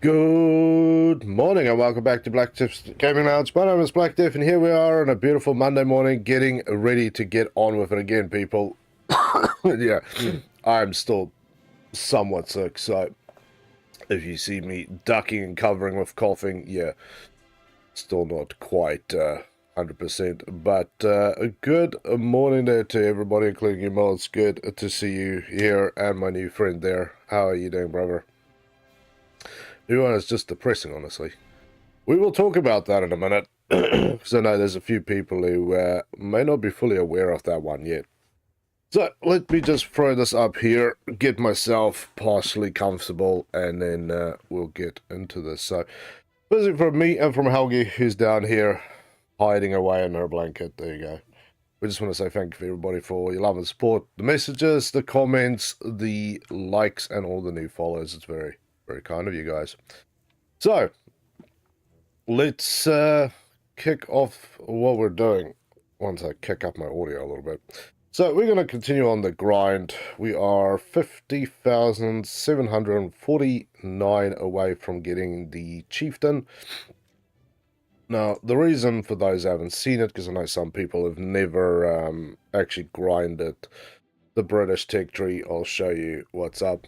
Good morning and welcome back to Black Tips Gaming Lounge. My name is Black Def and here we are on a beautiful Monday morning getting ready to get on with it again, people. Yeah, I'm still somewhat sick, so if you see me ducking and covering with coughing, yeah, still not quite 100%. But a good morning there to everybody, including you, Mo. It's good to see you here and my new friend there. How are you doing, brother? Everyone is just depressing, honestly. We will talk about that in a minute, because I know there's a few people who may not be fully aware of that one yet. So, let me just throw this up here, get myself partially comfortable, and then we'll get into this. So, visit from me and from Helgi, who's down here, hiding away in her blanket. There you go. We just want to say thank you for everybody for your love and support, the messages, the comments, the likes, and all the new follows. It's very, very kind of you guys. So, let's kick off what we're doing once I kick up my audio a little bit. So, we're going to continue on the grind. We are 50,749 away from getting the Chieftain. Now, the reason for those who haven't seen it, because I know some people have never actually grinded the British tech tree, I'll show you what's up.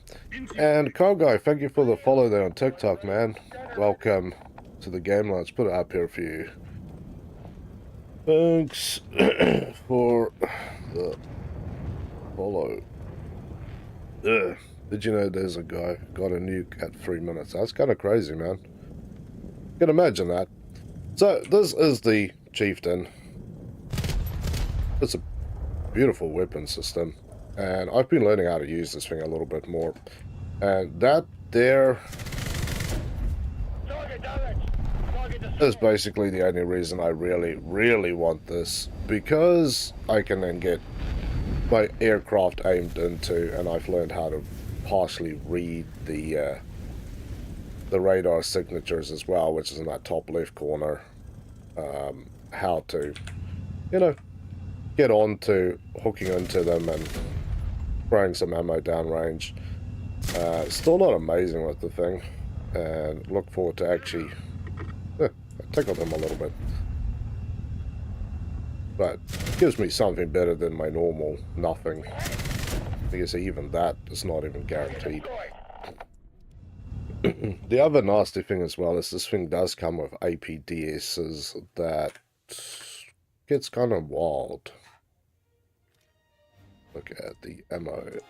And Carl Guy, thank you for the follow there on TikTok, man. Welcome to the game. Let's put it up here for you. Thanks for the follow. Ugh. Did you know there's a guy got a nuke at 3 minutes? That's kind of crazy, man. You can imagine that. So, this is the Chieftain. It's a beautiful weapon system. And I've been learning how to use this thing a little bit more. And that there is basically the only reason I really want this. Because I can then get my aircraft aimed into, and I've learned how to partially read the radar signatures as well, which is in that top left corner. How to, you know, get on to hooking into them and throwing some ammo downrange. Still not amazing with the thing, and look forward to actually tickle them a little bit. But it gives me something better than my normal nothing. I guess even that is not even guaranteed. The other nasty thing as well is this thing does come with APDSs that gets kind of wild. Look at the ammo.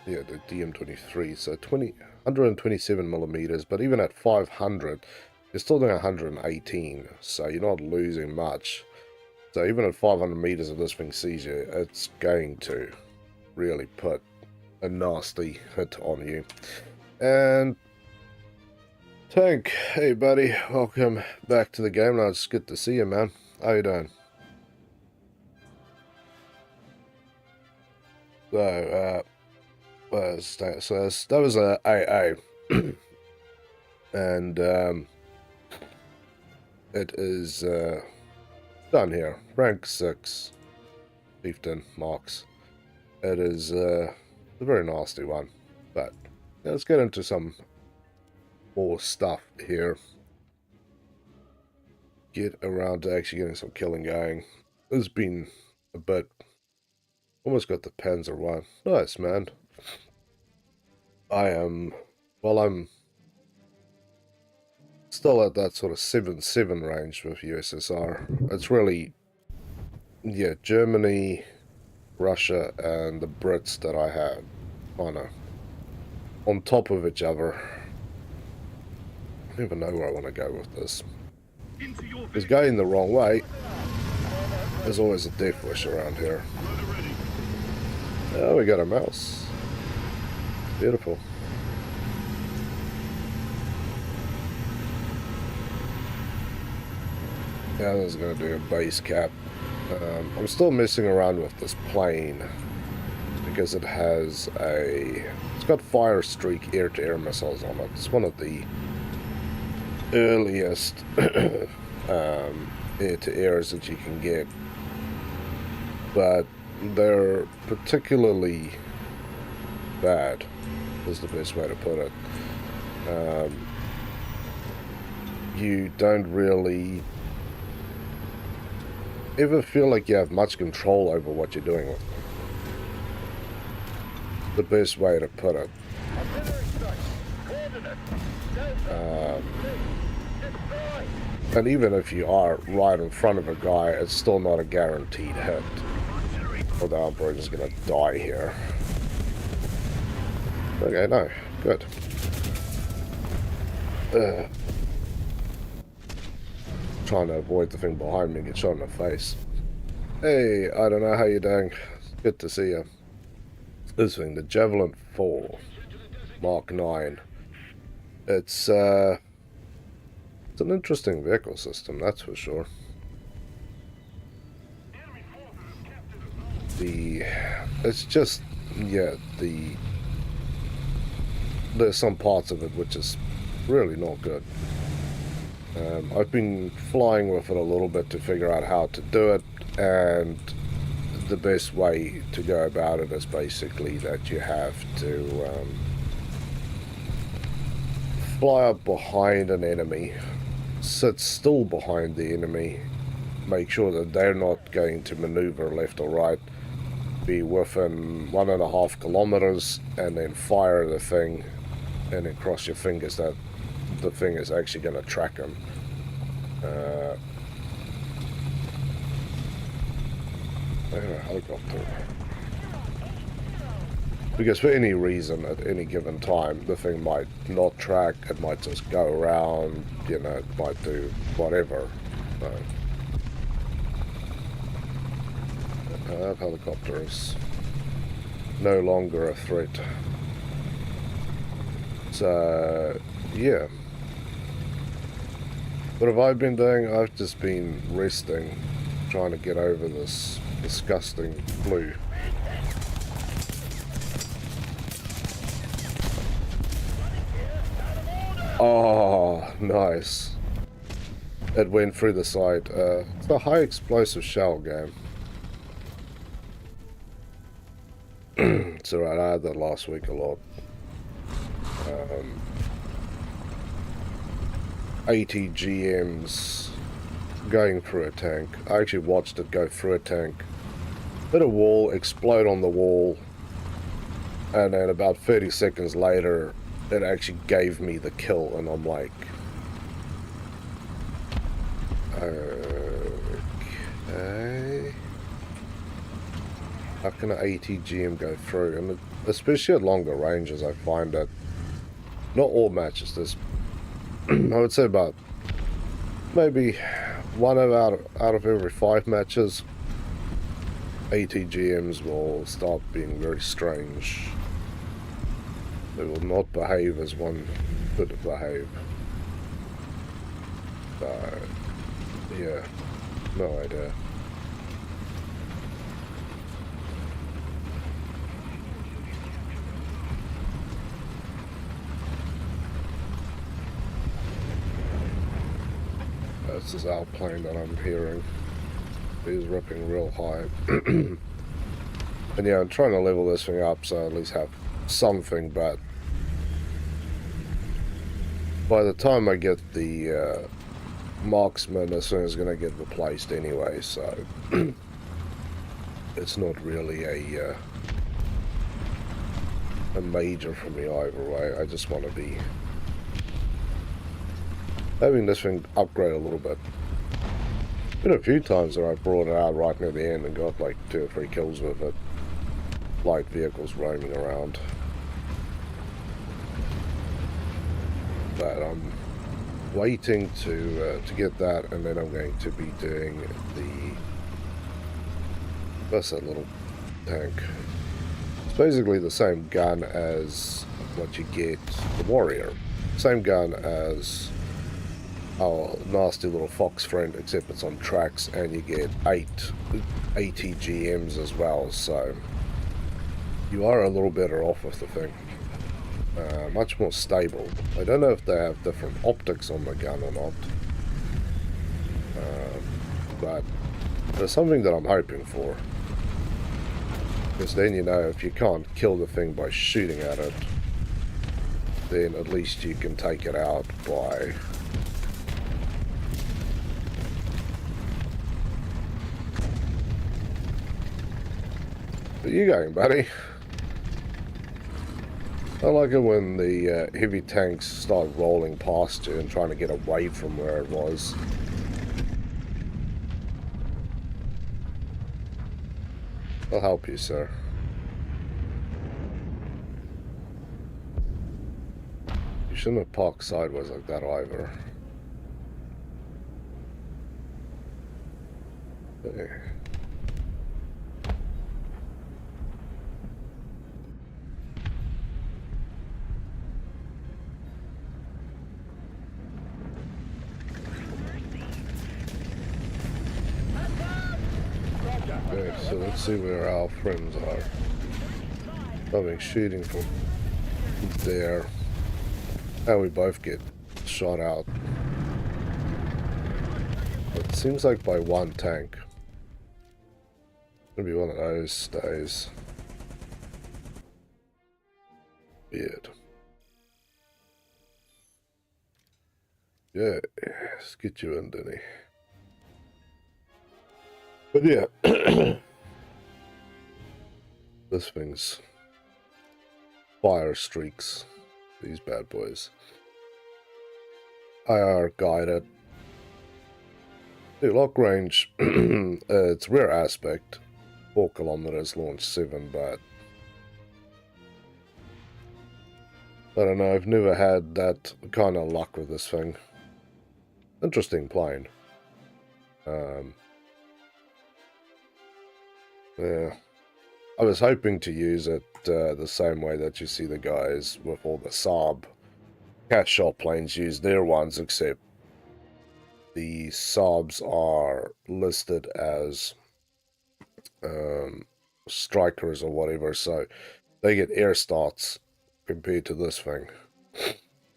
Yeah, the DM23. So 127 millimeters, but even at 500, you're still doing 118. So you're not losing much. So even at 500 meters if this thing sees you, it's going to really put a nasty hit on you. And Tank, hey buddy, welcome back to the game. Now it's good to see you, man. How you doing? So, that was a AA, and it is done here. Rank 6, Chieftain Marks. It is a very nasty one, but let's get into some more stuff here. Get around to actually getting some killing going. It's been a bit. Almost got the Panzer one. Nice, man. I'm still at that sort of 7-7 range with USSR. It's really, yeah, Germany, Russia, and the Brits that I have on top of each other. I don't even know where I want to go with this. Because going the wrong way is always a death wish around here. Oh, we got a mouse. Beautiful. Yeah, this is going to do a base cap. I'm still messing around with this plane because it has it's got fire streak air-to-air missiles on it. It's one of the earliest air-to-airs that you can get, but they're particularly bad, is the best way to put it. you don't really ever feel like you have much control over what you're doing with them. The best way to put it. And even if you are right in front of a guy, it's still not a guaranteed hit. Although I'm probably just going to die here. Okay, no. Good. Trying to avoid the thing behind me and get shot in the face. Hey, I don't know how you're doing. It's good to see you. This thing, the Javelin 4 Mark 9. It's an interesting vehicle system, that's for sure. It's just, yeah, there's some parts of it which is really not good. I've been flying with it a little bit to figure out how to do it, and the best way to go about it is basically that you have to fly up behind an enemy, sit still behind the enemy, make sure that they're not going to maneuver left or right, be within 1.5 kilometers, and then fire the thing, and then cross your fingers that the thing is actually going to track them. Helicopter. Because for any reason, at any given time, the thing might not track, it might just go around, you know, it might do whatever. That helicopter is no longer a threat. So, yeah. What have I been doing? I've just been resting, trying to get over this disgusting flu. Oh, nice. It went through the side. It's a high explosive shell game. It's alright, I had that last week a lot. 80 GMs going through a tank. I actually watched it go through a tank, hit a wall, explode on the wall, and then about 30 seconds later it actually gave me the kill, and I'm like, okay, how can an 80 GM go through? And especially at longer ranges, I find that not all matches, there's I would say about maybe one out of every 5 matches, 80 GMs will start being very strange. They will not behave as one could behave. Yeah, no idea. This is our plane that I'm hearing. He's ripping real high. And yeah, I'm trying to level this thing up so I at least have something, but by the time I get the Marksman, this thing is going to get replaced anyway, so it's not really a major for me either way. I just want to be having this thing upgrade a little bit. Been a few times that I brought it out right near the end and got like 2 or 3 kills with it. Light vehicles roaming around. But I'm waiting to get that, and then I'm going to be doing what's that little tank? It's basically the same gun as what you get the Warrior. Same gun as our nasty little Fox friend, except it's on tracks, and you get 80 GMs as well, so you are a little better off with the thing. Much more stable. I don't know if they have different optics on the gun or not, but there's something that I'm hoping for, because then you know if you can't kill the thing by shooting at it, then at least you can take it out by... Where you going, buddy? I like it when the heavy tanks start rolling past you and trying to get away from where it was. I'll help you, sir. You shouldn't have parked sideways like that either. There. Okay, so let's see where our friends are. Probably shooting from there. And we both get shot out. It seems like by one tank. Gonna be one of those days. Weird. Yeah, let's get you in, Denny. But yeah, this thing's fire streaks, these bad boys. IR guided. The lock range, it's rear aspect, 4 kilometers, launch 7, but I don't know, I've never had that kind of luck with this thing. Interesting plane. Yeah, I was hoping to use it the same way that you see the guys with all the Saab cat shot planes use their ones, except the Saabs are listed as strikers or whatever, so they get air starts compared to this thing.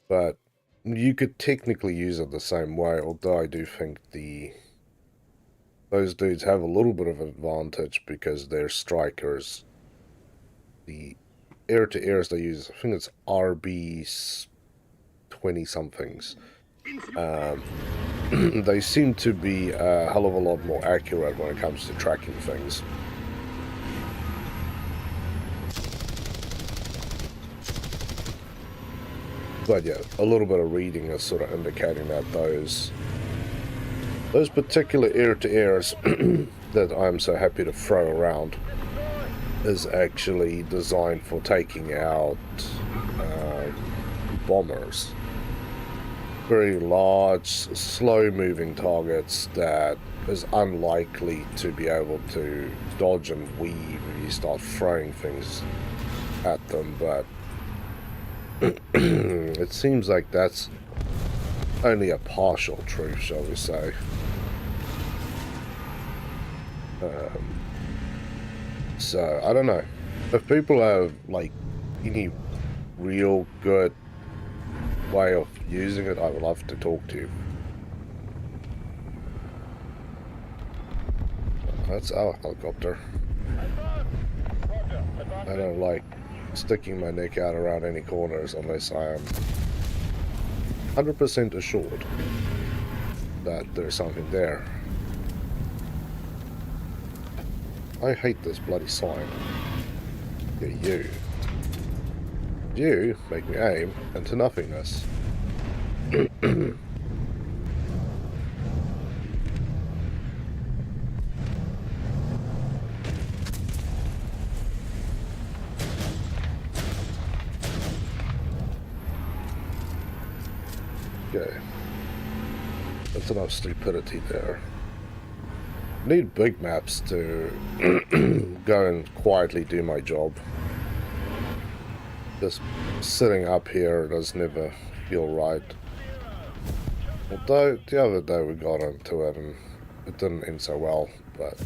But you could technically use it the same way, although I do think those dudes have a little bit of advantage because they're strikers. The air-to-airs they use, I think it's RB 20-somethings. They seem to be a hell of a lot more accurate when it comes to tracking things. But yeah, a little bit of reading is sort of indicating that those particular air-to-airs that I'm so happy to throw around is actually designed for taking out bombers. Very large, slow-moving targets that is unlikely to be able to dodge and weave if you start throwing things at them, but it seems like that's only a partial truth, shall we say. So, I don't know. If people have, like, any real good way of using it, I would love to talk to you. That's our helicopter. I don't like sticking my neck out around any corners unless I am 100% assured that there's something there. I hate this bloody sign. Yeah, you make me aim into nothingness. Okay. That's enough stupidity there. Need big maps to go and quietly do my job. Just sitting up here does never feel right. Although the other day we got into it and it didn't end so well, but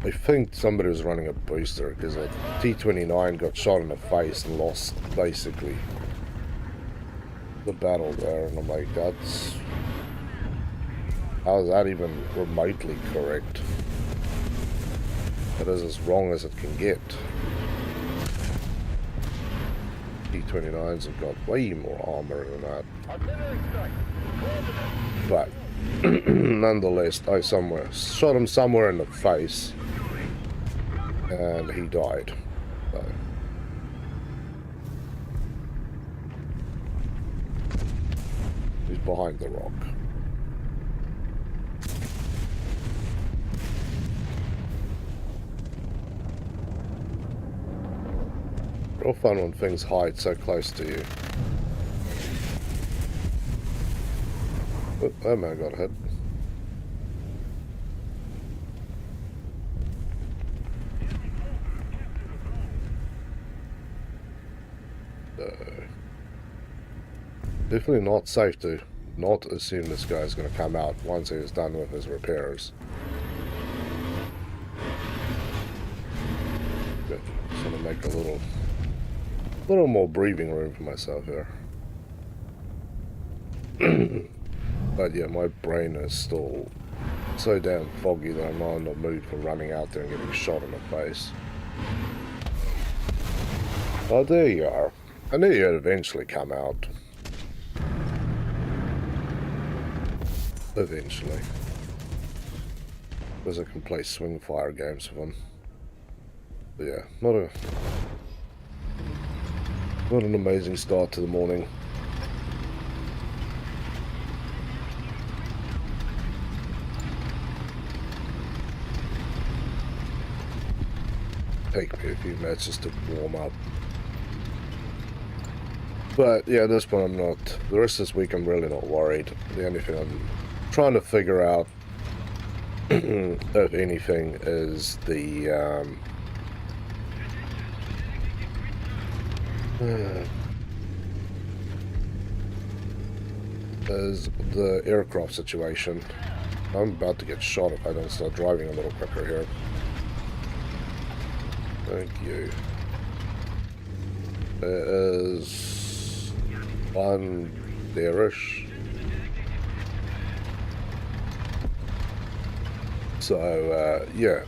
I think somebody was running a booster because a T-29 got shot in the face and lost basically the battle there, and I'm like, how is that even remotely correct? That is as wrong as it can get. T-29s have got way more armor than that. But nonetheless, I shot him somewhere in the face, and he died. So. He's behind the rock. Real fun when things hide so close to you. Oh, that man got hit. Definitely not safe to not assume this guy's going to come out once he's done with his repairs. Good. Just want to make a little more breathing room for myself here. But yeah, my brain is still so damn foggy that I'm not in the mood for running out there and getting shot in the face. Oh, there you are. I knew you'd eventually come out. Eventually. Because I can play swing fire games with them. But yeah, not an amazing start to the morning. Take me a few minutes just to warm up. But yeah, at this point I'm not, the rest of this week I'm really not worried. The only thing I'm trying to figure out, if anything, is the aircraft situation. I'm about to get shot if I don't start driving a little quicker here. Thank you. There is one there-ish. So, yeah.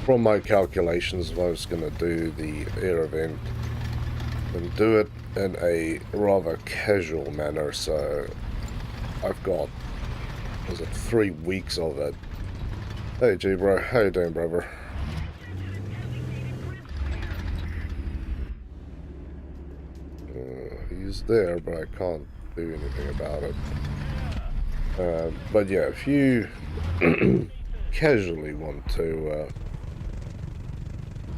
From my calculations, if I was going to do the air event, and do it in a rather casual manner, so I've got, was it 3 weeks of it. Hey G bro, how you doing, brother? He's there, but I can't do anything about it. But yeah, if you casually want to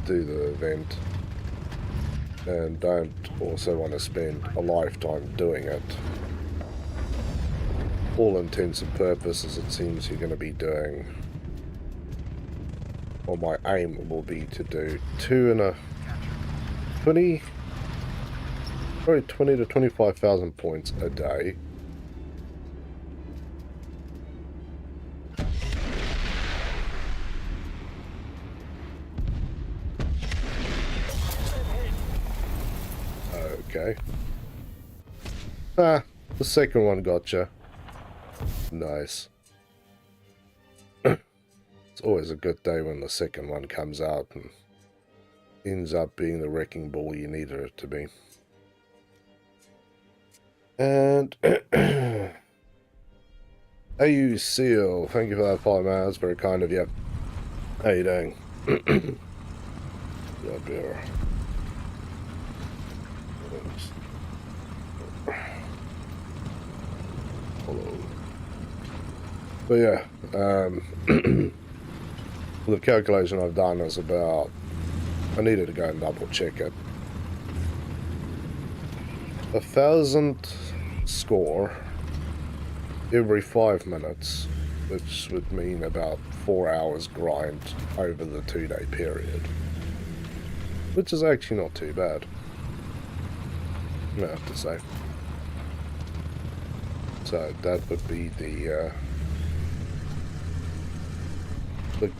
do the event and don't also want to spend a lifetime doing it, all intents and purposes it seems you're going to be doing, or my aim will be to do 20 to 25,000 points a day. Okay. Ah, the second one gotcha. Nice. It's always a good day when the second one comes out and ends up being the wrecking ball you needed it to be. And AU Seal, thank you for that follow, man. That's very kind of you. How you doing? Yeah, beer. Hello. But yeah, the calculation I've done is about, I needed to go and double check it. 1,000 score every 5 minutes, which would mean about 4 hours grind over the 2-day period, which is actually not too bad, I have to say. So that would be the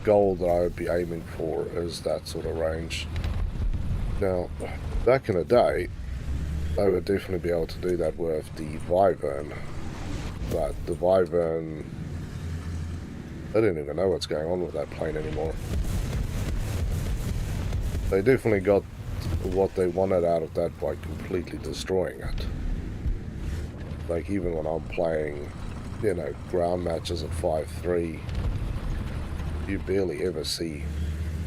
goal that I would be aiming for, is that sort of range. Now, back in the day, I would definitely be able to do that with the Wyvern, but the Wyvern, I don't even know what's going on with that plane anymore. They definitely got what they wanted out of that by completely destroying it. Like, even when I'm playing, you know, ground matches at 5-3, you barely ever see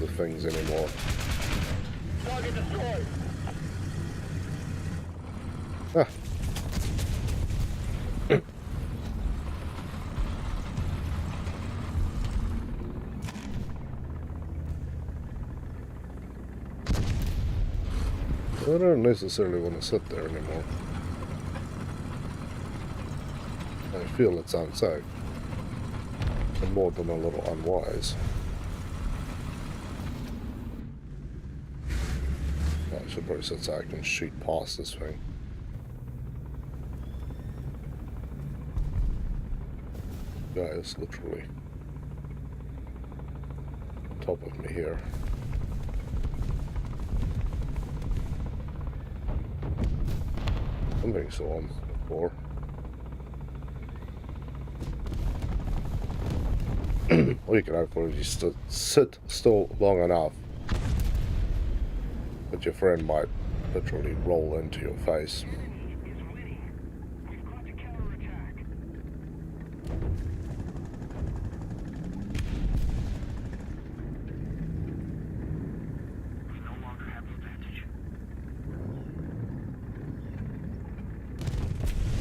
the things anymore. Target destroyed. Ah. I don't necessarily want to sit there anymore. I feel it's unsafe. And more than a little unwise. I should probably sit so I can shoot past this thing. Guy is literally on top of me here. Something saw him before. All you can hope for is you sit still long enough that your friend might literally roll into your face.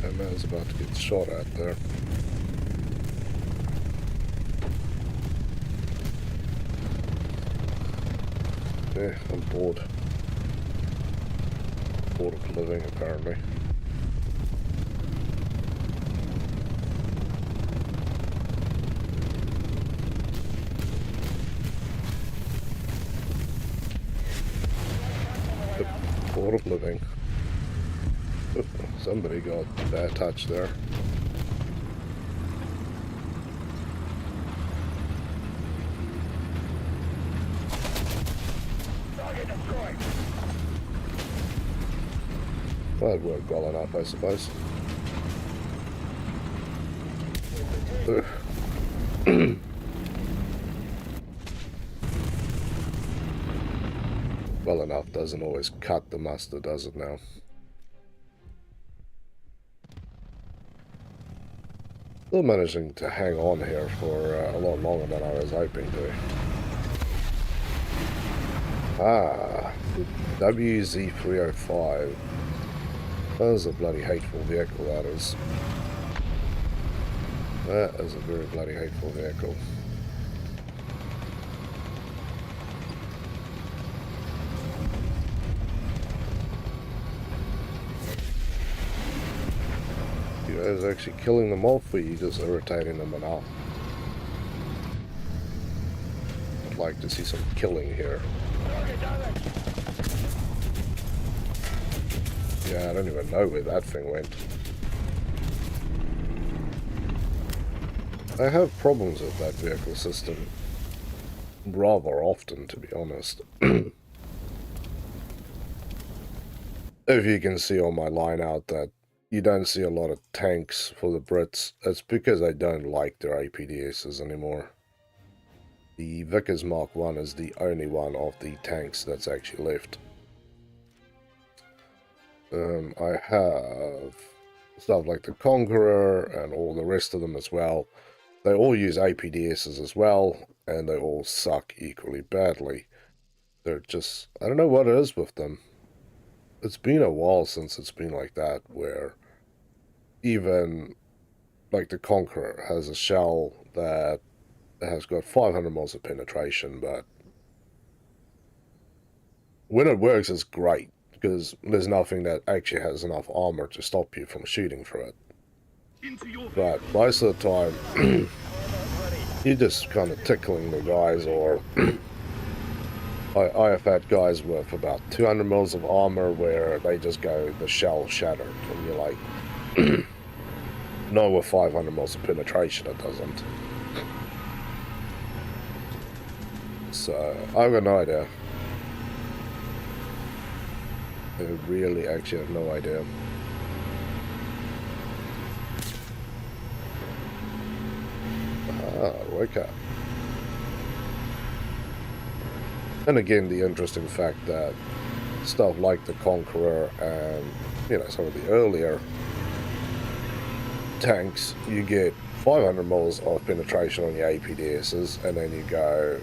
That man's about to get shot at there. Yeah, I'm bored. Bored of living, apparently. Bored of living. Somebody got a bad touch there. That worked well enough, I suppose. Well enough doesn't always cut the mustard, does it now? Still managing to hang on here for a lot longer than I was hoping to. Ah, WZ305. That is a bloody hateful vehicle, that is. That is a very bloody hateful vehicle. You guys actually killing them off, or you just irritating them enough? I'd like to see some killing here. Yeah, I don't even know where that thing went. I have problems with that vehicle system rather often, to be honest. If you can see on my line out that you don't see a lot of tanks for the Brits, it's because I don't like their APDSs anymore. The Vickers Mark I is the only one of the tanks that's actually left. I have stuff like the Conqueror and all the rest of them as well. They all use APDSs as well, and they all suck equally badly. They're just, I don't know what it is with them. It's been a while since it's been like that, where even like the Conqueror has a shell that has got 500 mils of penetration, but when it works, it's great, because there's nothing that actually has enough armor to stop you from shooting through it. But most of the time, you're just kind of tickling the guys, or I have had guys with about 200 mils of armor where they just go, the shell shattered, and you're like, no, with 500 mils of penetration it doesn't. So, I've got no idea. I really actually have no idea. Ah, wake up. And again, the interesting fact that stuff like the Conqueror and, you know, some of the earlier tanks, you get 500 mils of penetration on your APDSs, and then you go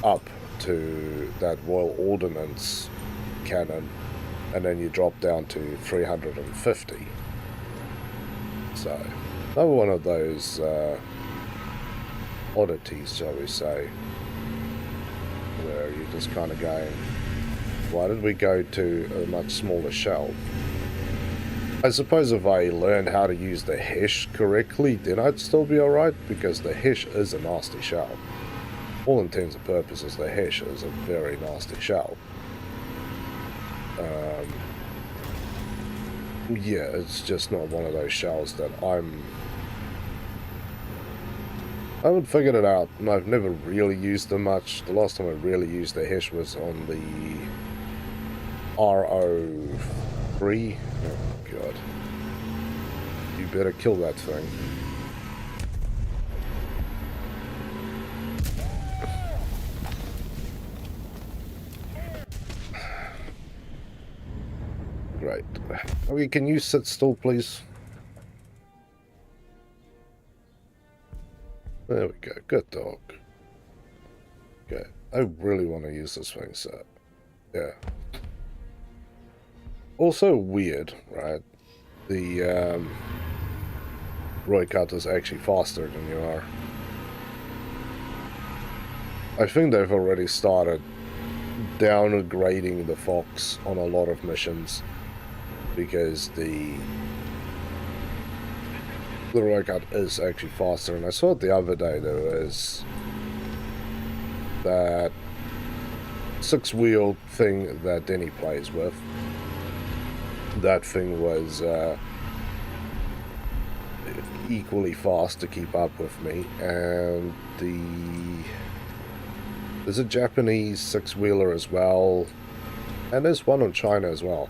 up to that Royal Ordnance cannon, and then you drop down to 350. So, another one of those oddities, shall we say, where you're just kind of going, why did we go to a much smaller shell? I suppose if I learned how to use the Hesh correctly, then I'd still be alright, because the Hesh is a nasty shell. All intents and purposes, the Hesh is a very nasty shell. Yeah, it's just not one of those shells that I haven't figured it out, and I've never really used them much. The last time I really used the Hesh was on the RO3. Oh god. You better kill that thing. Great. Okay, can you sit still, please? There we go. Good dog. Okay. I really want to use this thing, so... yeah. Also weird, right? The, Roy Cut is actually faster than you are. I think they've already started downgrading the Fox on a lot of missions, because the Roy Cut is actually faster. And I saw it the other day, there was that 6-wheel thing that Denny plays with. That thing was equally fast to keep up with me, and there's a Japanese 6-wheeler as well, and there's one on China as well.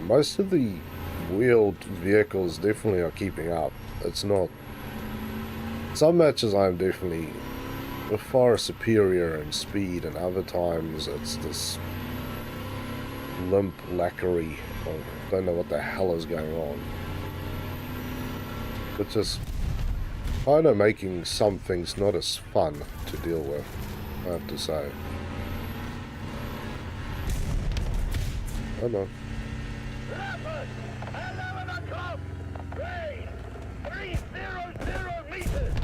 Most of the wheeled vehicles definitely are keeping up. It's not... some matches I'm definitely far superior in speed, and other times it's this limp lacquery. I don't know what the hell is going on. It's just kind of making some things not as fun to deal with, I have to say. Come on. Rapid! 11 o'clock! Range 300 meters!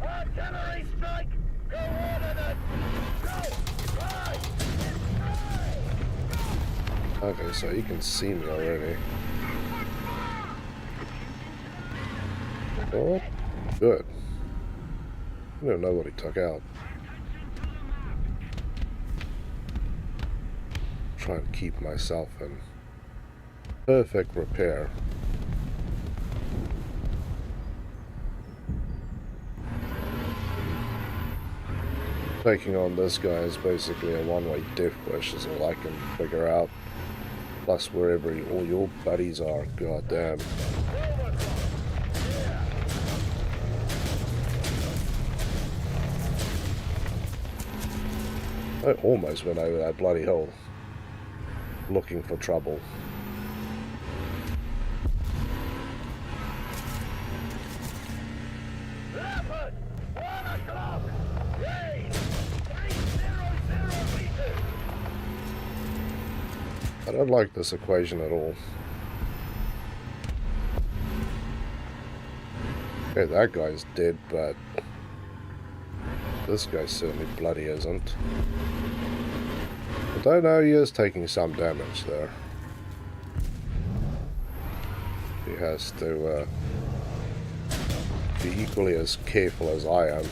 Artillery strike! Coordinates! Go! Right! Okay, so you can see me already. Oh, good. I don't know what he took out. Try and keep myself in perfect repair. Taking on this guy is basically a one-way death wish, is all I can figure out. Plus wherever all your buddies are, goddamn. I almost went over that bloody hole looking for trouble. Rapid! 1 o'clock! Range 300 meters! I don't like this equation at all. Okay, that guy's dead, but this guy certainly bloody isn't. I don't know, he is taking some damage there. He has to be equally as careful as I am.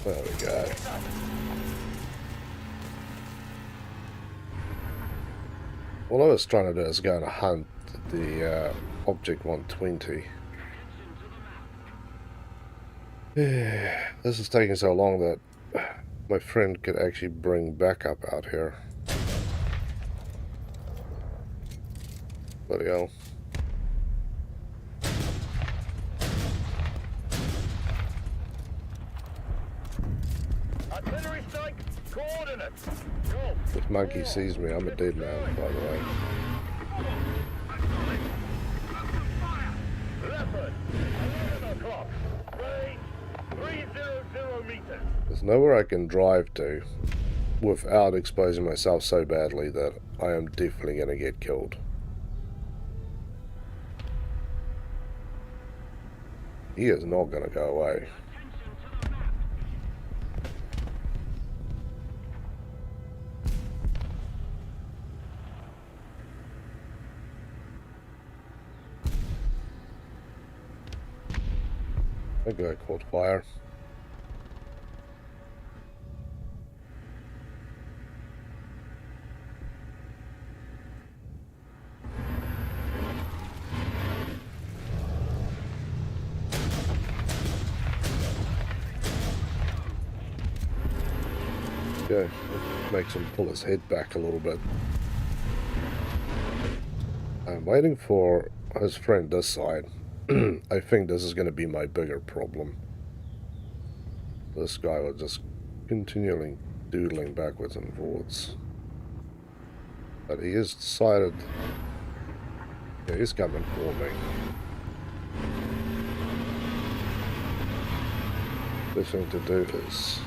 There we go. All I was trying to do is go and hunt the Object 120. This is taking so long that my friend could actually bring backup out here. Bloody hell. Artillery strike! Coordinates. Go. If monkey sees me, I'm a dead man, by the way. Leopard. 11 o'clock. Range 300 meters. There's nowhere I can drive to without exposing myself so badly that I am definitely going to get killed. He is not going to go away. That guy caught fire. Okay, makes him pull his head back a little bit. I'm waiting for his friend this side. I think this is going to be my bigger problem. This guy was just continually doodling backwards and forwards. But he has decided... Yeah, he's coming for me. The thing to do is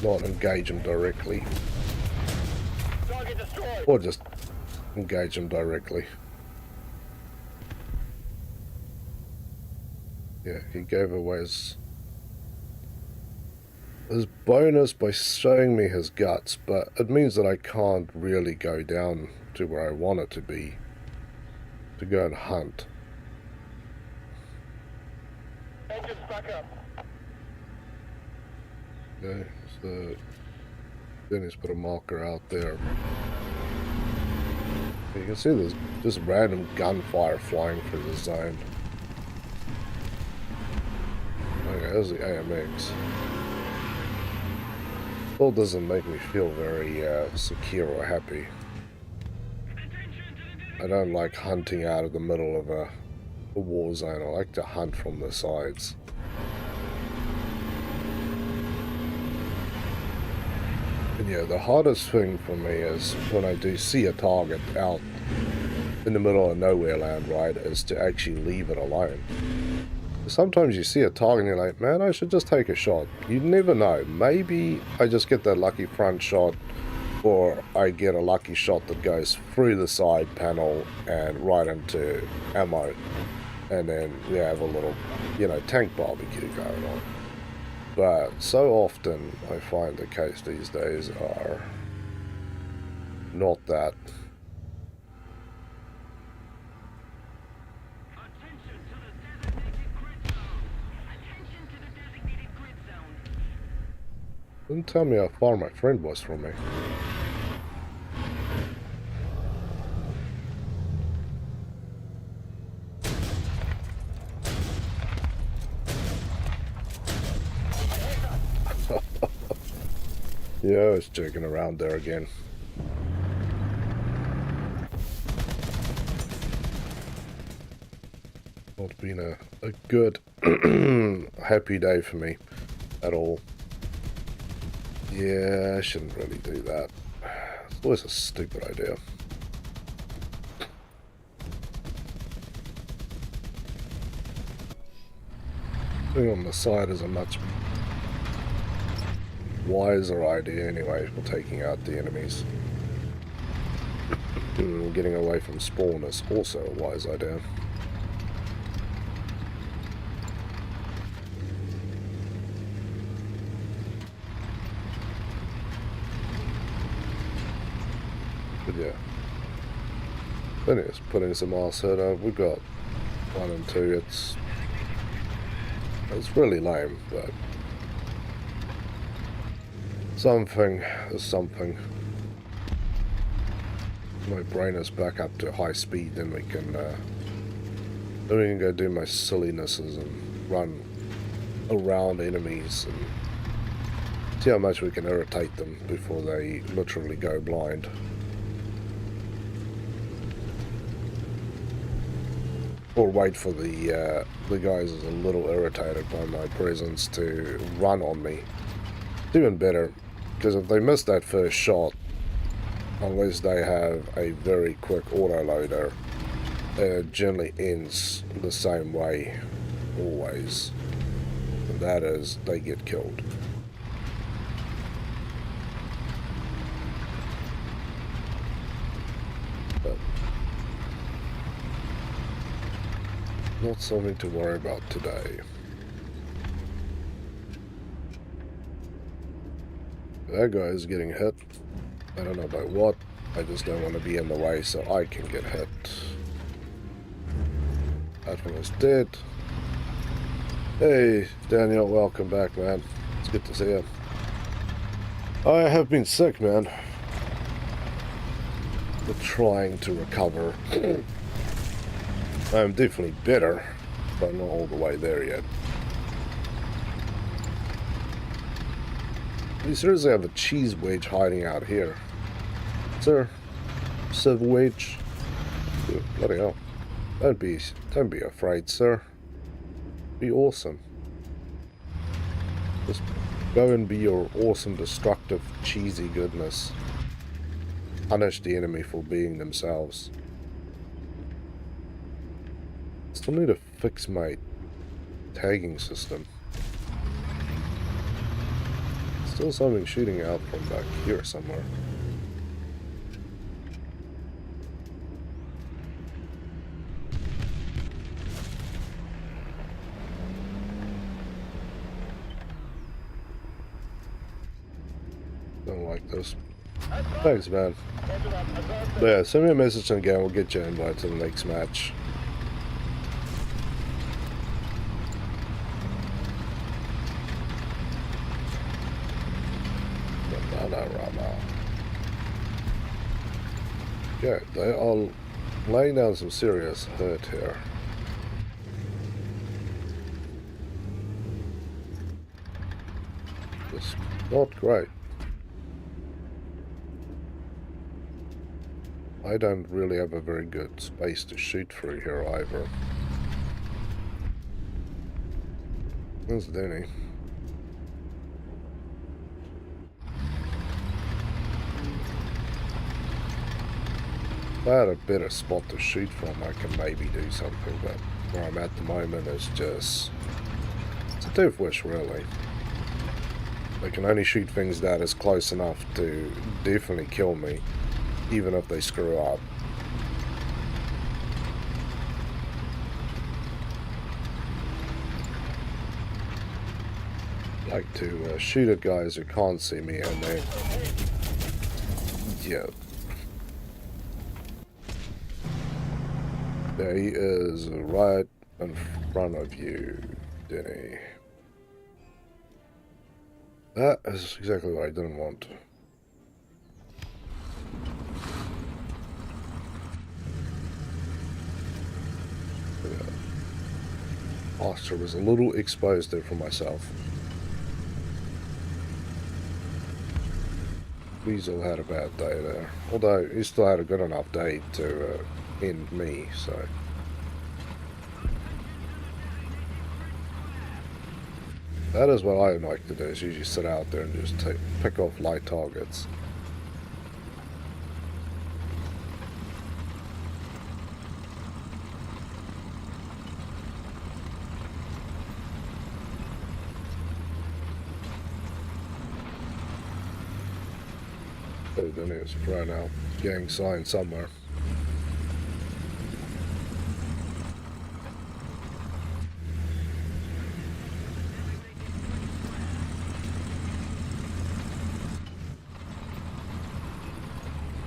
not engage him directly. Target destroyed. Or just engage him directly. Yeah, he gave away his bonus by showing me his guts, but it means that I can't really go down to where I want it to be to go and hunt. Engines back up. Okay, so then he's put a marker out there. You can see there's just random gunfire flying through the zone. Okay, there's the AMX. Still doesn't make me feel very secure or happy. I don't like hunting out of the middle of a war zone. I like to hunt from the sides. And yeah, the hardest thing for me is when I do see a target out in the middle of nowhere land, right, is to actually leave it alone. Sometimes you see a target and you're like, man, I should just take a shot. You never know. Maybe I just get that lucky front shot, or I get a lucky shot that goes through the side panel and right into ammo. And then we have a little, you know, tank barbecue going on. But so often I find the case these days are not that. Didn't tell me how far my friend was from me. Yeah, I was checking around there again. Not been a good, happy day for me at all. Yeah, I shouldn't really do that. It's always a stupid idea. Being on the side is a much wiser idea anyway for taking out the enemies. Getting away from spawn is also a wise idea. But yeah. Then it's putting some arse header. We've got 1 and 2. It's really lame, but something is something. My brain is back up to high speed, then we can go do my sillinesses and run around enemies and see how much we can irritate them before they literally go blind. Or wait for the guys who's a little irritated by my presence to run on me. Even better, Because if they miss that first shot, unless they have a very quick autoloader, it generally ends the same way, always. And that is, they get killed. But not something to worry about today. That guy is getting hit. I don't know by what. I just don't want to be in the way so I can get hit. That one is dead. Hey, Daniel, welcome back, man. It's good to see you. I have been sick, man. But trying to recover. I'm definitely better, but not all the way there yet. You seriously have a cheese wedge hiding out here. Sir? Civ wedge? Dude, bloody hell. Don't be afraid, sir. Be awesome. Just go and be your awesome, destructive, cheesy goodness. Punish the enemy for being themselves. Still need to fix my tagging system. Still something shooting out from back here somewhere. Don't like this. Thanks, man. But yeah, send me a message and again, we'll get you invited to the next match. Yeah, they are laying down some serious hurt here. It's not great. I don't really have a very good space to shoot through here either. There's Denny. If I had a better spot to shoot from, I can maybe do something, but where I'm at the moment is just... it's a death wish, really. I can only shoot things that is close enough to definitely kill me, even if they screw up. I like to shoot at guys who can't see me and they... yeah. There he is, right in front of you, Denny. That is exactly what I didn't want. Yeah. Posture was a little exposed there for myself. Weasel had a bad day there, although he still had a good enough day to end me, so... that is what I like to do, is usually sit out there and just pick off light targets. So then he was thrown out. Gang sign somewhere.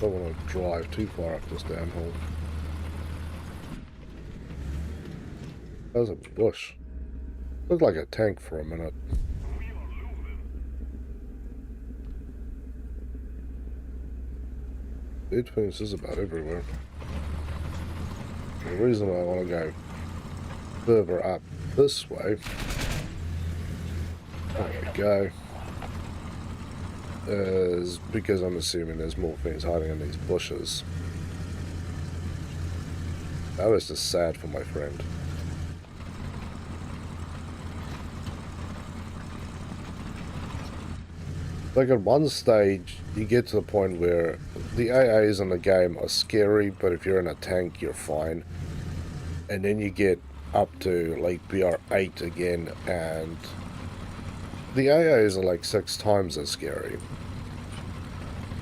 Don't want to drive too far up this damn hole. That was a bush. Looked like a tank for a minute. Dead things is about everywhere. The reason I want to go further up this way, there we go, is because I'm assuming there's more things hiding in these bushes. That was just sad for my friend. Like at one stage, you get to the point where the AAs in the game are scary, but if you're in a tank, you're fine. And then you get up to like BR8 again, and the AAs are like 6 times as scary.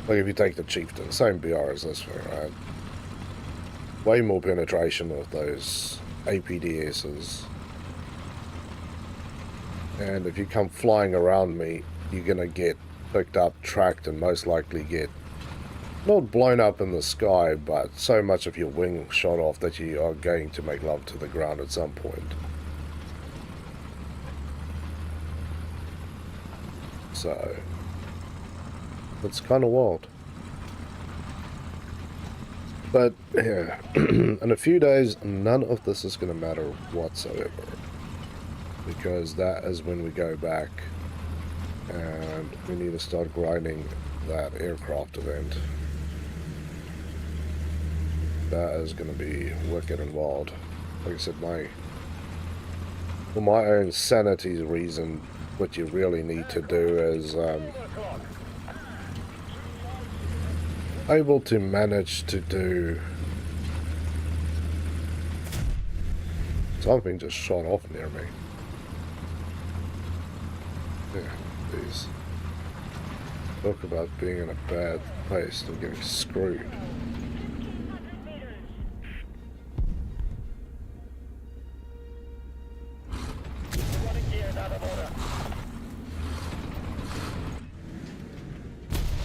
Like if you take the Chieftain, same BR as this thing, right? Way more penetration of those APDSs. And if you come flying around me, you're going to get picked up, tracked, and most likely get not blown up in the sky, but so much of your wing shot off that you are going to make love to the ground at some point. So, it's kind of wild. But, yeah, in a few days, none of this is going to matter whatsoever. Because that is when we go back and we need to start grinding that aircraft event. That is going to be wicked and wild. Like I said, for my own sanity's reason, what you really need to do is able to manage to do something just shot off near me. Yeah, please. Talk about being in a bad place and getting screwed.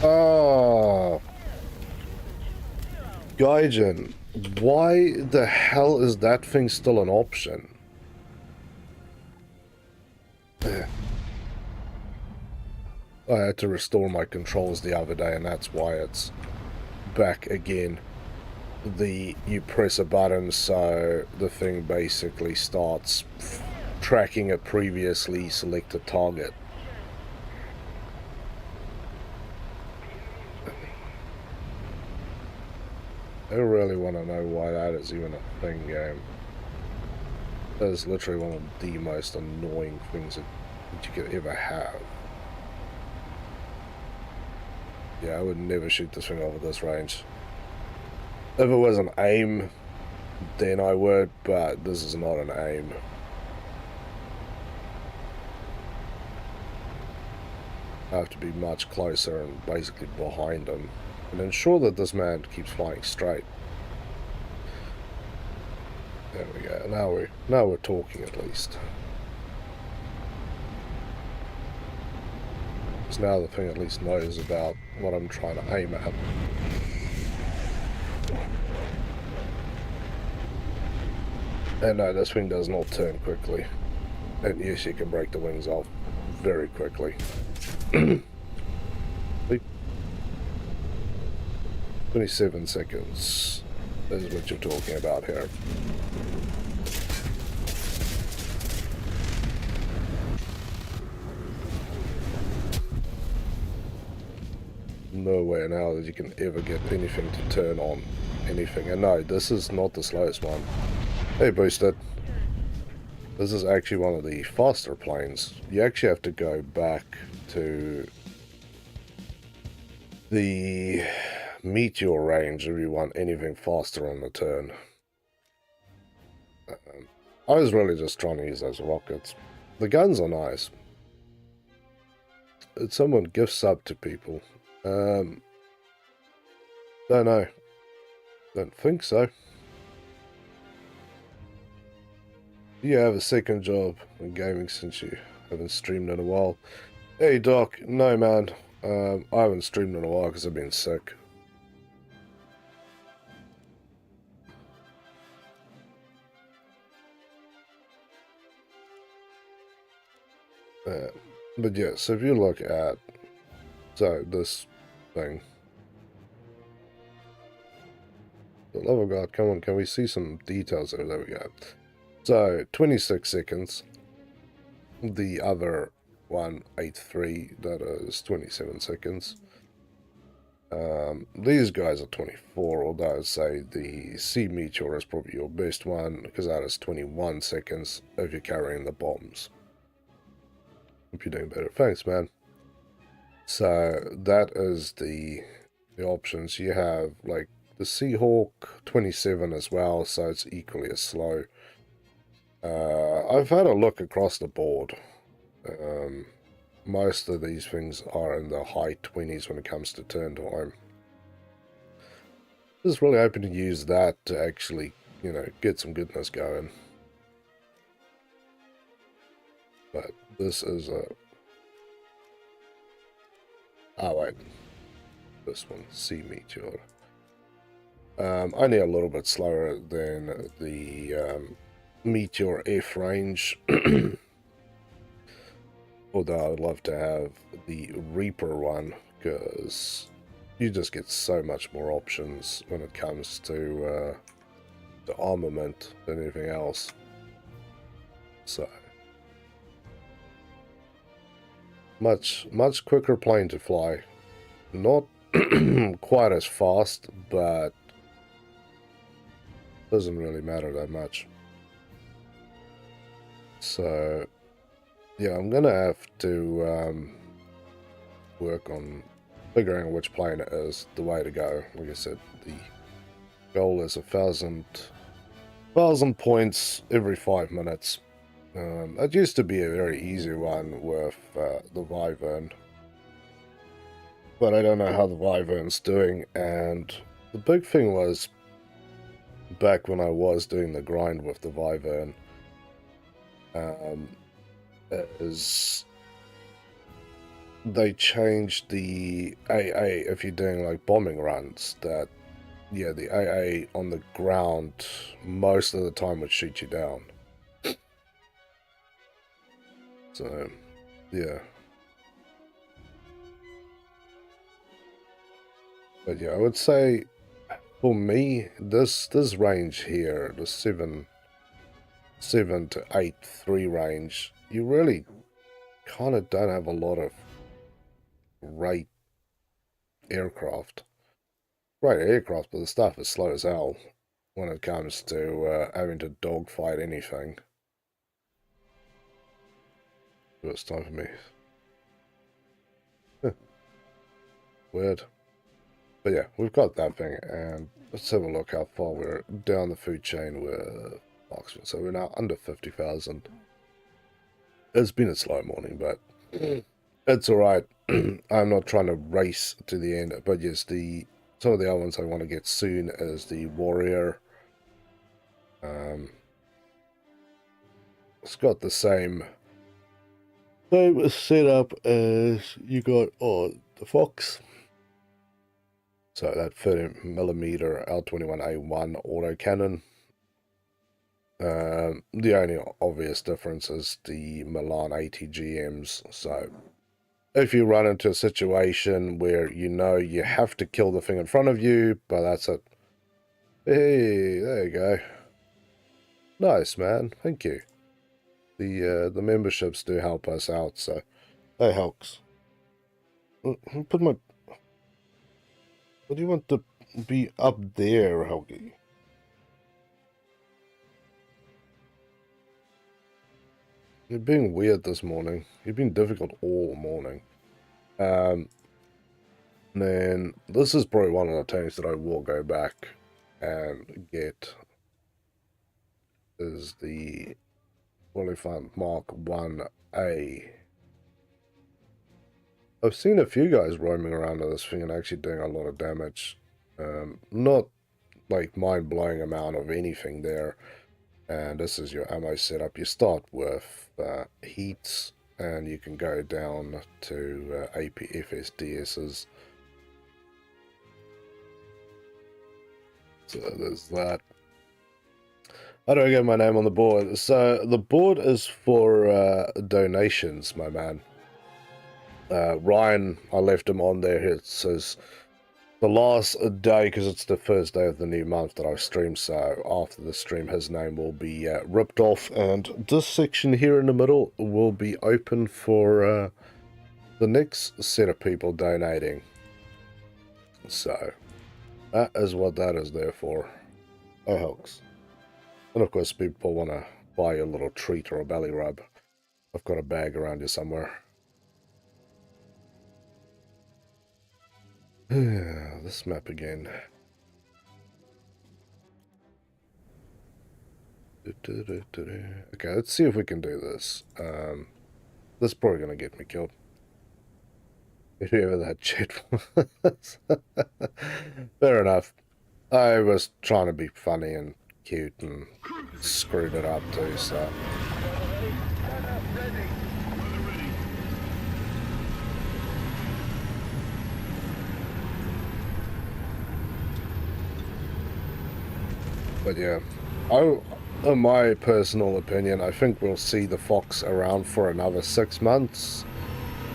Oh, Gaijin, why the hell is that thing still an option? I had to restore my controls the other day, and that's why it's back again. You press a button, so the thing basically starts tracking a previously selected target. I really want to know why that is even a thing, game. That is literally one of the most annoying things that you could ever have. Yeah, I would never shoot this thing over this range. If it was an aim, then I would, but this is not an aim. I have to be much closer and basically behind him and ensure that this man keeps flying straight. There we go. Now we're talking at least. So now the thing at least knows about what I'm trying to aim at. And no, this wing does not turn quickly. And yes, you can break the wings off very quickly. 27 seconds is what you're talking about here. No way now that you can ever get anything to turn on anything. And no, this is not the slowest one. Hey, Boosted. This is actually one of the faster planes. You actually have to go back to the meteor range if you want anything faster on the turn. I was really just trying to use those rockets. The guns are nice. Someone gifts up to people. Don't know. Don't think so. You have a second job in gaming since you haven't streamed in a while. Hey Doc, no man. I haven't streamed in a while because I've been sick. But yeah, so if you look at this thing. For the love of God, come on, can we see some details there? There we go. So 26 seconds. The other 183, that is 27 seconds. These guys are 24, although I'd say the Sea Meteor is probably your best one, because that is 21 seconds if you're carrying the bombs. Hope you're doing better. Thanks, man. So that is the options. You have like the Seahawk 27 as well, so it's equally as slow. I've had a look across the board. Most of these things are in the high 20s when it comes to turn time. Just really hoping to use that to actually, you know, get some goodness going. But this is a... Oh, wait. This one, Sea Meteor. Only a little bit slower than the Meteor F range. Although I'd love to have the Reaper one, because you just get so much more options when it comes to armament than anything else. So much quicker plane to fly. Not quite as fast, but doesn't really matter that much. So yeah, I'm gonna have to work on figuring which plane is the way to go. Like I said, the goal is 1,000 points every 5 minutes. It used to be a very easy one with the Wyvern, but I don't know how the Wyvern's doing. And the big thing was, back when I was doing the grind with the Wyvern, is they changed the AA if you're doing like bombing runs. That, yeah, the AA on the ground most of the time would shoot you down. So, yeah. But yeah, I would say for me, this range here, the 7 to 8-3 range, you really kind of don't have a lot of great aircraft. Great aircraft, but the stuff is slow as hell when it comes to having to dogfight anything. But it's time for me. Weird. But yeah, we've got that thing, and let's have a look how far we're down the food chain with Marksman. So we're now under 50,000. It's been a slow morning, but it's alright. I'm not trying to race to the end, but yes, some of the other ones I want to get soon is the Warrior. It's got the same setup as you got on the Fox. So that 30mm L21A1 autocannon. The only obvious difference is the Milan ATGMs. So if you run into a situation where you know you have to kill the thing in front of you, but that's it. Hey, there you go. Nice, man. Thank you. The memberships do help us out, so that helps. Put my... What do you want to be up there, Helgi? You're being weird this morning. You've been difficult all morning. Then this is probably one of the tanks that I will go back and get. Is the Oliphant Mark 1A. I've seen a few guys roaming around on this thing and actually doing a lot of damage. Not like mind-blowing amount of anything there. And this is your ammo setup. You start with heats, and you can go down to APFSDSs. So there's that. How do I get my name on the board? So the board is for donations, my man. Ryan, I left him on there. It says the last day, because it's the first day of the new month that I stream, so after the stream his name will be ripped off, and this section here in the middle will be open for the next set of people donating. So that is what that is there for. Oh, helps. And of course, people want to buy a little treat or a belly rub. I've got a bag around here somewhere. This map again. Okay, let's see if we can do this. This is probably gonna get me killed. Whoever that shit was. Fair enough. I was trying to be funny and cute and screwed it up too, so. But yeah, in my personal opinion, I think we'll see the Fox around for another 6 months,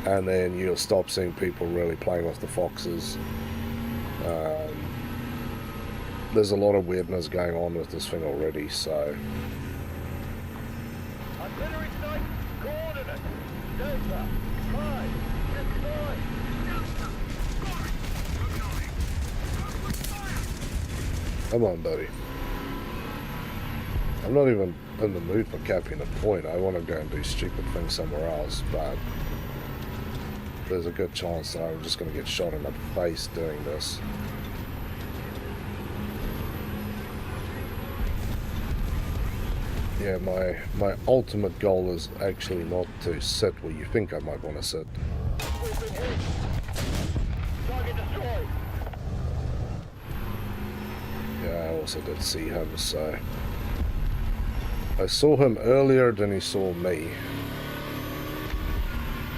and then you'll stop seeing people really playing with the Foxes. There's a lot of weirdness going on with this thing already, so. Artillery strike, coordinates. Delta, 5, destroy. Come on, buddy. I'm not even in the mood for capping a point. I want to go and do stupid things somewhere else, but there's a good chance that I'm just going to get shot in the face doing this. Yeah, my ultimate goal is actually not to sit where you think I might want to sit. Target destroyed. Yeah, I also did see him, so I saw him earlier than he saw me.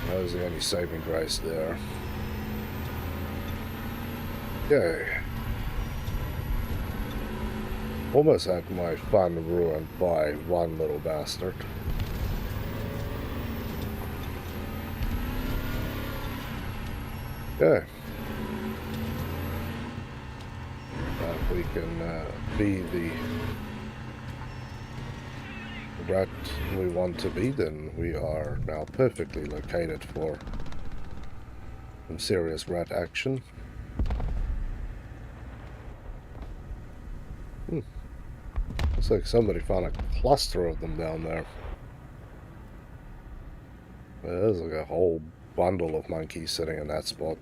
That was the only saving grace there. Okay. Almost had my fun ruined by one little bastard. Okay. If we can be the rat we want to be, then we are now perfectly located for some serious rat action. Looks like somebody found a cluster of them down there. There's like a whole bundle of monkeys sitting in that spot.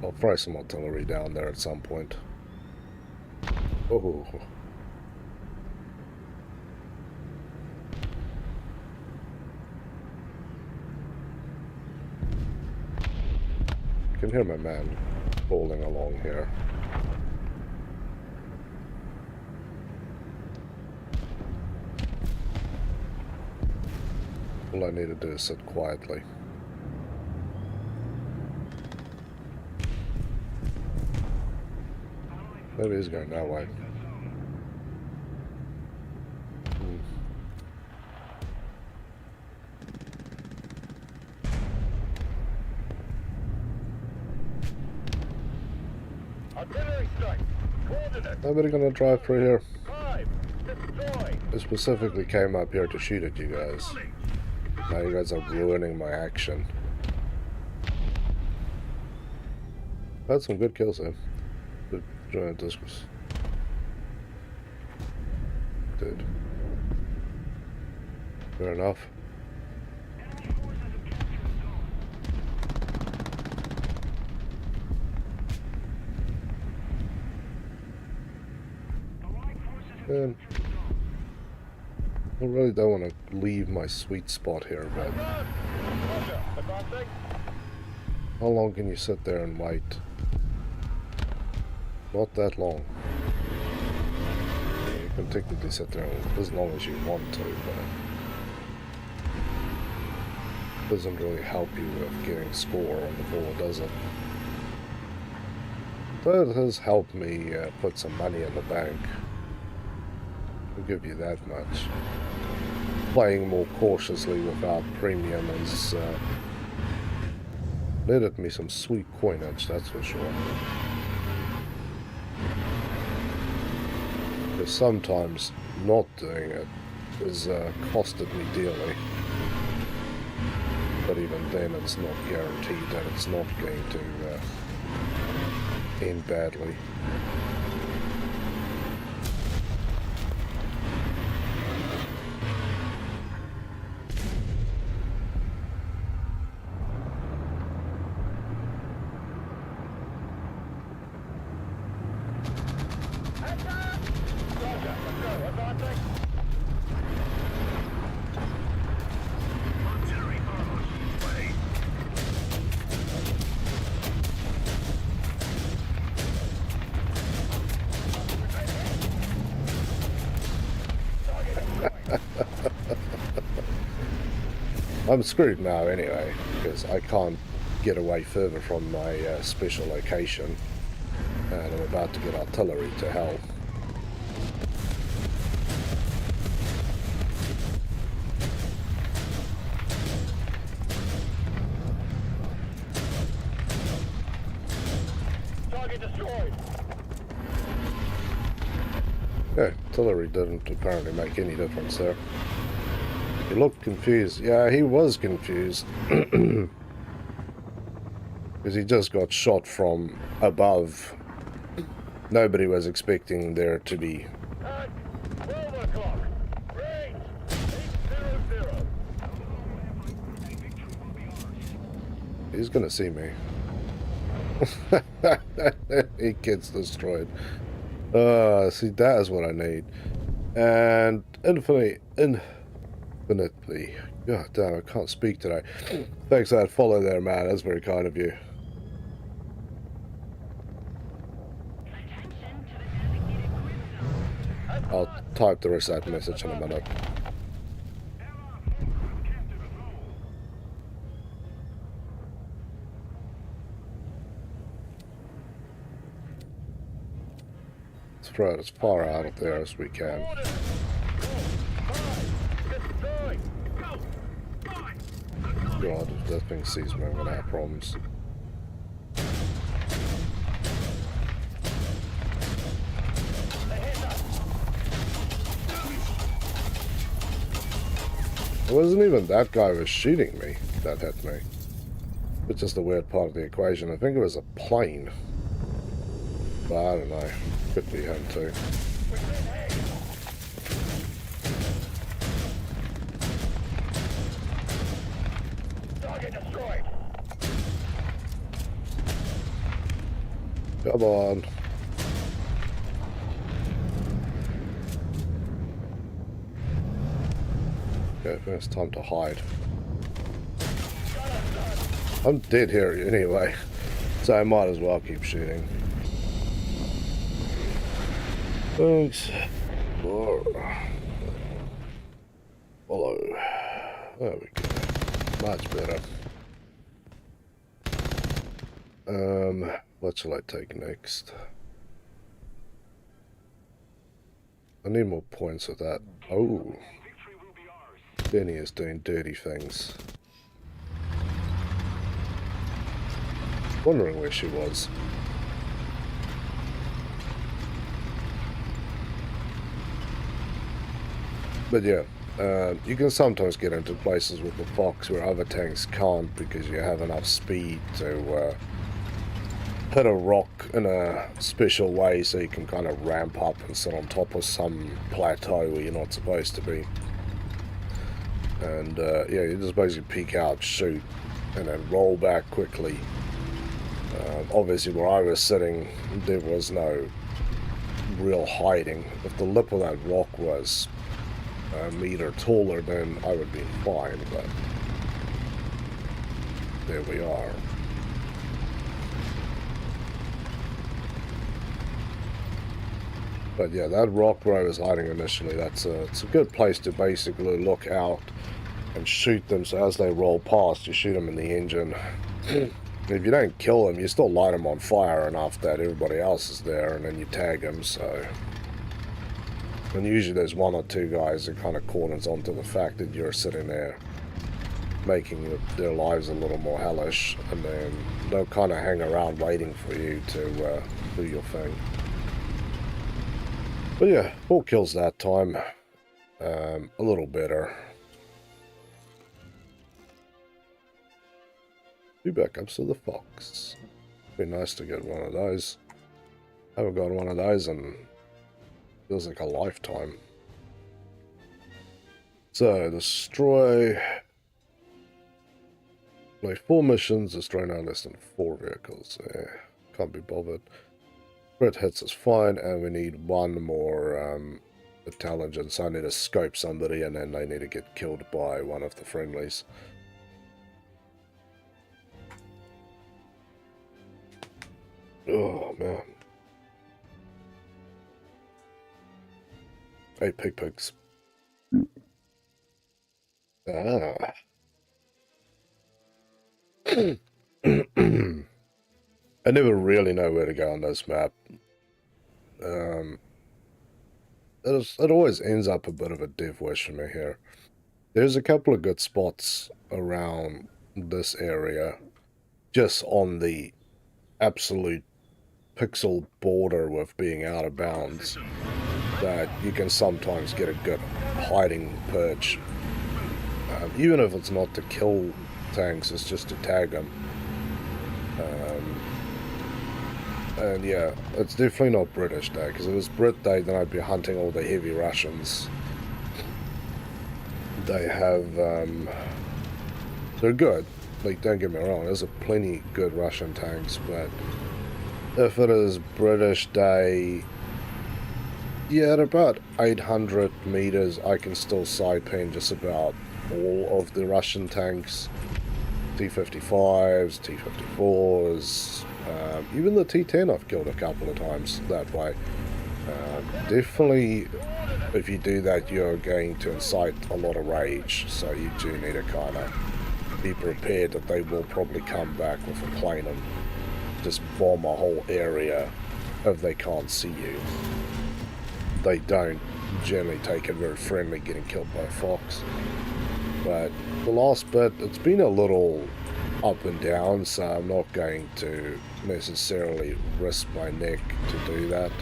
I'll throw some artillery down there at some point. Oh. I can hear my man bowling along here. All I need to do is sit quietly. Maybe he's going that way. Artillery strike, coordinates. Nobody gonna drive through here. 5, destroy. I specifically came up here to shoot at you guys. Now you guys are ruining my action. Had some good kills there. Good giant discus. Dude. Fair enough. Man, I really don't want to leave my sweet spot here, but how long can you sit there and wait? Not that long. You can technically sit there as long as you want to, but it doesn't really help you with getting score on the board, does it? But it has helped me put some money in the bank. I'll give you that much. Playing more cautiously without premium has netted me some sweet coinage, that's for sure. Because sometimes not doing it has costed me dearly. But even then it's not guaranteed that it's not going to end badly. I'm screwed now anyway, because I can't get away further from my special location. And I'm about to get artillery to hell. Target destroyed. Yeah, artillery didn't apparently make any difference there. He looked confused. Yeah, he was confused. Because he just got shot from above. Nobody was expecting there to be... At 12 o'clock. Range 800. He's gonna see me. He gets destroyed. See, that is what I need. And infinitely... God damn, I can't speak today. Thanks for that follow there, man. That's very kind of you. I'll type the rest of that message in a minute. Let's throw it as far out of there as we can. God, if that thing sees me, I'm gonna have problems. It wasn't even that guy who was shooting me that hit me. It's just a weird part of the equation. I think it was a plane. But I don't know. Could be him too. Target destroyed. Come on. Okay, I think it's time to hide. I'm dead here anyway, so I might as well keep shooting. Thanks. Follow. There we go. Much better. What shall I take next? I need more points with that. Oh. Benny is doing dirty things. Wondering where she was. But yeah, you can sometimes get into places with the Fox where other tanks can't because you have enough speed to hit a rock in a special way so you can kind of ramp up and sit on top of some plateau where you're not supposed to be. And yeah, you just basically peek out, shoot, and then roll back quickly. Obviously where I was sitting, there was no real hiding. If the lip of that rock was a meter taller, then I would be fine, but there we are. But yeah, that rock where I was hiding initially, it's a good place to basically look out and shoot them, so as they roll past, you shoot them in the engine. If you don't kill them, you still light them on fire enough that everybody else is there, and then you tag them, so... And usually there's one or two guys that kind of corners onto the fact that you're sitting there making their lives a little more hellish, and then they'll kind of hang around waiting for you to do your thing. But yeah, 4 kills that time. A little better. 2 backups to the Fox. Be nice to get one of those. Haven't got one of those in feels like a lifetime. So destroy. Play 4 missions, destroy no less than 4 vehicles. Can't be bothered. Crit hits is fine, and we need 1 more intelligence. I need to scope somebody, and then they need to get killed by one of the friendlies. Oh, man. 8 pig pigs. Ah. I never really know where to go on this map. It always ends up a bit of a dev wish for me here. There's a couple of good spots around this area, just on the absolute pixel border with being out of bounds, that you can sometimes get a good hiding perch. Even if it's not to kill tanks, it's just to tag them. And yeah, it's definitely not British Day, because if it was Brit Day, then I'd be hunting all the heavy Russians. They have, they're good, like, don't get me wrong, there's a plenty good Russian tanks, but if it is British Day, yeah, at about 800 meters, I can still side pin just about all of the Russian tanks. T-55s, T-54s, even the T-10 I've killed a couple of times that way. Definitely, if you do that, you're going to incite a lot of rage, so you do need to kind of be prepared that they will probably come back with a plane and just bomb a whole area if they can't see you. They don't generally take it very friendly getting killed by a fox. But the last bit, it's been a little up and down, so I'm not going to necessarily risk my neck to do that.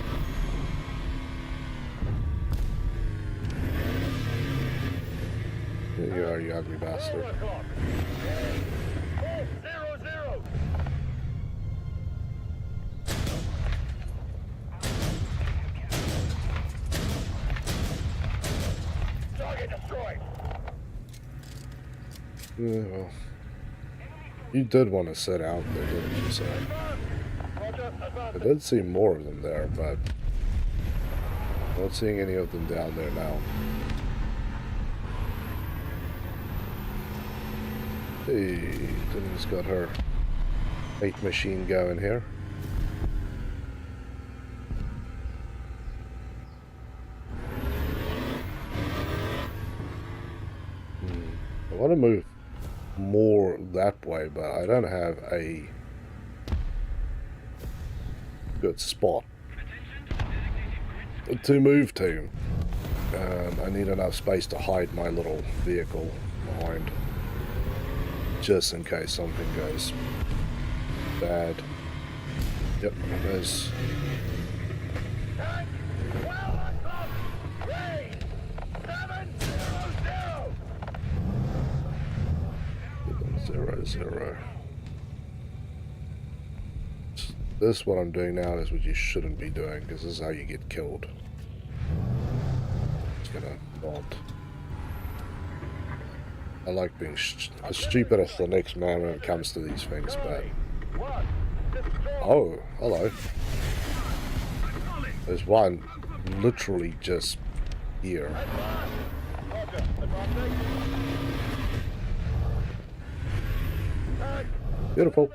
There you are, you ugly bastard. Target destroyed. Yeah, well, you did want to sit out there, didn't you, sir? I did see more of them there, but not seeing any of them down there now. Hey, Denise got her 8 machine going here. I want to move more that way, but I don't have a good spot to move to. I need enough space to hide my little vehicle behind, just in case something goes bad. Yep, there's... Zero. This, what I'm doing now, is what you shouldn't be doing, because this is how you get killed. It's gonna not. I like being as stupid as the next man when it comes to these things, but... Oh, hello. There's one literally just here. Beautiful.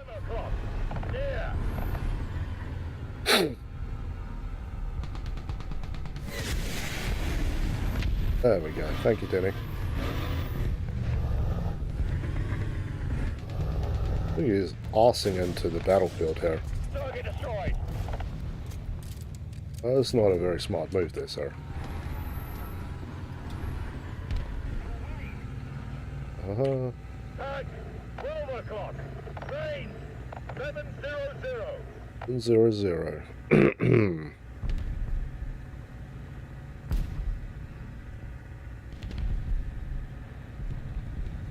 There we go. Thank you, Denny. I think he's arsing into the battlefield here. Oh, that's not a very smart move there, sir. Uh-huh. 12 o'clock. Range 700. 700.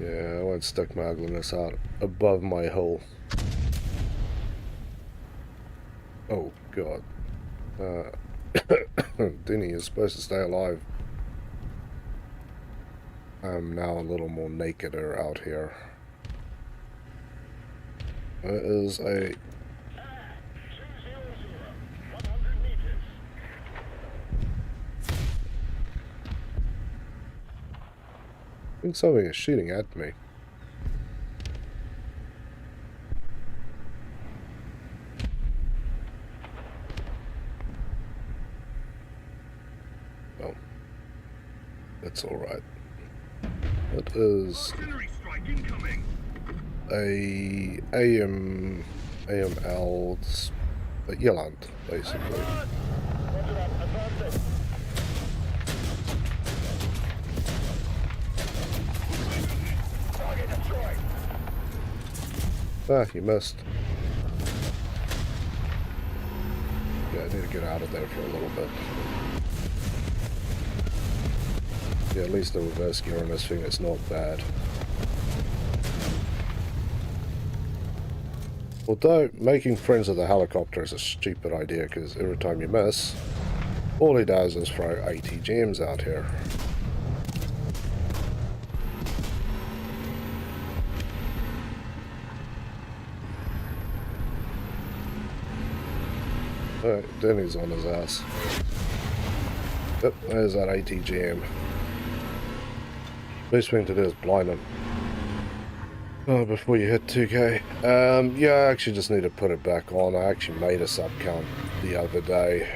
Yeah, I won't stick my ugliness out above my hull. Oh, God. Denny is supposed to stay alive. I'm now a little more nakeder out here. There is a... I think something is shooting at me. Oh. That's alright. It is a AM AML, Irland, basically. Ah, you missed. Yeah, I need to get out of there for a little bit. Yeah, at least the reverse gear on this thing is not bad. Although, making friends with the helicopter is a stupid idea, because every time you miss, all he does is throw ATGMs out here. Alright, then he's on his ass. Yep, there's that ATGM. Best thing to do is blind him. Oh, before you hit 2k. Yeah, I actually just need to put it back on. I actually made a sub count the other day.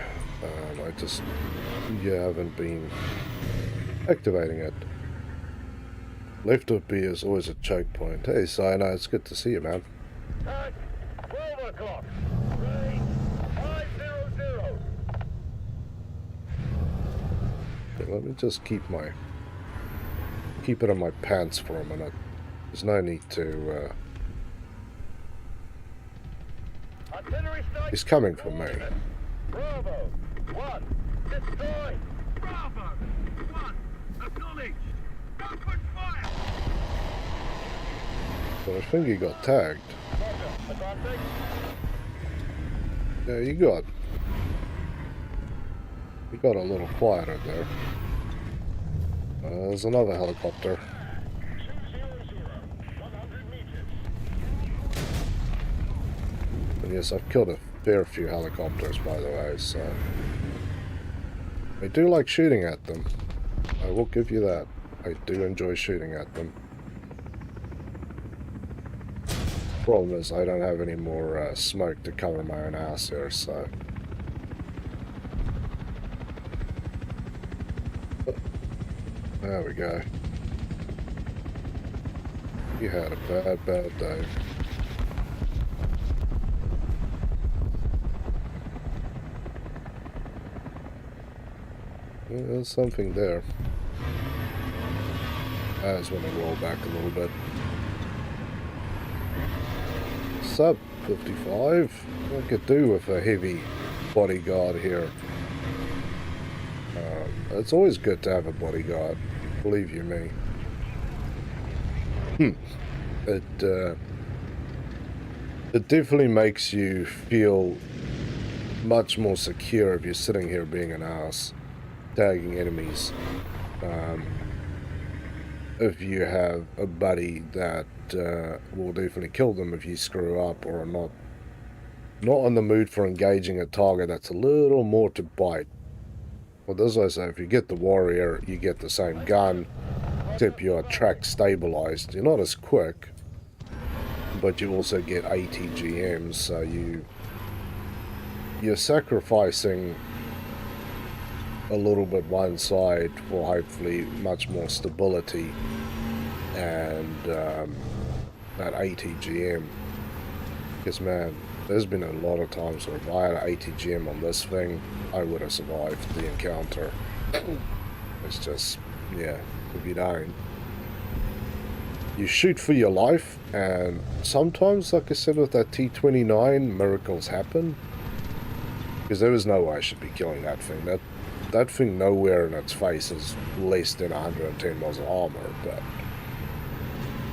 I just, haven't been activating it. Left of B is always a choke point. Hey, Sino, it's good to see you, man. At 12 o'clock. Range 500. Okay, let me just keep it in my pants for a minute. There's no need to, he's coming for me. Bravo 1, destroy. Bravo! 1, acknowledged! Open fire! But I think he got tagged. Advancing. Yeah, you got a little quieter there. There's another helicopter. 200, 100 meters. And yes, I've killed a fair few helicopters, by the way, so... I do like shooting at them. I will give you that. I do enjoy shooting at them. Problem is, I don't have any more smoke to cover my own ass here, so... There we go. You had a bad day. There's something there. I just want to roll back a little bit. Sub 55. I could do with a heavy bodyguard here. It's always good to have a bodyguard, believe you me. It definitely makes you feel much more secure if you're sitting here being an ass, tagging enemies. If you have a buddy that will definitely kill them if you screw up, or are not in the mood for engaging a target that's a little more to bite. Well, as I say, if you get the warrior, you get the same gun, except you're track stabilized. You're not as quick, but you also get ATGMs, so you're sacrificing a little bit one side for hopefully much more stability and that ATGM. Because man, there's been a lot of times where if I had an ATGM on this thing, I would have survived the encounter. It's just, yeah, if you don't, you shoot for your life, and sometimes, like I said with that T-29, miracles happen. Because there was no way I should be killing that thing. That thing nowhere in its face is less than 110 miles of armor, but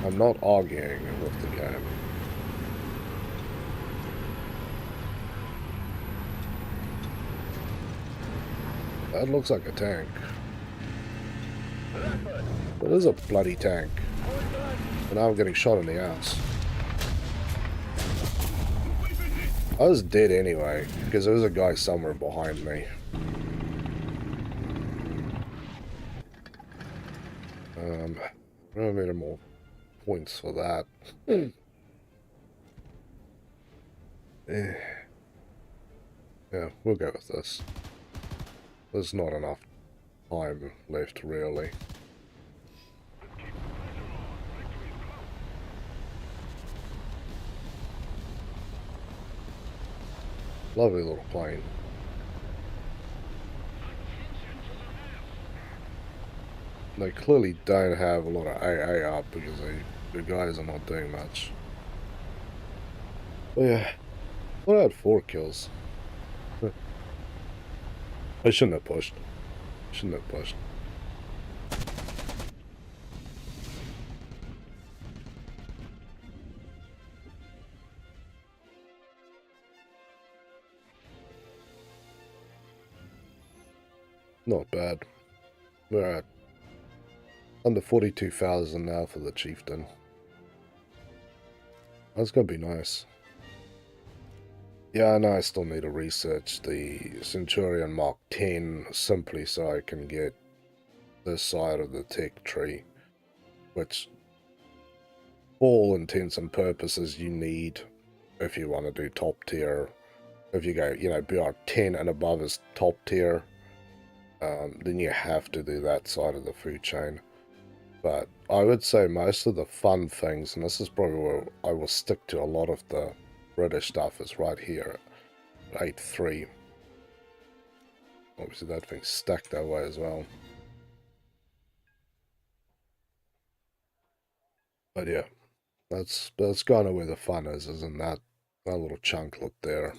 I'm not arguing with the game. That looks like a tank. It is a bloody tank. And now I'm getting shot in the ass. I was dead anyway, because there was a guy somewhere behind me. I don't need more points for that. Yeah, we'll go with this. There's not enough time left, really. Lovely little plane. They clearly don't have a lot of AA up because the guys are not doing much. But yeah, what I had 4 kills. I shouldn't have pushed. Shouldn't have pushed. Not bad. We're at under 42,000 now for the Chieftain. That's gonna be nice. Yeah, I know I still need to research the Centurion Mark 10 simply so I can get this side of the tech tree, which for all intents and purposes you need if you want to do top tier. If you go, you know, BR 10 and above is top tier, then you have to do that side of the food chain. But I would say most of the fun things, and this is probably where I will stick to a lot of the British stuff, is right here at 8.3. Obviously that thing's stacked that way as well. But yeah, that's kind of where the fun is in that little chunk look there.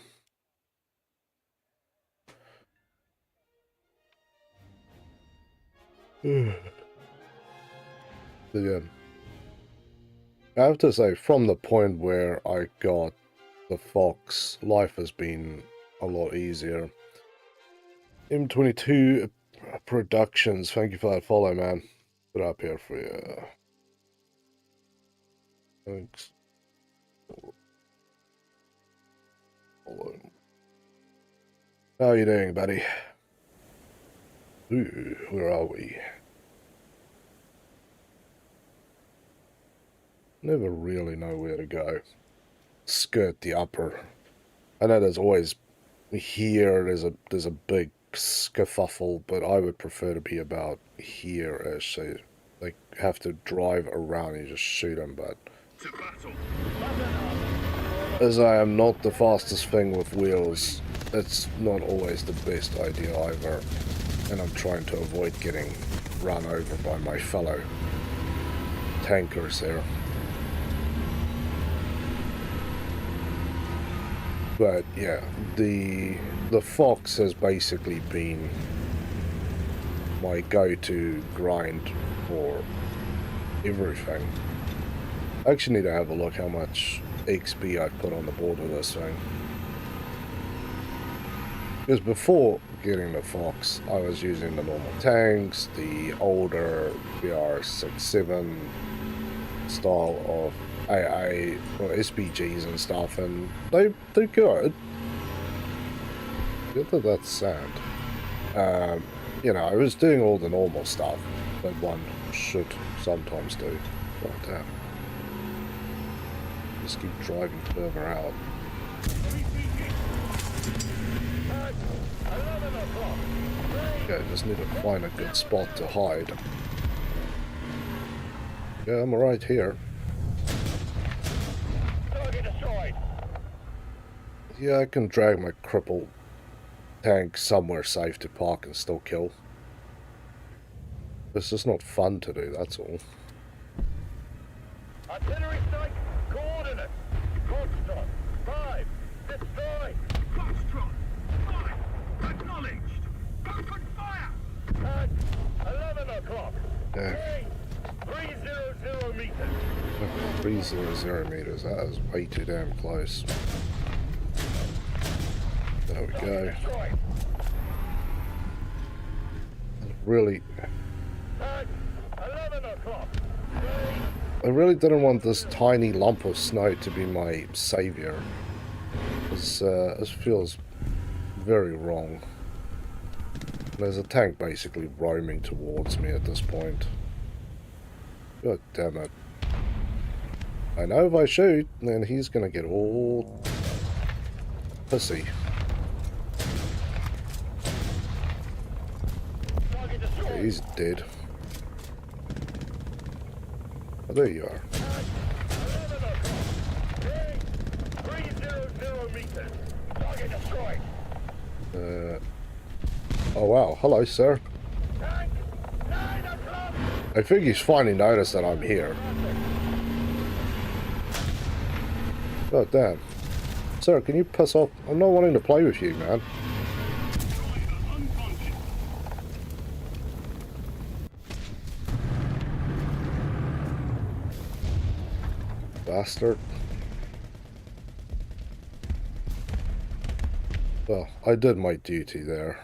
But yeah, I have to say, from the point where I got the Fox, life has been a lot easier. M22 Productions, thank you for that follow, man. Put up here for you. Thanks. Follow. How are you doing, buddy? Ooh, where are we? Never really know where to go. Skirt the upper. I know there's always here. There's a big scuffle, but I would prefer to be about here-ish. So they have to drive around and you just shoot them. But To battle. as I am not the fastest thing with wheels, it's not always the best idea either. And I'm trying to avoid getting run over by my fellow tankers there. But yeah, the Fox has basically been my go-to grind for everything. I actually need to have a look how much XP I've put on the board with this thing. Because before getting the Fox, I was using the normal tanks, the older BR-67 style of AA or SPGs and stuff, and they're good. Good that that's sad. You know, I was doing all the normal stuff that one should sometimes do. Like that. Just keep driving further out. Okay, just need to find a good spot to hide. Yeah, I'm right here. Yeah, I can drag my crippled tank somewhere safe to park and still kill. It's just not fun to do, that's all. Artillery strike, coordinates. Foxtrot, 5, destroy. Foxtrot. 5. Acknowledged. Open fire. At 11 o'clock. Yeah. 300 meters. 300 meters, that is way too damn close. There we go. Destroy. Really, At 11 o'clock. I really didn't want this tiny lump of snow to be my savior. This feels very wrong. There's a tank basically roaming towards me at this point. God damn it. I know if I shoot, then he's gonna get all pissy. Target destroyed. Okay, he's dead. Oh, there you are. 11 o'clock. 300 meters. Target destroyed. Oh wow, hello sir. Tank, 9 o'clock. I think he's finally noticed that I'm here. God damn. Sir, can you piss off? I'm not wanting to play with you, man. Driver unconscious. Bastard. Well, I did my duty there.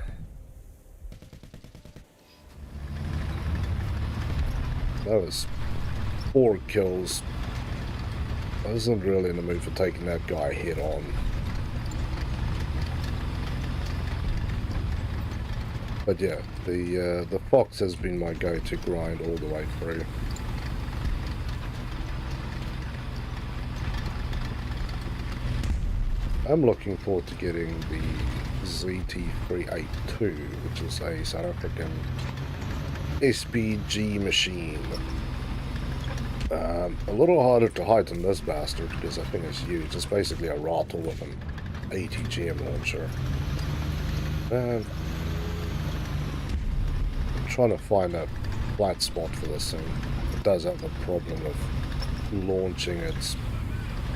That was 4 kills. I wasn't really in the mood for taking that guy head on. But yeah, the Fox has been my go-to grind all the way through. I'm looking forward to getting the ZT382, which is a South African SPG machine. A little harder to hide than this bastard because I think it's huge. It's basically a rattle with an ATGM launcher. I'm trying to find a flat spot for this thing. It does have the problem of launching its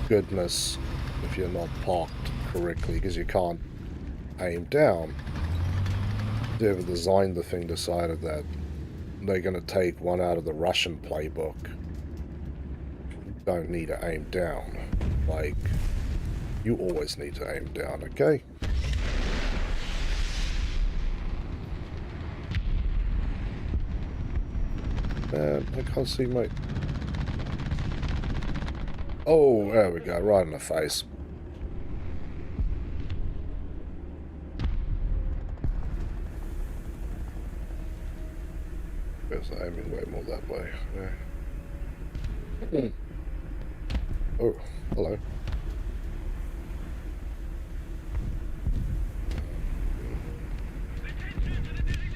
goodness if you're not parked correctly because you can't aim down. Whoever designed the thing decided that they're going to take one out of the Russian playbook. Don't need to aim down. Like, you always need to aim down, okay? Man, I can't see my... Oh, there we go, right in the face. Guess I'm aiming way more that way. Yeah. Oh, hello.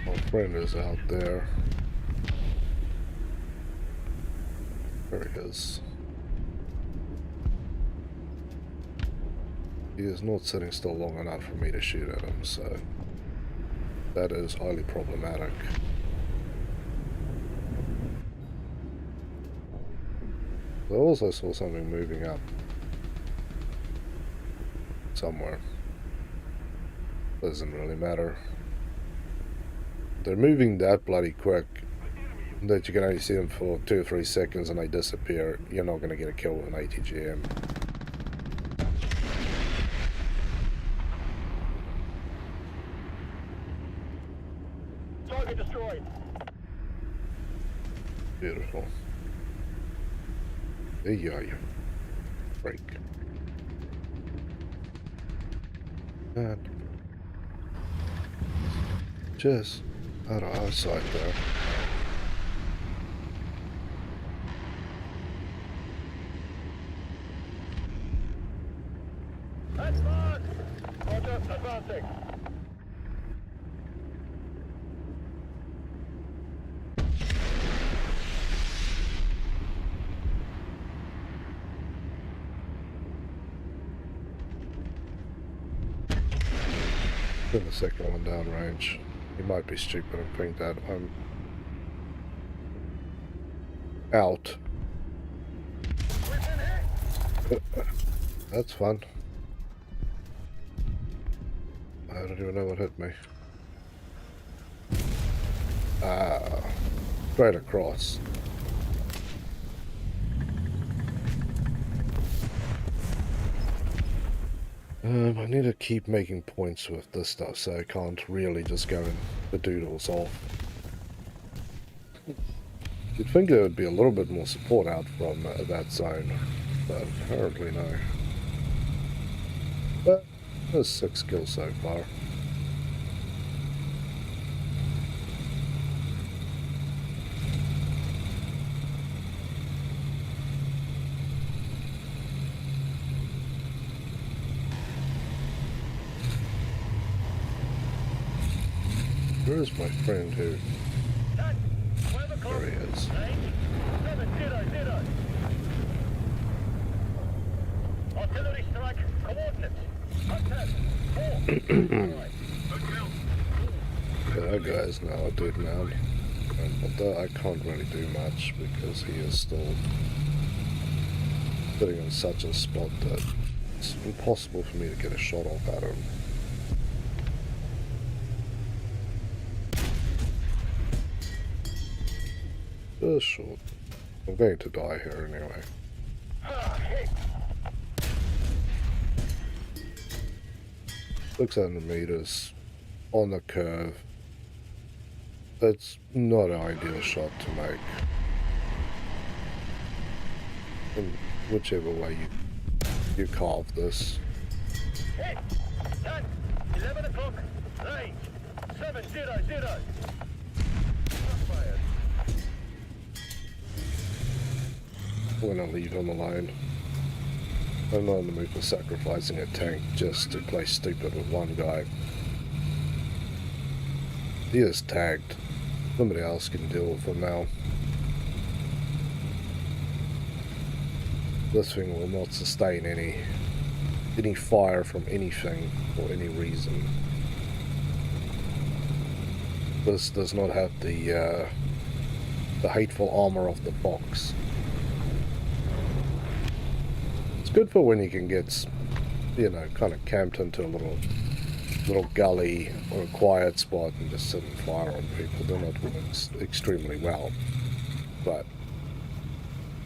My friend is out there. There he is. He is not sitting still long enough for me to shoot at him, so that is highly problematic. I also saw something moving up somewhere. Doesn't really matter. They're moving that bloody quick that you can only see them for 2 or 3 seconds and they disappear. You're not going to get a kill with an ATGM. Target destroyed. Beautiful. There you are, you freak. And just out of eyesight there. Advance. Roger, advancing. The second one downrange. You might be stupid and think that I'm out. That's fun. I don't even know what hit me. Ah, straight across. I need to keep making points with this stuff, so I can't really just go in the doodles off. You'd think there would be a little bit more support out from that zone, but apparently no. But there's 6 kills so far. Where is my friend who... Tank, 12 o'clock. There he is. Range 700. Artillery strike. Coordinates. Contact. That guy's now a dead man. Although I can't really do much because he is still sitting in such a spot that it's impossible for me to get a shot off at him. Just short. I'm going to die here anyway. Hit. 600 meters on the curve. That's not an ideal shot to make. In whichever way you carve this. Hit. 10. 11 o'clock. Range. 700. Fired. I'm gonna leave him alone. I'm not in the mood for sacrificing a tank just to play stupid with one guy. He is tagged. Somebody else can deal with him now. This thing will not sustain any fire from anything for any reason. This does not have the hateful armor of the fox. It's good for when you can get, you know, kind of camped into a little gully or a quiet spot and just sit and fire on people. They're not doing extremely well, but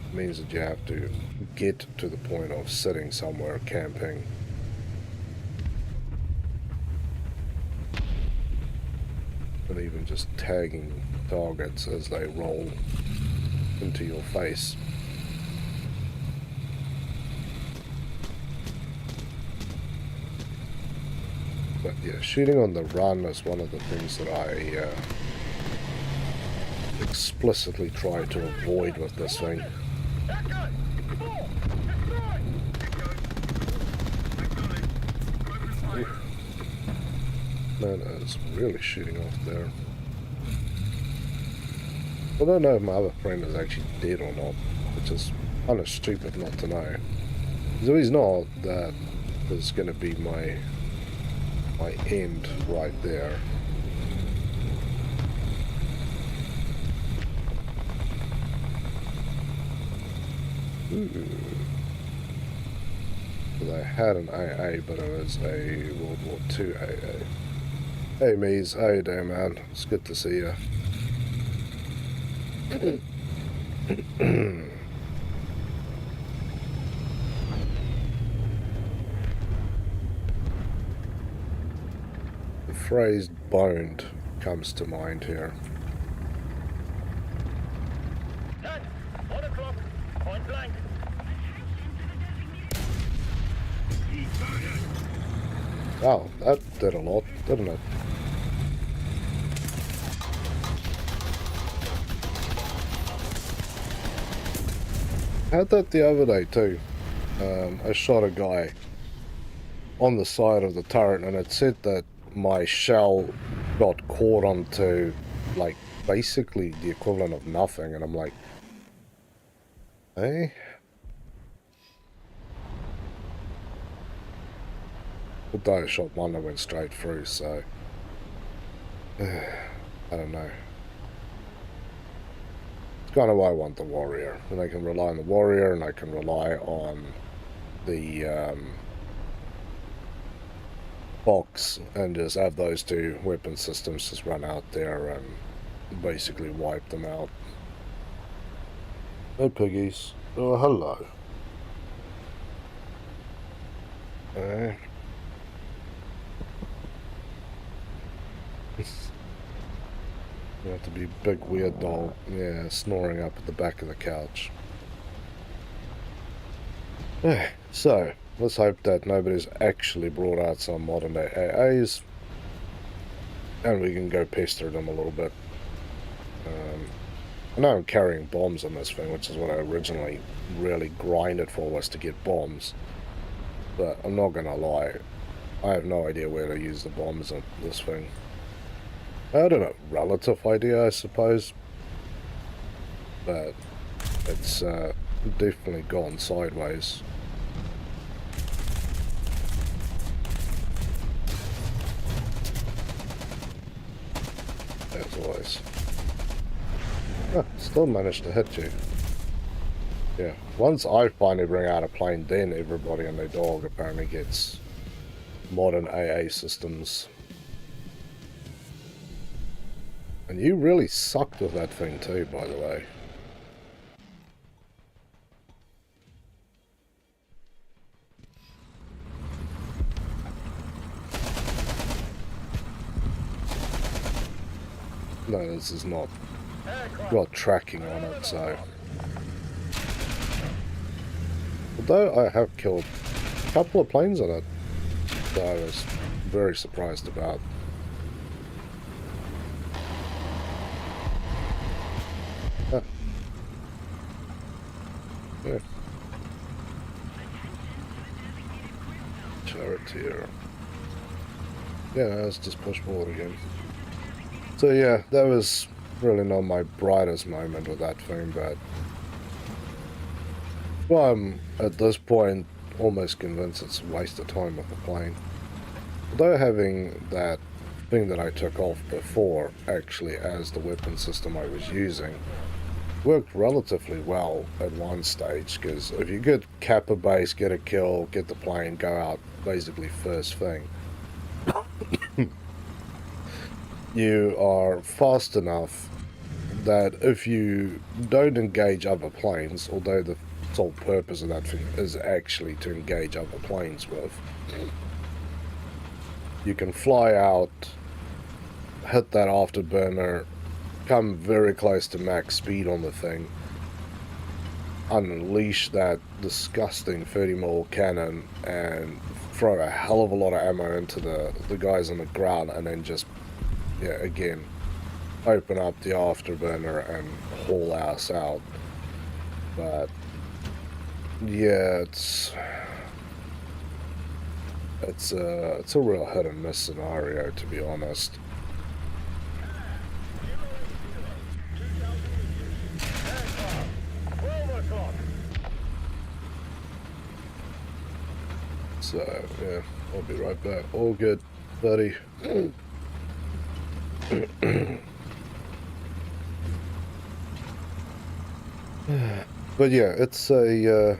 it means that you have to get to the point of sitting somewhere camping. And even just tagging targets as they roll into your face. But yeah, shooting on the run is one of the things that I explicitly try to avoid with this thing. That guy. 4. Destroy. Man is really shooting off there. I don't know if my other friend is actually dead or not, which is kind of stupid not to know. So he's not, that is going to be my end right there. Ooh. Well, I had an AA, but it was a World War II AA. Hey Mies, how you doing, man? It's good to see you. The phrase boned comes to mind here. 10. 1 o'clock. Point blank. Wow, that did a lot, didn't it? I had that the other day too. I shot a guy on the side of the turret and it said that my shell got caught onto, like, basically the equivalent of nothing, and I'm like, hey? Although I shot one that went straight through, so I don't know. It's kind of why I want the warrior, and I can rely on the warrior, and I can rely on the box, and just have those two weapon systems just run out there and basically wipe them out. Hey piggies. Oh, hello. You have to be a big weird dog. Yeah, snoring up at the back of the couch. So, let's hope that nobody's actually brought out some modern day AAs. And we can go pester them a little bit. I know I'm carrying bombs on this thing, which is what I originally really grinded for, was to get bombs. But I'm not gonna lie, I have no idea where to use the bombs on this thing. I don't know, relative idea I suppose, but it's definitely gone sideways. Still managed to hit you. Yeah, once I finally bring out a plane, then everybody and their dog apparently gets modern AA systems. And you really sucked with that thing too, by the way. No, this is not got tracking on it, so. Although I have killed a couple of planes on it, that I was very surprised about. Ah. Yeah. Charioteer. Yeah, let's just push forward again. So yeah, that was really not my brightest moment with that thing, but well, I'm at this point almost convinced it's a waste of time with the plane. Although having that thing that I took off before actually as the weapon system I was using worked relatively well at one stage, because if you could cap a base, get a kill, get the plane, go out basically first thing, you are fast enough that if you don't engage other planes, although the sole purpose of that thing is actually to engage other planes with, you can fly out, hit that afterburner, come very close to max speed on the thing, unleash that disgusting 30mm cannon and throw a hell of a lot of ammo into the guys on the ground, and then just, yeah, again, open up the afterburner and haul ass out. But yeah, it's a real hit and miss scenario, to be honest. So yeah, I'll be right back. All good, buddy. But yeah, it's a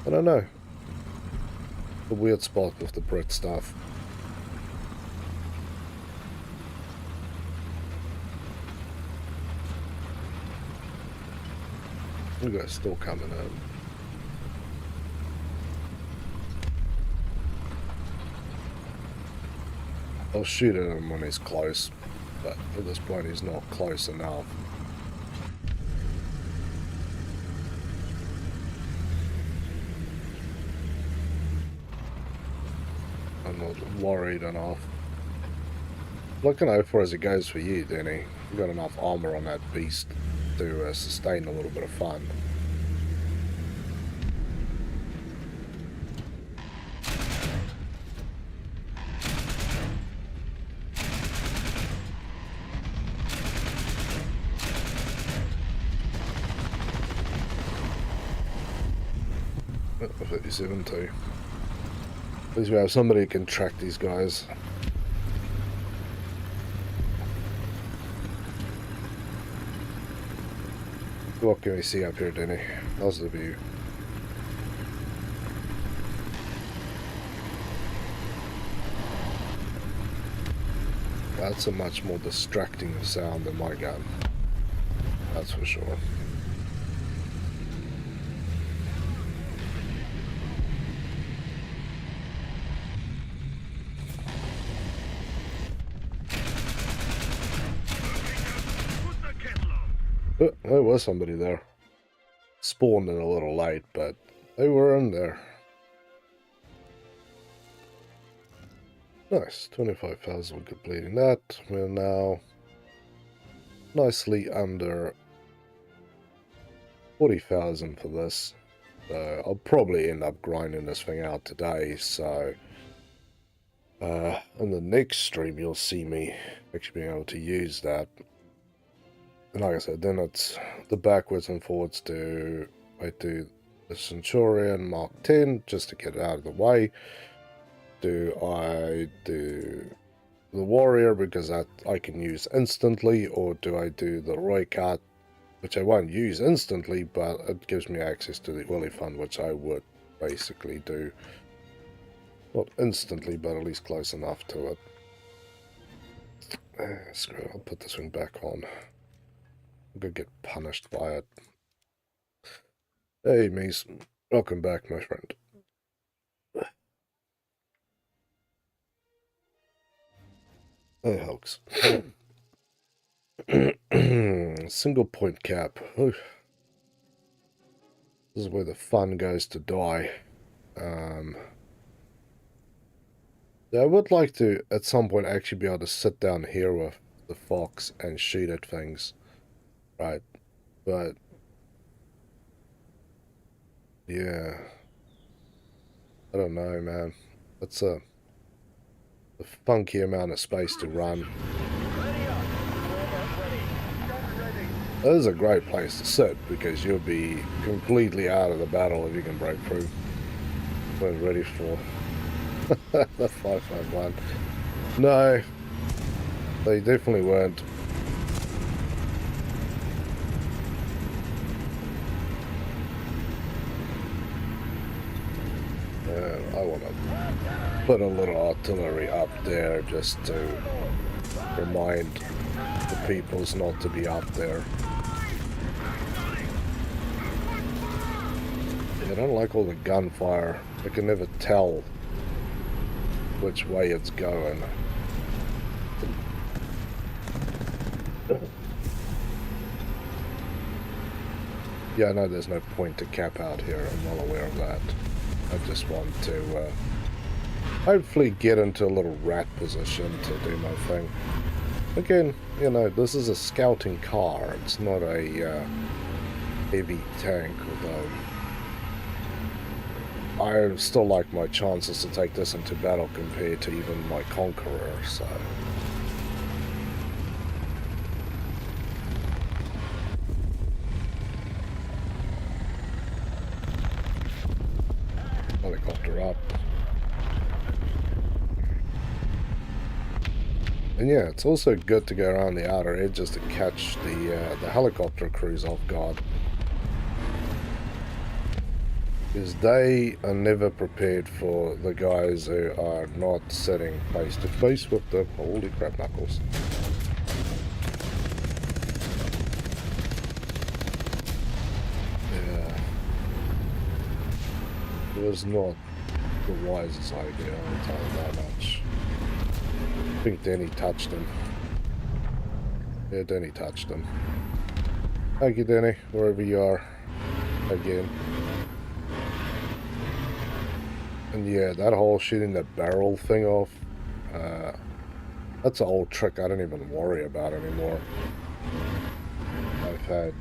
I don't know, a weird spot with the Brit stuff. You guys still coming in. I'll shoot at him when he's close, but at this point he's not close enough. I'm not worried enough. Looking out for as it goes for you, Denny. You've got enough armor on that beast to sustain a little bit of fun. Oh, 57 too. At least we have somebody who can track these guys. What can we see up here, Denny? How's the view? That's a much more distracting sound than my gun. That's for sure. Oh, there was somebody there. Spawned in a little late, but they were in there. Nice, 25,000 completing that. We're now nicely under 40,000 for this. So I'll probably end up grinding this thing out today, so in the next stream you'll see me actually being able to use that. And like I said, then it's the backwards and forwards to, I do the Centurion Mark 10 just to get it out of the way. Do I do the warrior because that I can use instantly, or do I do the Roy cut, which I won't use instantly, but it gives me access to the Olifant, which I would basically do. Not instantly, but at least close enough to it. Screw it, I'll put this one back on. I'm gonna get punished by it. Hey, Mason. Welcome back, my friend. Hey, Hulks. Single point cap. Oof. This is where the fun goes to die. I would like to, at some point, actually be able to sit down here with the fox and shoot at things. Right. But yeah. I don't know, man. It's a funky amount of space to run. This is a great place to sit because you'll be completely out of the battle if you can break through. We're ready for the 551. No, they definitely weren't. I want to put a little artillery up there just to remind the peoples not to be up there. I don't like all the gunfire. I can never tell which way it's going. Yeah, I know there's no point to cap out here. I'm well aware of that. I just want to hopefully get into a little rat position to do my thing. Again, you know, this is a scouting car. It's not a heavy tank, although I still like my chances to take this into battle compared to even my Conqueror, so... Helicopter up. And yeah, it's also good to go around the outer edges to catch the helicopter crews off guard. Because they are never prepared for the guys who are not sitting face to face with them. Holy crap knuckles. Yeah. It was not the wisest idea, I'll tell you that much. I think Denny touched him. Yeah, Denny touched him. Thank you, Denny, wherever you are. Again. And yeah, that whole shooting the barrel thing off, that's an old trick I don't even worry about anymore. I've had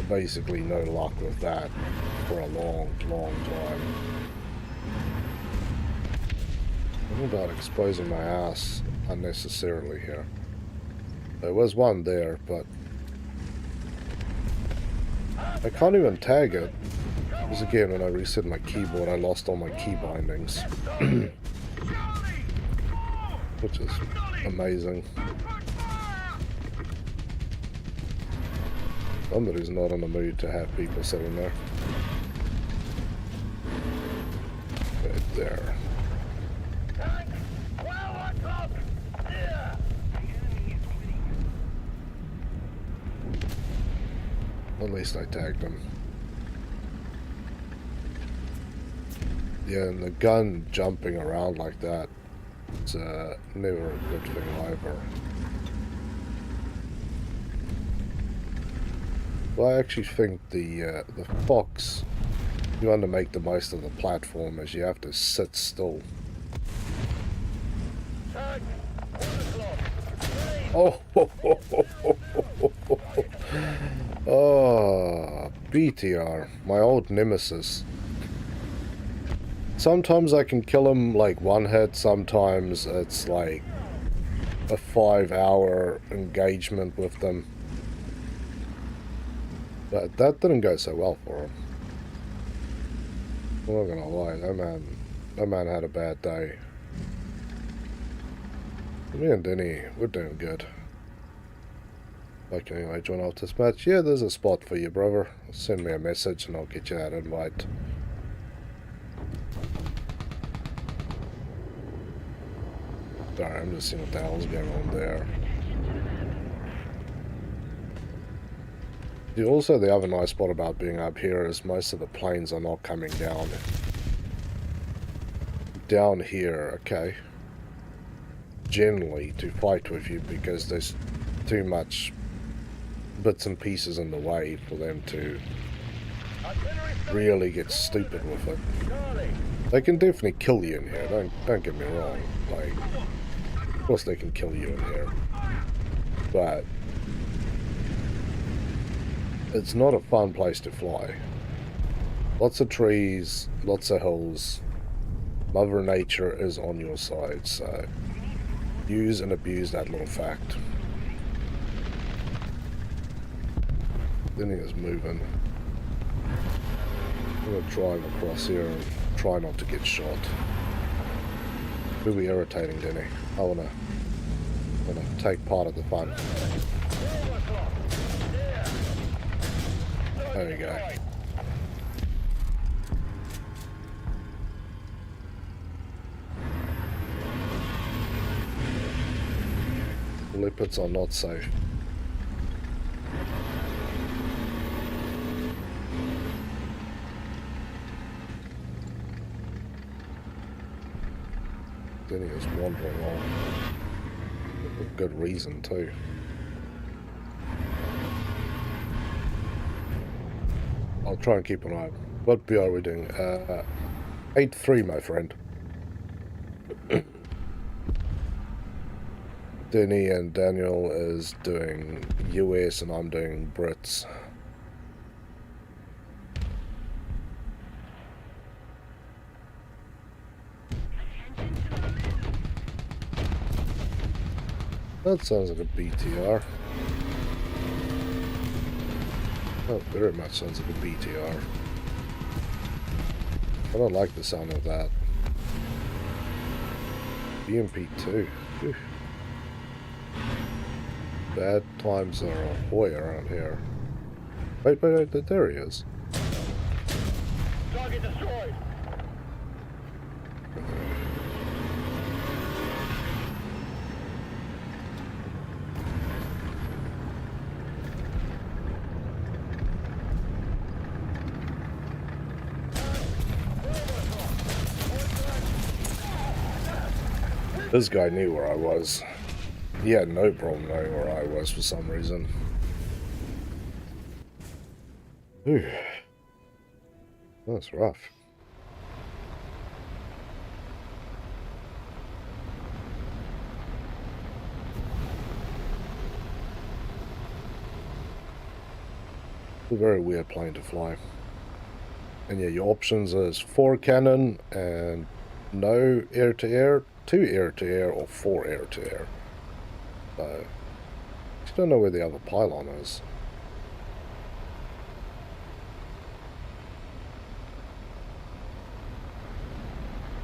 basically no luck with that for a long, long time. I'm about exposing my ass unnecessarily here. There was one there, but I can't even tag it. Because again, when I reset my keyboard, I lost all my key bindings. Which is amazing. Somebody's not in the mood to have people sitting there. Right there. At least I tagged him. Yeah, and the gun jumping around like that, it's never a good thing either. Well, I actually think the Fox, you want to make the most of the platform is you have to sit still. Oh, oh, BTR, my old nemesis. Sometimes I can kill him like one hit, sometimes it's like a 5-hour engagement with them. But that didn't go so well for him. I'm not gonna lie, that man had a bad day. Me and Denny, we're doing good. Like, anyway, join off this match. Yeah, there's a spot for you, brother. Send me a message and I'll get you that invite. Sorry, I'm just seeing what the hell's going on there. Yeah, also, the other nice spot about being up here is most of the planes are not coming down. Down here, okay. Generally, to fight with you because there's too much bits and pieces in the way for them to really get stupid with it. They can definitely kill you in here, don't get me wrong. Like, of course they can kill you in here. But it's not a fun place to fly. Lots of trees, lots of hills. Mother Nature is on your side, so use and abuse that little fact. Then he is moving. I'm going to drive across here and try not to get shot. Really irritating, Denny. I want to take part of the fun. There you go. Leopards are not safe. Denny is wandering on. For good reason too. I'll try and keep an eye. What BR are we doing? 8-3, my friend. Denny and Daniel is doing US and I'm doing Brits. That sounds like a BTR. That very much sounds like a BTR. I don't like the sound of that. BMP2. Whew. Bad times are ahoy around here. Wait, there he is. Target destroyed. This guy knew where I was. He had no problem knowing where I was for some reason. Ooh. That's rough. It's a very weird plane to fly. And yeah, your options is 4 cannon and no air-to-air, 2 air-to-air, or 4 air-to-air. So, I don't know where the other pylon is.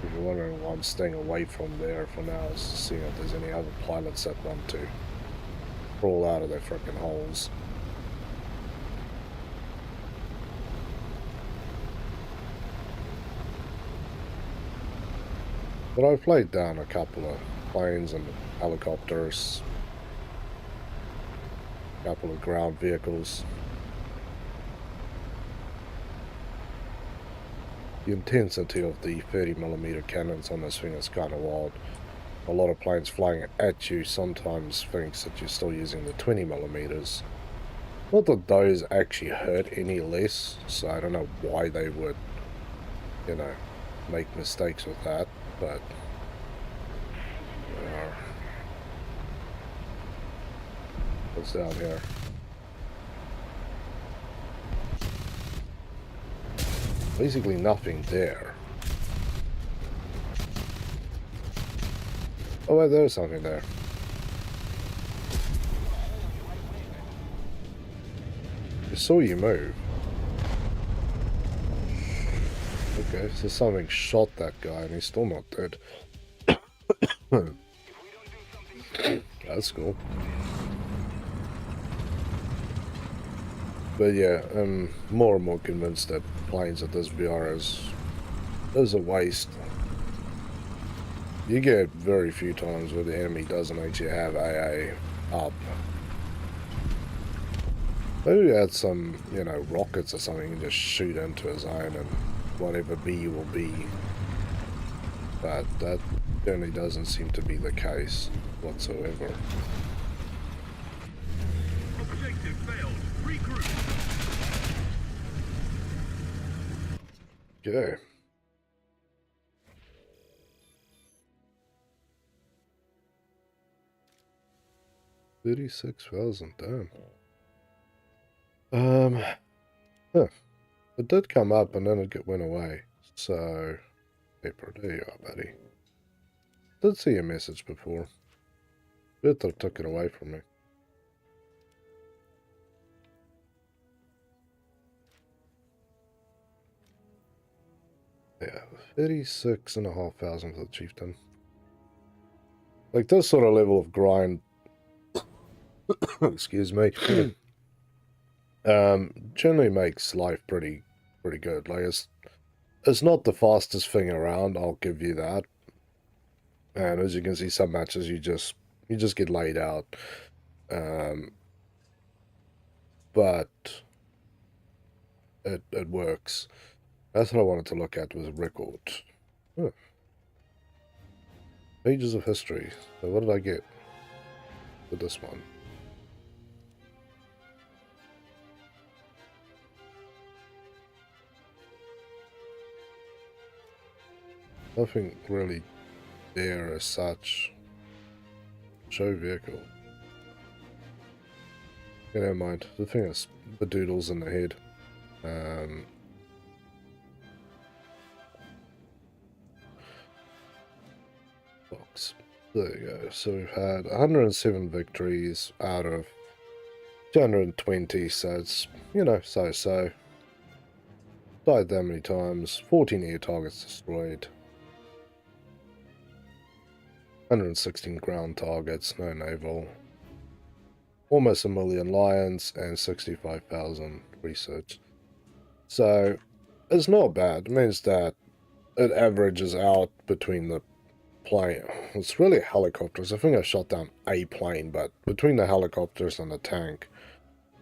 If you're wondering why I'm staying away from there for now, is seeing if there's any other pilots that want to crawl out of their frickin' holes. But I've laid down a couple of planes and helicopters, a couple of ground vehicles. The intensity of the 30mm cannons on this thing is kind of wild. A lot of planes flying at you sometimes thinks that you're still using the 20mm. Not that those actually hurt any less, so I don't know why they would, you know, make mistakes with that, but what's down here? Basically nothing there. Oh wait, there's something there. I saw you move. Okay, so something shot that guy and he's still not dead. That's cool. But yeah, I'm more and more convinced that planes at this VR is a waste. You get very few times where the enemy doesn't actually have AA up. Maybe add some, you know, rockets or something and just shoot into his own and whatever be will be. But that generally doesn't seem to be the case whatsoever. Objective failed. Regroup. Okay. $36,000, damn. Huh. It did come up and then it went away. So, paper, there you are, buddy. Did see a message before. Bet they took it away from me. Yeah, 36,500 for the Chieftain. Like this sort of level of grind, excuse me, generally makes life pretty good. Like it's not the fastest thing around, I'll give you that. And as you can see, some matches you just get laid out. But it works. That's what I wanted to look at was a record. Huh. Pages of history. So what did I get with this one? Nothing really there as such. Show vehicle. Yeah, never mind. The thing is, the doodles in the head. Box. There you go. So we've had 107 victories out of 220, so it's, you know, so-so. Died that many times. 14 air targets destroyed. 116 ground targets, no naval. Almost 1 million lions and 65,000 research. So it's not bad. It means that it averages out between the plane. It's really helicopters. I think I shot down a plane, but between the helicopters and the tank,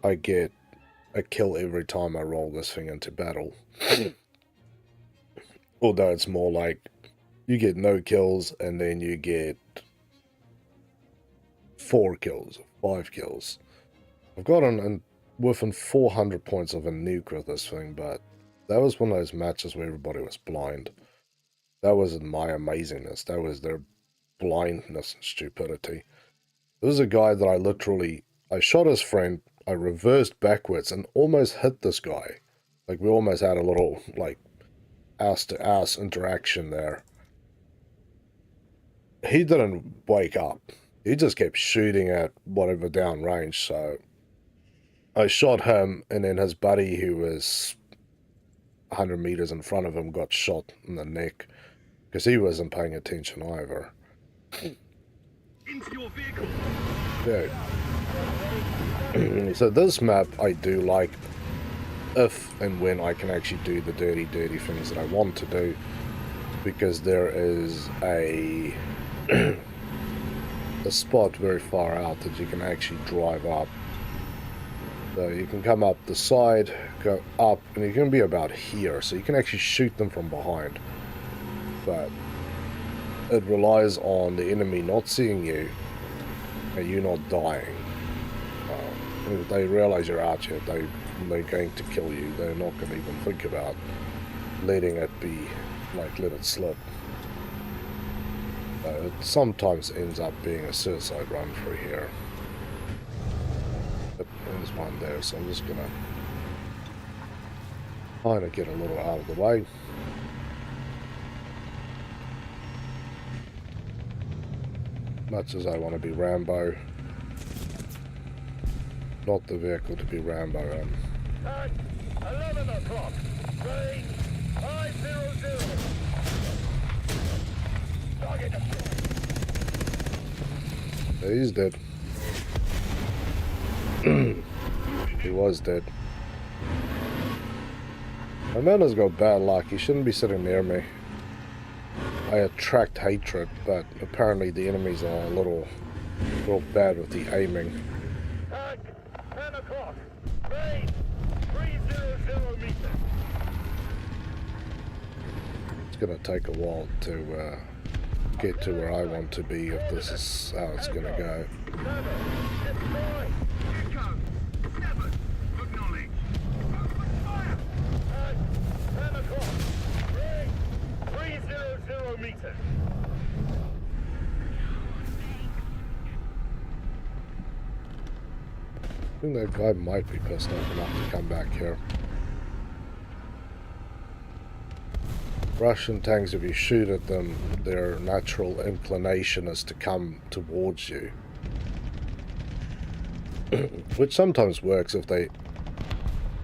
I get a kill every time I roll this thing into battle. Although it's more like you get no kills and then you get 4 kills, 5 kills. I've gotten within 400 points of a nuke with this thing, but that was one of those matches where everybody was blind. That wasn't my amazingness, that was their blindness and stupidity. There was a guy that I shot his friend, I reversed backwards and almost hit this guy. Like, we almost had a little, like, ass-to-ass interaction there. He didn't wake up. He just kept shooting at whatever downrange, so I shot him, and then his buddy, who was 100 meters in front of him, got shot in the neck, because he wasn't paying attention either. Into your vehicle. Yeah. So this map I do like, if and when I can actually do the dirty things that I want to do, because there is a spot very far out that you can actually drive up. So you can come up the side, go up, and you can be about here, so you can actually shoot them from behind. But it relies on the enemy not seeing you and you not dying. If they realize you're out here, they're going to kill you. They're not going to even think about letting it be, like, let it slip. It sometimes ends up being a suicide run through here. But there's one there, so I'm just going to kind of get a little out of the way. Much as I want to be Rambo, not the vehicle to be Rambo in. At 11 o'clock, range 500. Target destroyed. Yeah, he's dead. He was dead. My man has got bad luck. He shouldn't be sitting near me. I attract hatred, but apparently the enemies are a little bad with the aiming. At 10 o'clock. Range 300 meters. It's gonna take a while to get to where I want to be if this is how it's gonna go. 7. Destroy. Echo. 7. Acknowledge. Open fire. At 10 o'clock. Range 300 meters. I think that guy might be pissed off enough to come back here. Russian tanks, if you shoot at them, their natural inclination is to come towards you. Which sometimes works if they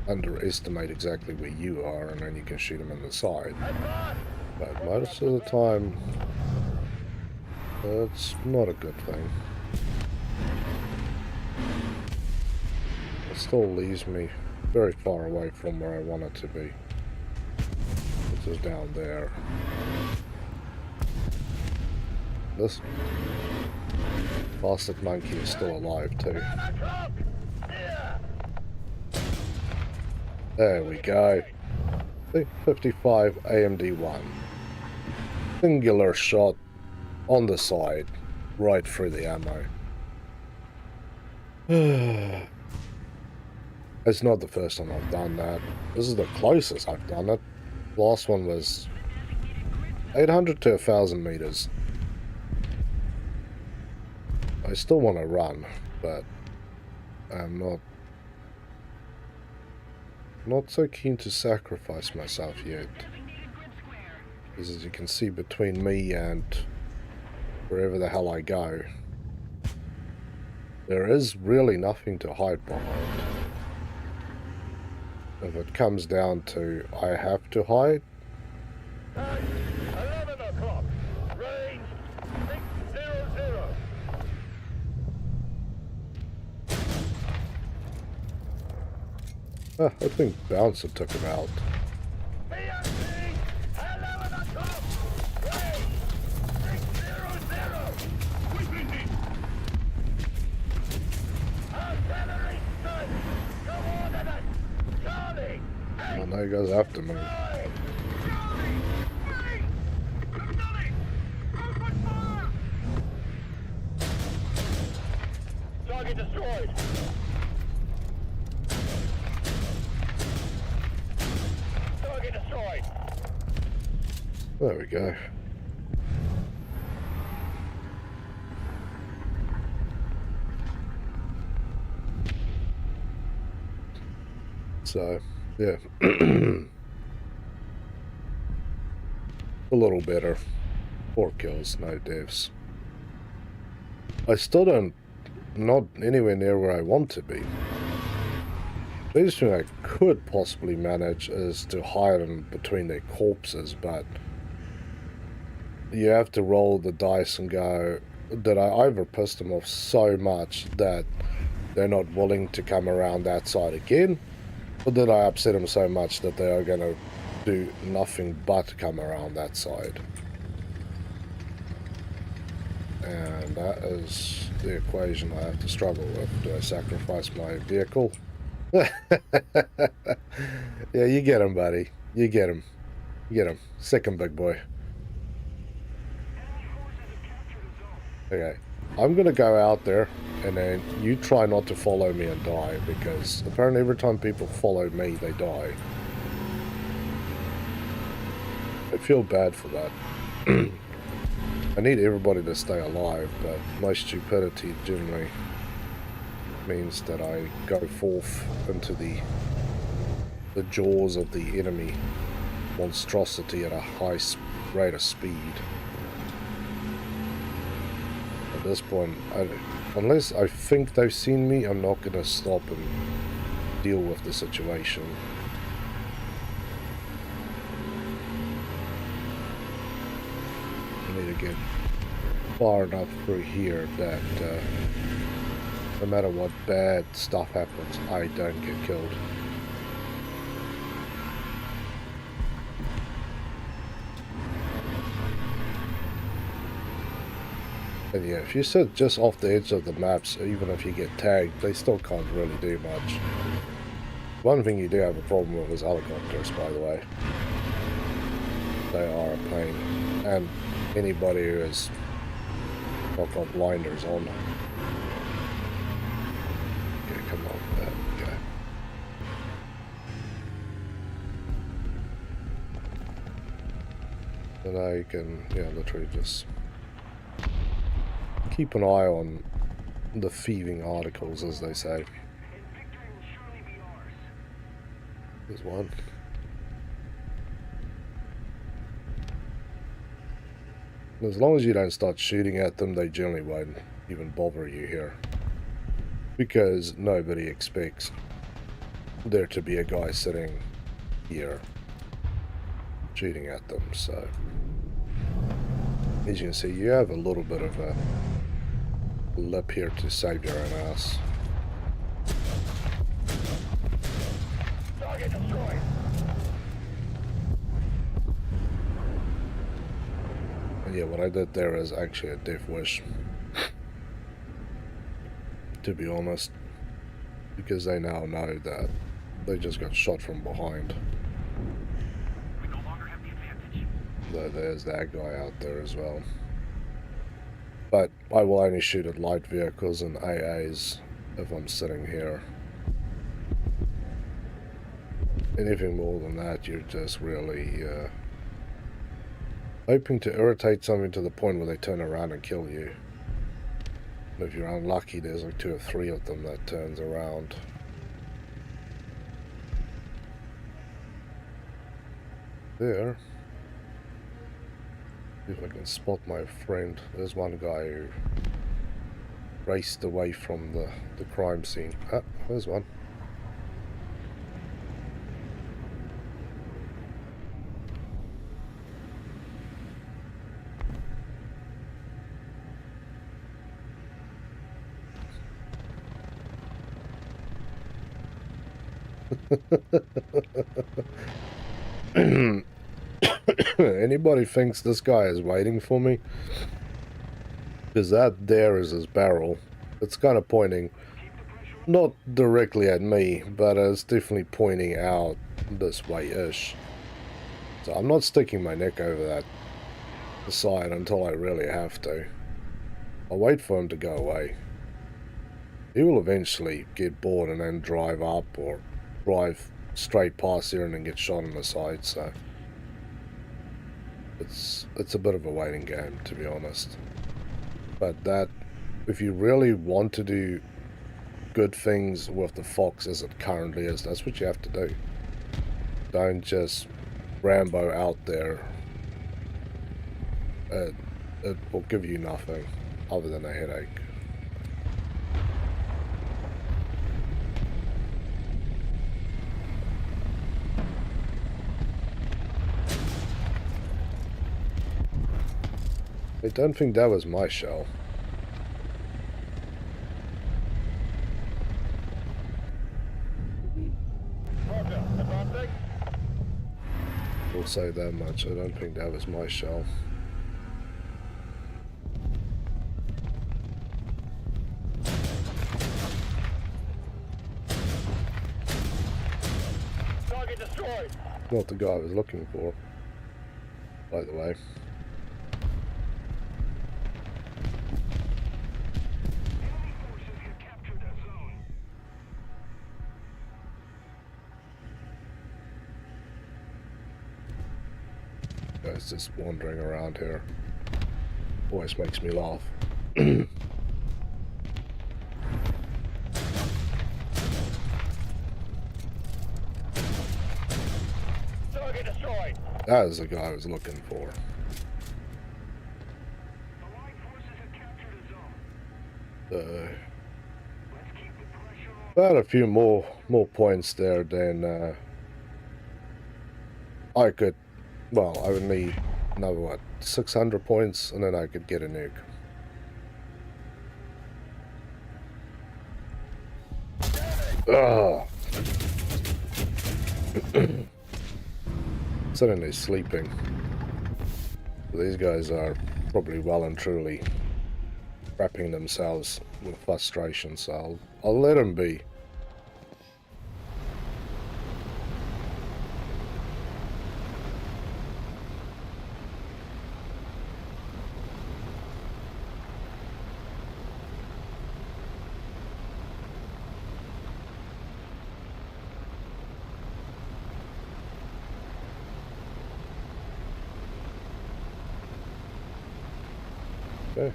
underestimate exactly where you are, and then you can shoot them in the side. But most of the time, it's not a good thing. It still leaves me very far away from where I want it to be. Which is down there. This bastard monkey is still alive too. There we go. The 55 AMD1. Singular shot on the side, right through the ammo. It's not the first time I've done that. This is the closest I've done it. Last one was 800 to 1,000 meters. I still want to run, but I'm not so keen to sacrifice myself yet. Because as you can see, between me and wherever the hell I go, there is really nothing to hide behind. If it comes down to I have to hide, 11 o'clock. Range 600. I think Bouncer took him out. PMC 11 o'clock. Range 600. Artillery stun. Coordinate. Charlie. Oh, now you guys have to move. Target destroyed. Target destroyed. There we go. So, yeah. A little better. 4 kills, no deaths. I still not anywhere near where I want to be. The biggest thing I could possibly manage is to hide them between their corpses, but you have to roll the dice and go, did I either piss them off so much that they're not willing to come around that side again, or did I upset them so much that they are going to do nothing but come around that side? And that is the equation I have to struggle with. Do I sacrifice my vehicle? Yeah, you get him, buddy. You get him. You get him. Second big boy. Okay. I'm going to go out there, and then you try not to follow me and die, because apparently every time people follow me, they die. I feel bad for that. I need everybody to stay alive, but my stupidity generally means that I go forth into the jaws of the enemy monstrosity at a high rate of speed. At this point, unless I think they've seen me, I'm not going to stop and deal with the situation. I need to get far enough through here that no matter what bad stuff happens, I don't get killed. And yeah, if you sit just off the edge of the maps, even if you get tagged, they still can't really do much. One thing you do have a problem with is helicopters, by the way. They are a pain. And anybody who has not got blinders on. Okay, come on. Okay. And now you can, yeah, literally just keep an eye on the thieving articles, as they say. There's one. As long as you don't start shooting at them, they generally won't even bother you here. Because nobody expects there to be a guy sitting here shooting at them, so... As you can see, you have a little bit of a lip here to save your own ass. Target destroyed. And yeah, what I did there is actually a death wish. To be honest. Because they now know that they just got shot from behind. We no longer have the advantage. So there's that guy out there as well. But I will only shoot at light vehicles and AAs if I'm sitting here. Anything more than that, you're just really hoping to irritate something to the point where they turn around and kill you. And if you're unlucky, there's like 2 or 3 of them that turns around. There. See if I can spot my friend. There's one guy who raced away from the crime scene. Ah, there's one. Anybody thinks this guy is waiting for me? Because that there is his barrel. It's kind of pointing not directly at me, but it's definitely pointing out this way-ish. So I'm not sticking my neck over that side until I really have to. I'll wait for him to go away. He will eventually get bored and then drive up or drive straight past here and then get shot on the side, so it's a bit of a waiting game, to be honest. But that, if you really want to do good things with the Fox as it currently is, that's what you have to do. Don't just Rambo out there. It will give you nothing other than a headache. I don't think that was my shell. Roger. Advancing. We'll say that much. I don't think that was my shell. Target destroyed. Not the guy I was looking for, by the way. Enemy forces have captured that zone. Guys just wandering around here. Always makes me laugh. Target destroyed. That is the guy I was looking for. Allied forces have captured a zone. Let's keep the pressure on. About a few more points there than I could. Well, I would need another, what, 600 points, and then I could get a nuke. Oh. Sitting there sleeping. These guys are probably well and truly wrapping themselves with frustration, so I'll let them be. Okay.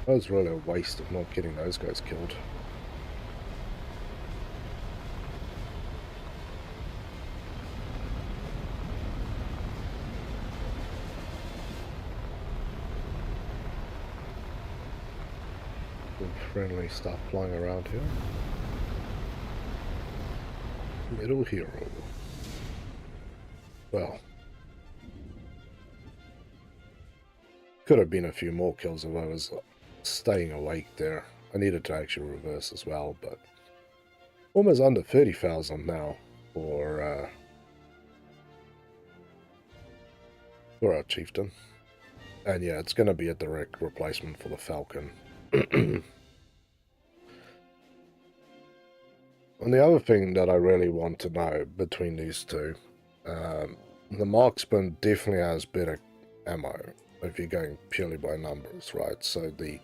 That was really a waste of not getting those guys killed. Some friendly stuff flying around here. Middle hero. Well, could have been a few more kills if I was staying awake there. I needed to actually reverse as well, but almost under 30,000 now for our Chieftain. And yeah, it's going to be a direct replacement for the Falcon. And the other thing that I really want to know between these two, the Marksman definitely has better ammo if you're going purely by numbers, right? So the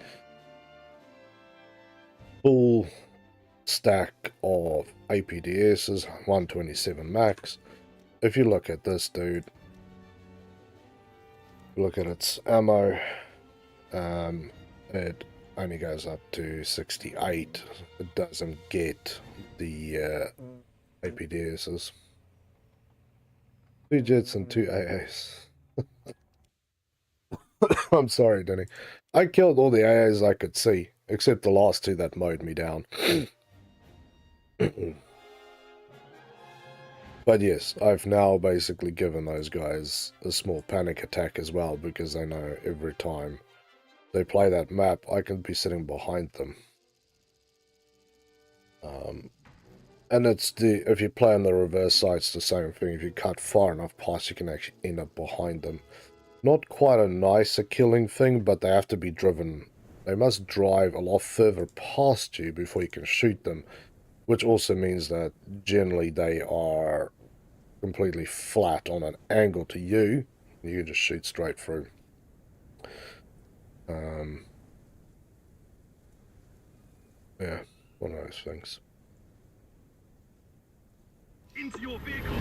full stack of APDS is 127 max. If you look at this dude, look at its ammo, it only goes up to 68. It doesn't get the APDSs. 2 jets and 2 AAs. I'm sorry, Denny. I killed all the AAs I could see, except the last 2 that mowed me down. But yes, I've now basically given those guys a small panic attack as well, because they know every time they play that map, I can be sitting behind them. And it's if you play on the reverse side, it's the same thing. If you cut far enough past, you can actually end up behind them. Not quite a nicer killing thing, but they have to be driven. They must drive a lot further past you before you can shoot them, which also means that generally they are completely flat on an angle to you. You can just shoot straight through. Yeah, one of those things. Into your vehicle.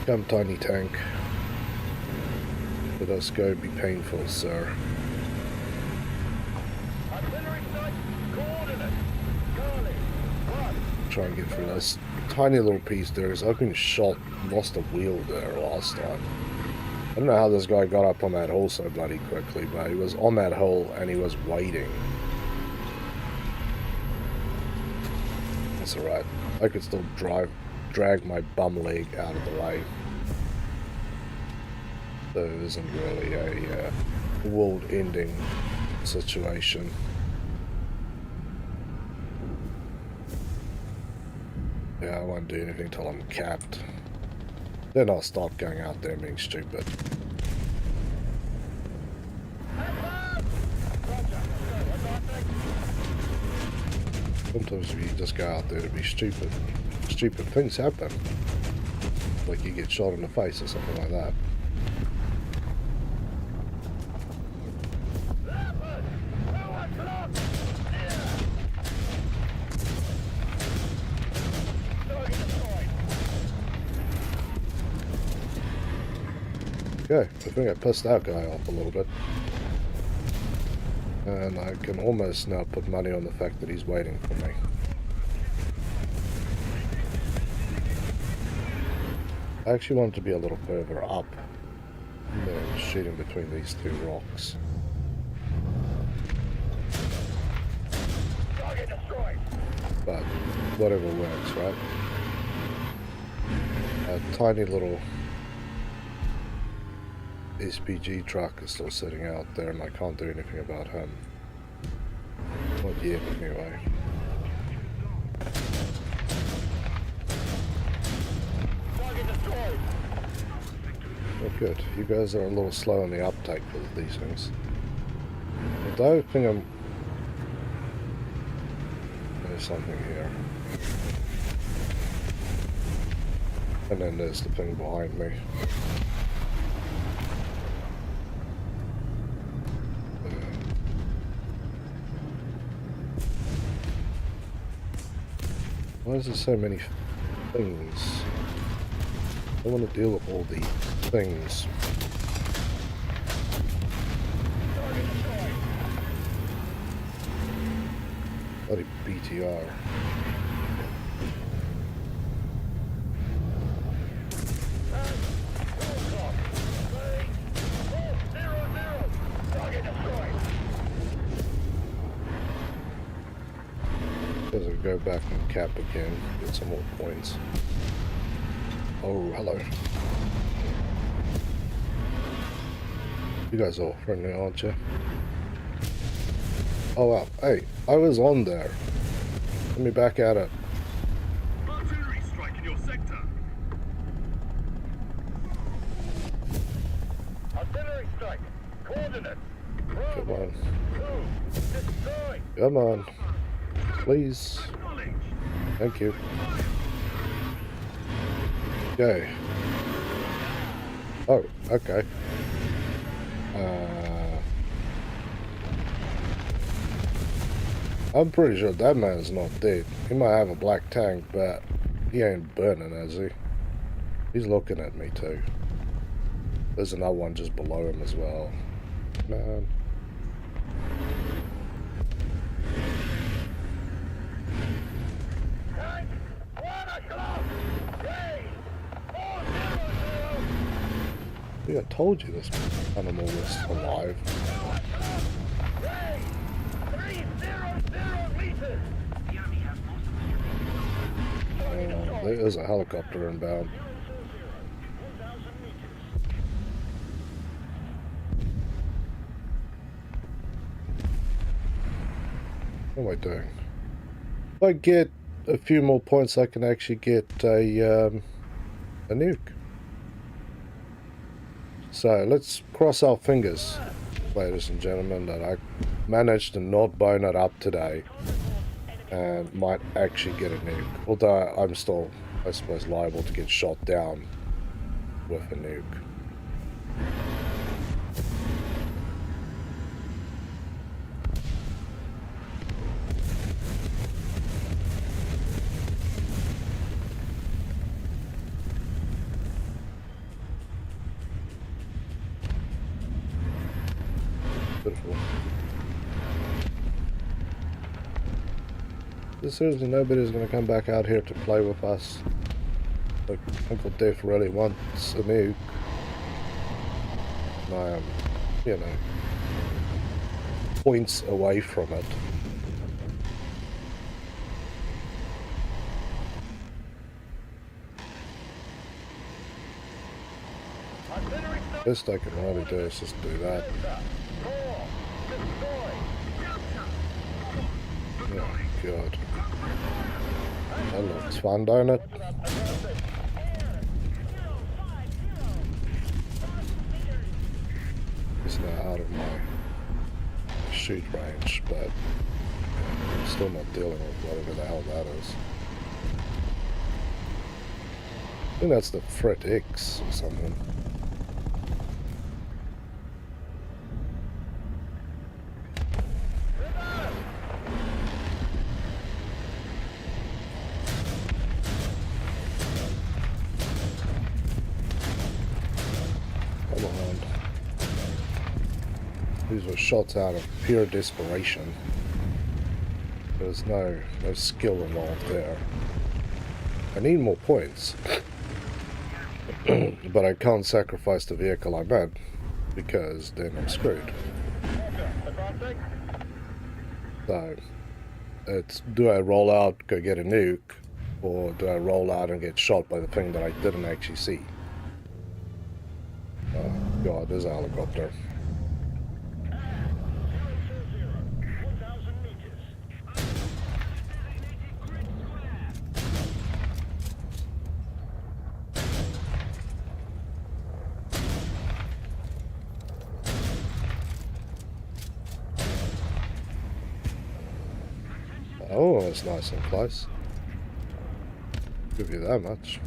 Come, tiny tank. Let us go be painful, sir. Artillery sight, coordinates. Charlie, 1. Try and get through this tiny little piece there, because I've been shot, lost a wheel there last time. I don't know how this guy got up on that hill so bloody quickly, but he was on that hill and he was waiting. That's alright. I could still drag my bum leg out of the way. So it isn't really a world-ending situation. Yeah, I won't do anything till I'm capped. Then I'll start going out there and being stupid. Sometimes if you just go out there to be stupid, stupid things happen. Like you get shot in the face or something like that. Okay, I think I pissed that guy off a little bit. And I can almost now put money on the fact that he's waiting for me. I actually want to be a little further up than shooting between these 2 rocks. but whatever works, right? A tiny little SPG truck is still sitting out there and I can't do anything about him. Not yet, anyway. Oh, good. You guys are a little slow on the uptake for these things. Although I think I'm... There's something here. And then there's the thing behind me. Why is there so many things? I want to deal with all the things. Bloody BTR. Guess I'll go back and cap again, get some more points. Oh, hello. You guys are all friendly, aren't you? Oh wow, hey, I was on there. Let me back at it. Artillery strike in your sector. Artillery strike. Coordinates. Come on. Destroy. Come on. Please. Thank you. Okay. Oh, okay. I'm pretty sure that man's not dead. He might have a black tank, but he ain't burning, is he? He's looking at me too. There's another one just below him as well. Man. Tank. 1 o'clock. 3. 400. Yeah, I told you this animal was alive. 300 meters. There is a helicopter inbound. 1,000 meters. What am I doing? If I get a few more points, I can actually get a nuke. So let's cross our fingers, ladies and gentlemen, that I managed to not bone it up today and might actually get a nuke. Although I'm still, I suppose, liable to get shot down with a nuke. Beautiful. Seriously, nobody's going to come back out here to play with us. Like, Uncle Def really wants a nuke. And I am, you know, points away from it. Best I can really do is just do that. Oh, God. That looks fun, don't it? It's now out of my shoot range, but I'm still not dealing with whatever the hell that is. I think that's the Fret X or something. These were shots out of pure desperation. There's no skill involved there. I need more points. But I can't sacrifice the vehicle I'm at, because then I'm screwed. So, It's, do I roll out, go get a nuke, or do I roll out and get shot by the thing that I didn't actually see? Oh god, there's a helicopter. 1,000 meters. Designated grid square. Oh, it's nice and close. Give you that much.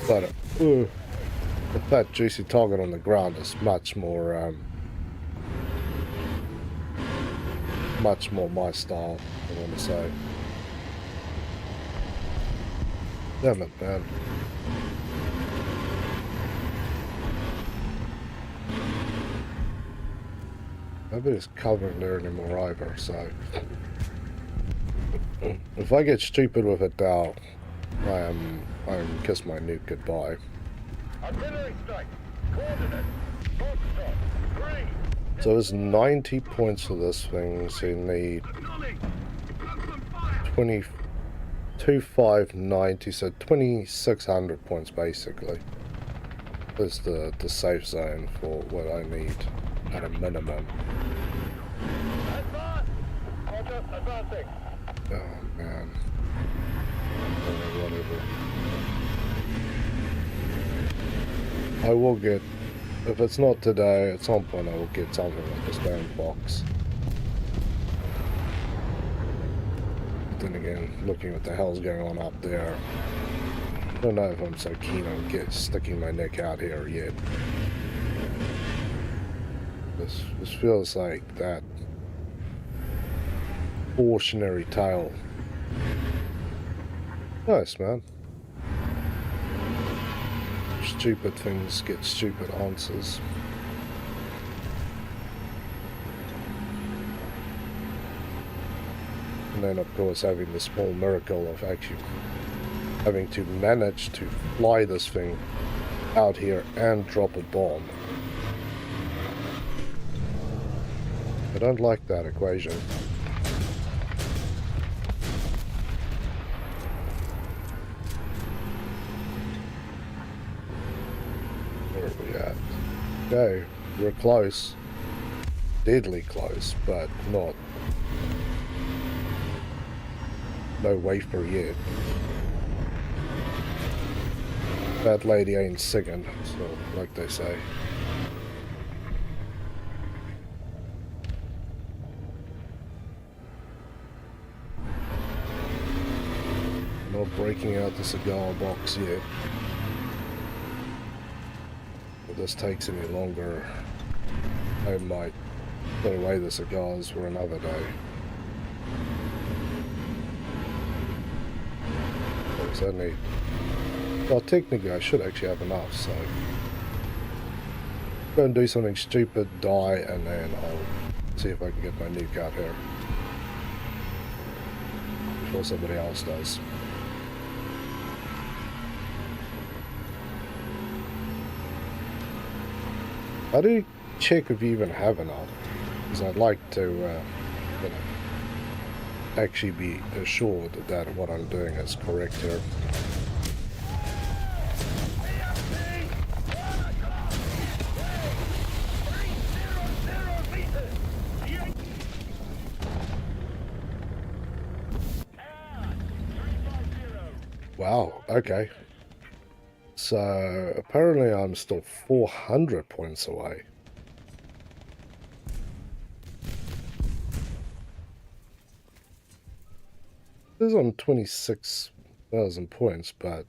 But the fat juicy target on the ground is much more my style, I want to say. Damn it, man. Nobody's covering there anymore either, so if I get stupid with it now, I'm kiss my nuke goodbye. Artillery strike. Coordinates. Foxtrot. Green. So there's 90 points for this thing, so you need 22,590, so 2,600 points basically. That's the safe zone for what I need at a minimum. Advance. Roger. Advancing. Oh man. Whatever. I will get, if it's not today, at some point I will get something like this damn box. But then again, looking what the hell's going on up there, I don't know if I'm so keen on sticking my neck out here yet. This feels like that cautionary tale. Nice, man. Stupid things get stupid answers. And then, of course, having the small miracle of actually having to manage to fly this thing out here and drop a bomb. I don't like that equation. Where are we at? Okay, we're close. Deadly close, but not. No wafer yet. That lady ain't singing, so like they say. Not breaking out the cigar box yet. If this takes any longer, I might put away the cigars for another day. There's only, well, technically I should actually have enough, so go and do something stupid, die, and then I'll see if I can get my nuke out here before somebody else does. How do you check if you even have enough? Because I'd like to, you know, actually be assured that what I'm doing is correct here. Wow, okay. So apparently I'm still 400 points away. This is on 26,000 points, but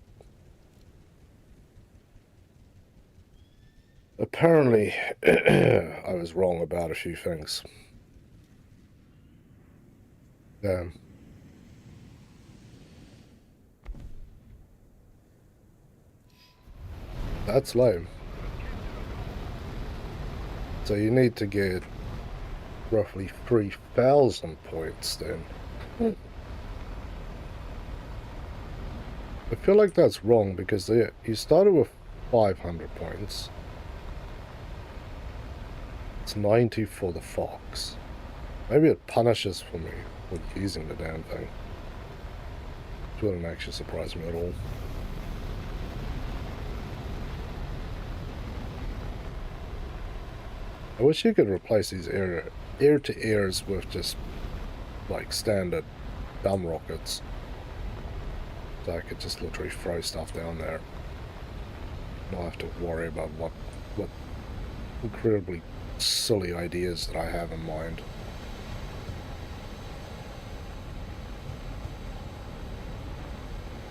apparently I was wrong about a few things. Damn. That's lame. So you need to get roughly 3,000 points then. I feel like that's wrong because you started with 500 points. It's 90 for the Fox. Maybe it punishes for me for using the damn thing. It wouldn't actually surprise me at all. I wish you could replace these air-to-airs with just like standard dumb rockets. So I could just literally throw stuff down there. Not have to worry about what incredibly silly ideas that I have in mind.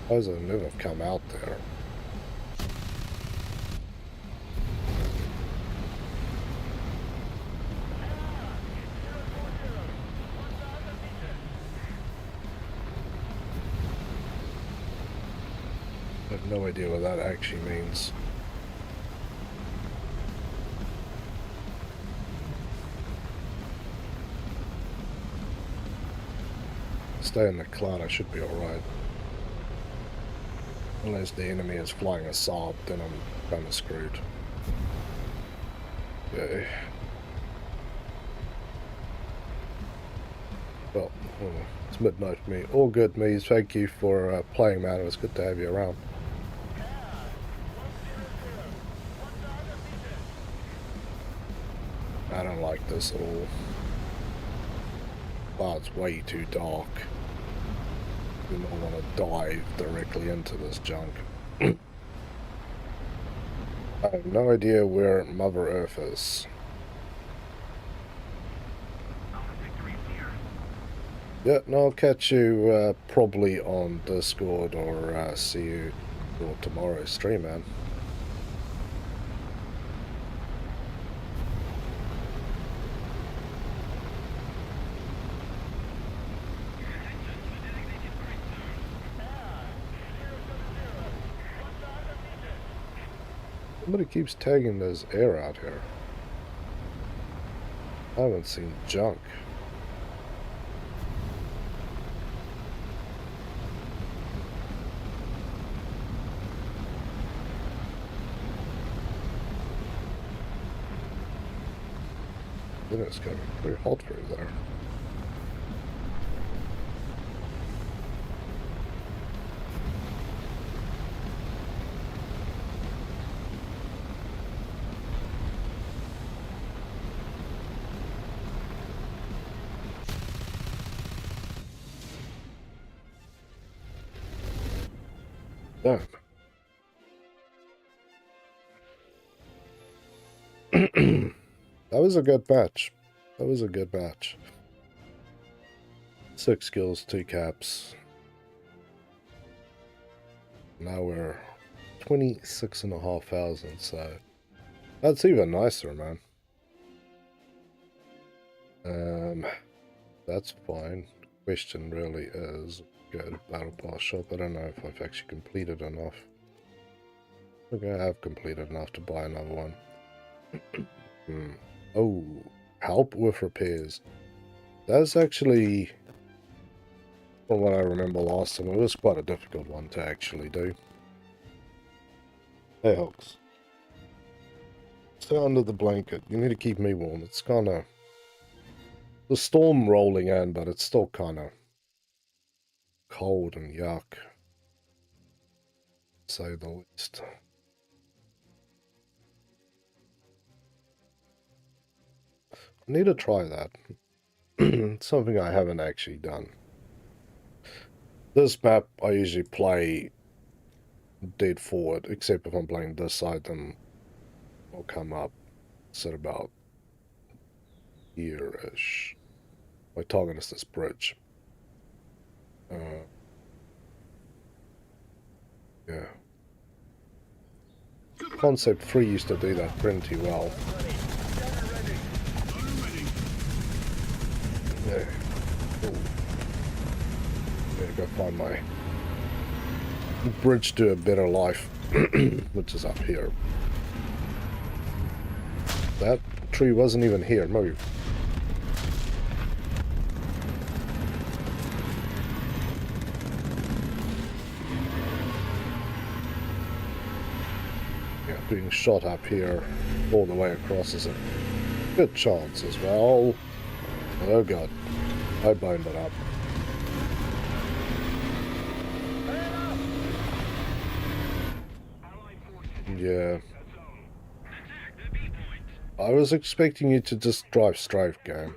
Those have never come out there. I have no idea what that actually means. Stay in the cloud, I should be alright. Unless the enemy is flying a Saab, then I'm kind of screwed. Okay. Well, it's midnight for me. All good, Mees. Thank you for playing, man. It was good to have you around. I don't like this at all. Wow, it's way too dark. I do not want to dive directly into this junk. I have no idea where Mother Earth is. Yeah, no, I'll catch you probably on Discord or see you for tomorrow's stream, man. Somebody keeps tagging this air out here. I haven't seen junk. Then it's going to be pretty hot through there. Damn. That was a good match. That was a good match. 6 kills, 2 caps. Now we're 26,500, so that's even nicer, man. That's fine. Question really is, go to Battle Pass shop. I don't know if I've actually completed enough. Okay, I have completed enough to buy another one. Oh, help with repairs. That's actually, from what I remember last time, it was quite a difficult one to actually do. Hey, Hawks. Stay under the blanket. You need to keep me warm. It's kind of the storm rolling in, but it's still kind of cold and yuck, to say the least. I need to try that. It's something I haven't actually done. This map I usually play dead forward, except if I'm playing this side, then I'll come up. It's at about here-ish. My target is this bridge. Yeah. Concept 3 used to do that pretty well. Yeah. Ooh. Gotta go find my bridge to a better life, which is up here. That tree wasn't even here. Move. Yeah, being shot up here all the way across is a good chance as well. Oh god. I boned it up. Yeah. I was expecting you to just drive straight, game.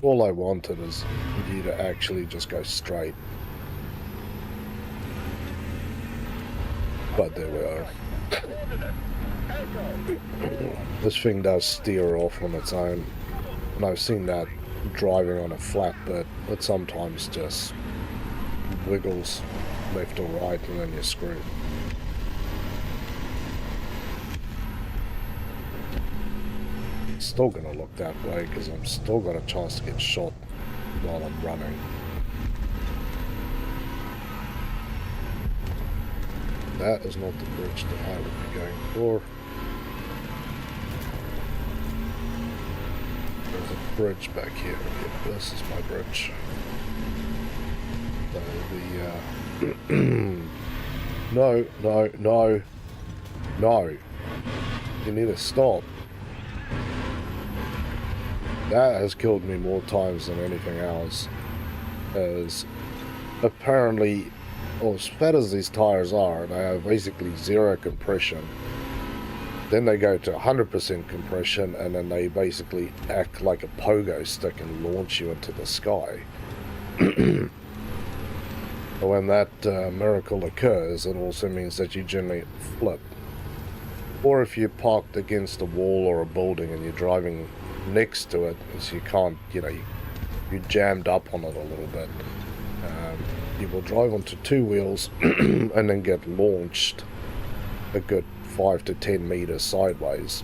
All I wanted is you to actually just go straight. But there we are. This thing does steer off on its own. And I've seen that driving on a flatbed. It sometimes just wiggles left or right and then you're screwed. Still gonna look that way because I'm still got a chance to get shot while I'm running. That is not the bridge that I would be going for. There's a bridge back here. Okay, this is my bridge. So the no. You need to stop. That has killed me more times than anything else. As apparently, well, as fat as these tires are, they have basically 0 compression. Then they go to 100% compression, and then they basically act like a pogo stick and launch you into the sky. When that miracle occurs, it also means that you generally flip. Or if you're parked against a wall or a building and you're driving next to it, so you can't, you're jammed up on it a little bit. You will drive onto 2 wheels and then get launched a good 5 to 10 meters sideways.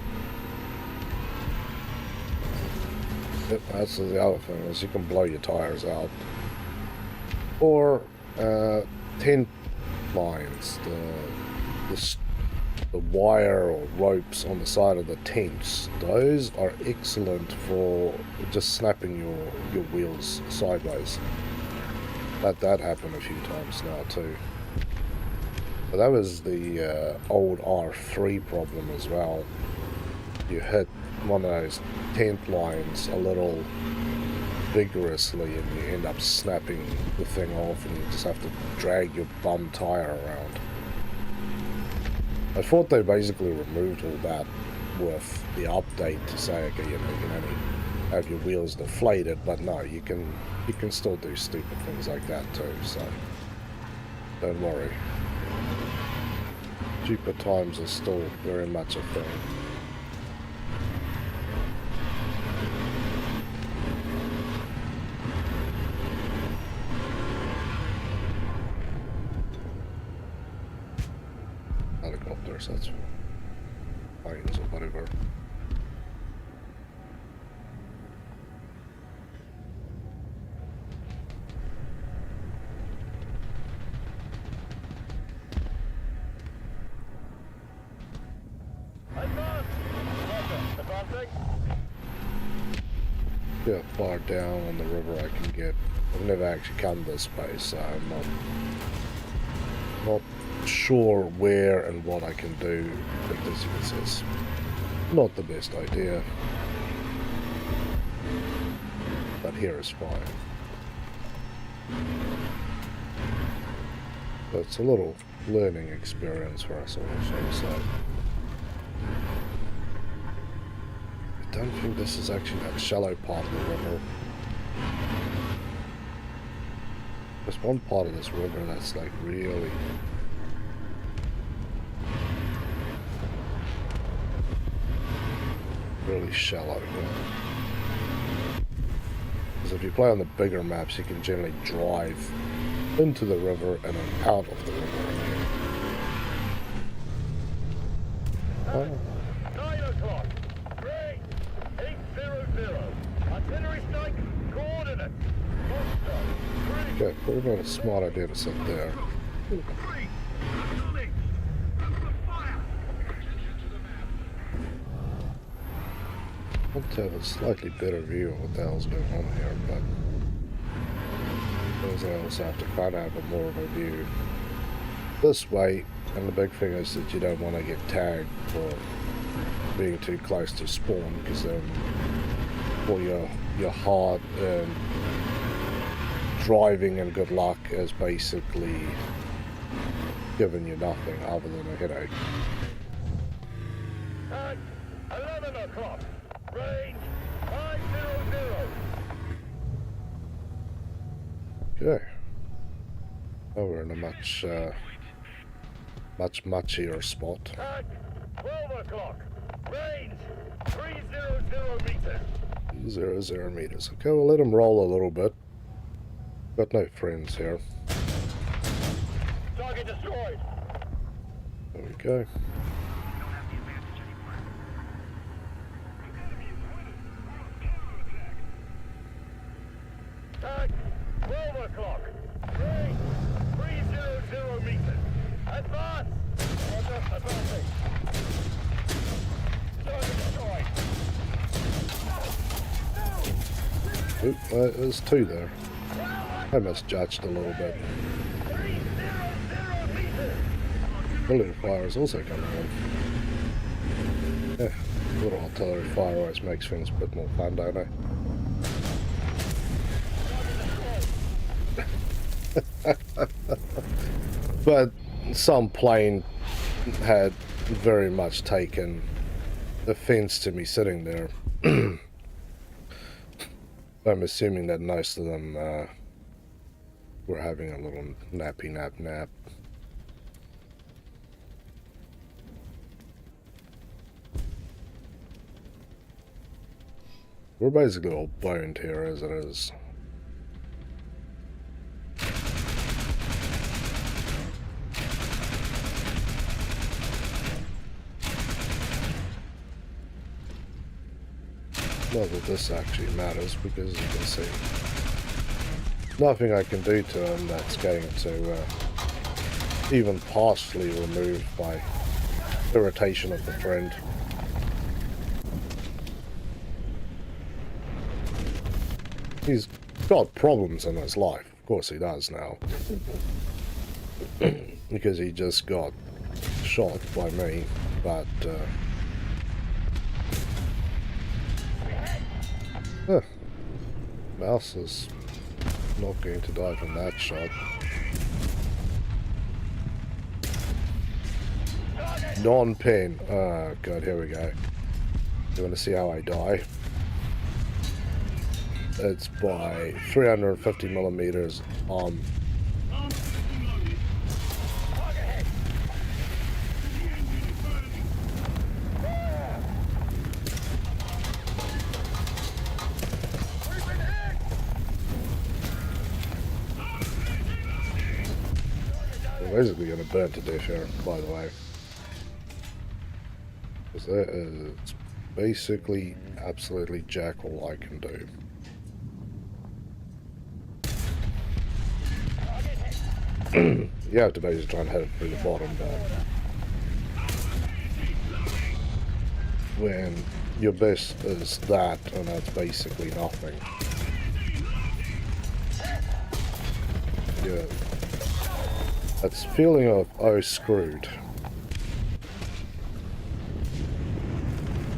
That's the other thing, is you can blow your tires out. Or tent lines, the wire or ropes on the side of the tents, those are excellent for just snapping your wheels sideways. Let that happen a few times now too. But that was the old R3 problem as well. You hit one of those tent lines a little vigorously and you end up snapping the thing off and you just have to drag your bum tire around. I thought they basically removed all that with the update to say, okay, you can only have your wheels deflated, but no, you can still do stupid things like that too, so don't worry. Cheaper times are still very much a thing. Helicopters, that's planes or whatever. Get far down on the river I can get. I've never actually come this way, so I'm not sure where and what I can do with this. It's not the best idea, but here is fine. So it's a little learning experience for us also, so I don't think this is actually that shallow part of the river. There's one part of this river that's like really shallow. Because if you play on the bigger maps, you can generally drive into the river and then out of the river again. Oh. 9 o'clock. 3800. Artillery strike. Coordinates. Okay, probably not a smart idea to sit there. I want to have a slightly better view of what the hell's going on here, but I also have to kind of have more of a view this way, and the big thing is that you don't want to get tagged for being too close to spawn, because then for your heart and driving and good luck has basically given you nothing other than a headache. At 11 o'clock. Range 500. Okay. Oh, we're in a much muchier spot. At 12 o'clock. Range 300 meters. 0 meters. Okay, we'll let him roll a little bit. Got no friends here. Target destroyed. There we go. At 12 o'clock. Range 300 meters. Advance. Advancing. Target destroyed. Oop, there's two there. I misjudged a little bit. 300 meters. Bullet fire is also coming on. Yeah, a little artillery fire always makes things a bit more fun, don't they? But some plane had very much taken offense to me sitting there. I'm assuming that most of them were having a little nappy nap. We're basically all boned here as it is. Not that this actually matters, because you can see nothing I can do to him that's going to even partially remove my irritation of the friend. He's got problems in his life, of course he does now, because he just got shot by me, but Mouse is not going to die from that shot. Non-pen. Oh god, here we go. You want to see how I die? It's by 350 millimeters on. Basically going to burn to death here, by the way. Because that is basically absolutely jack all I can do. You have to basically try and hit it through the bottom, but when your best is that, and that's basically nothing. Yeah. That's feeling of, oh, screwed.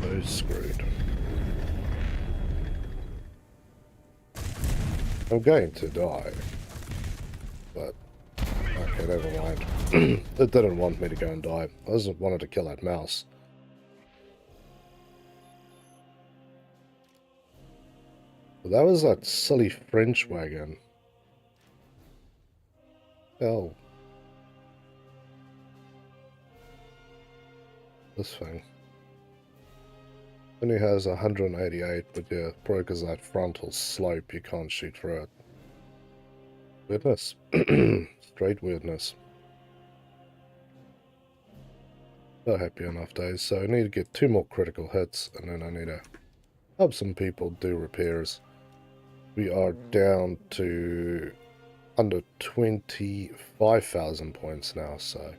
Oh, screwed. I'm going to die. But, okay, never mind. It didn't want me to go and die. I just wanted to kill that mouse. But that was that silly French wagon. Hell. This thing only has 188, but yeah, broke as that frontal slope, you can't shoot through it. Weirdness. Straight weirdness. Not happy enough days, so I need to get 2 more critical hits, and then I need to help some people do repairs. We are down to under 25,000 points now, so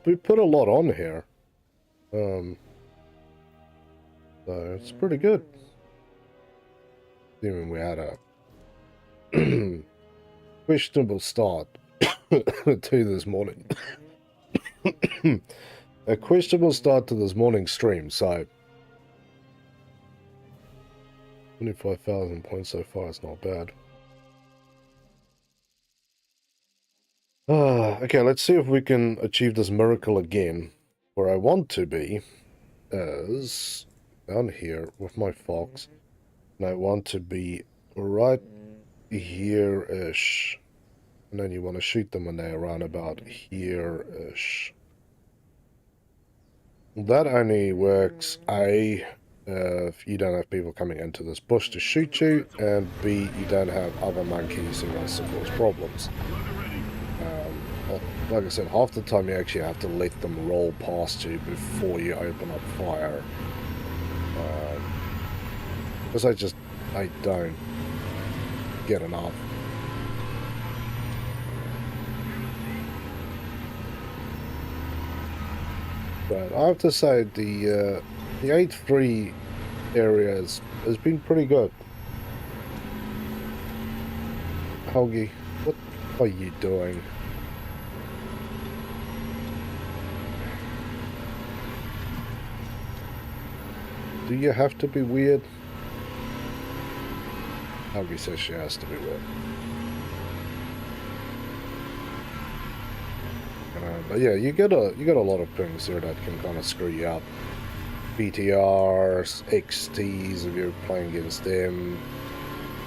we put a lot on here, so it's pretty good. Even we had a questionable start to this morning. A questionable start to this morning stream, so 25,000 points so far, it's not bad. Okay, let's see if we can achieve this miracle again. Where I want to be is down here with my fox. And I want to be right here-ish. And then you want to shoot them when they're around about here-ish. That only works, A, if you don't have people coming into this bush to shoot you, and B, you don't have other monkeys who wants to cause problems. Like I said, half the time you actually have to let them roll past you before you open up fire. Because I don't get enough. But I have to say the 8-3 area has been pretty good. Helgi, what are you doing? Do you have to be weird? Helgi says she has to be weird. But yeah, you get a lot of things here that can kind of screw you up. BTRs, XTs if you're playing against them.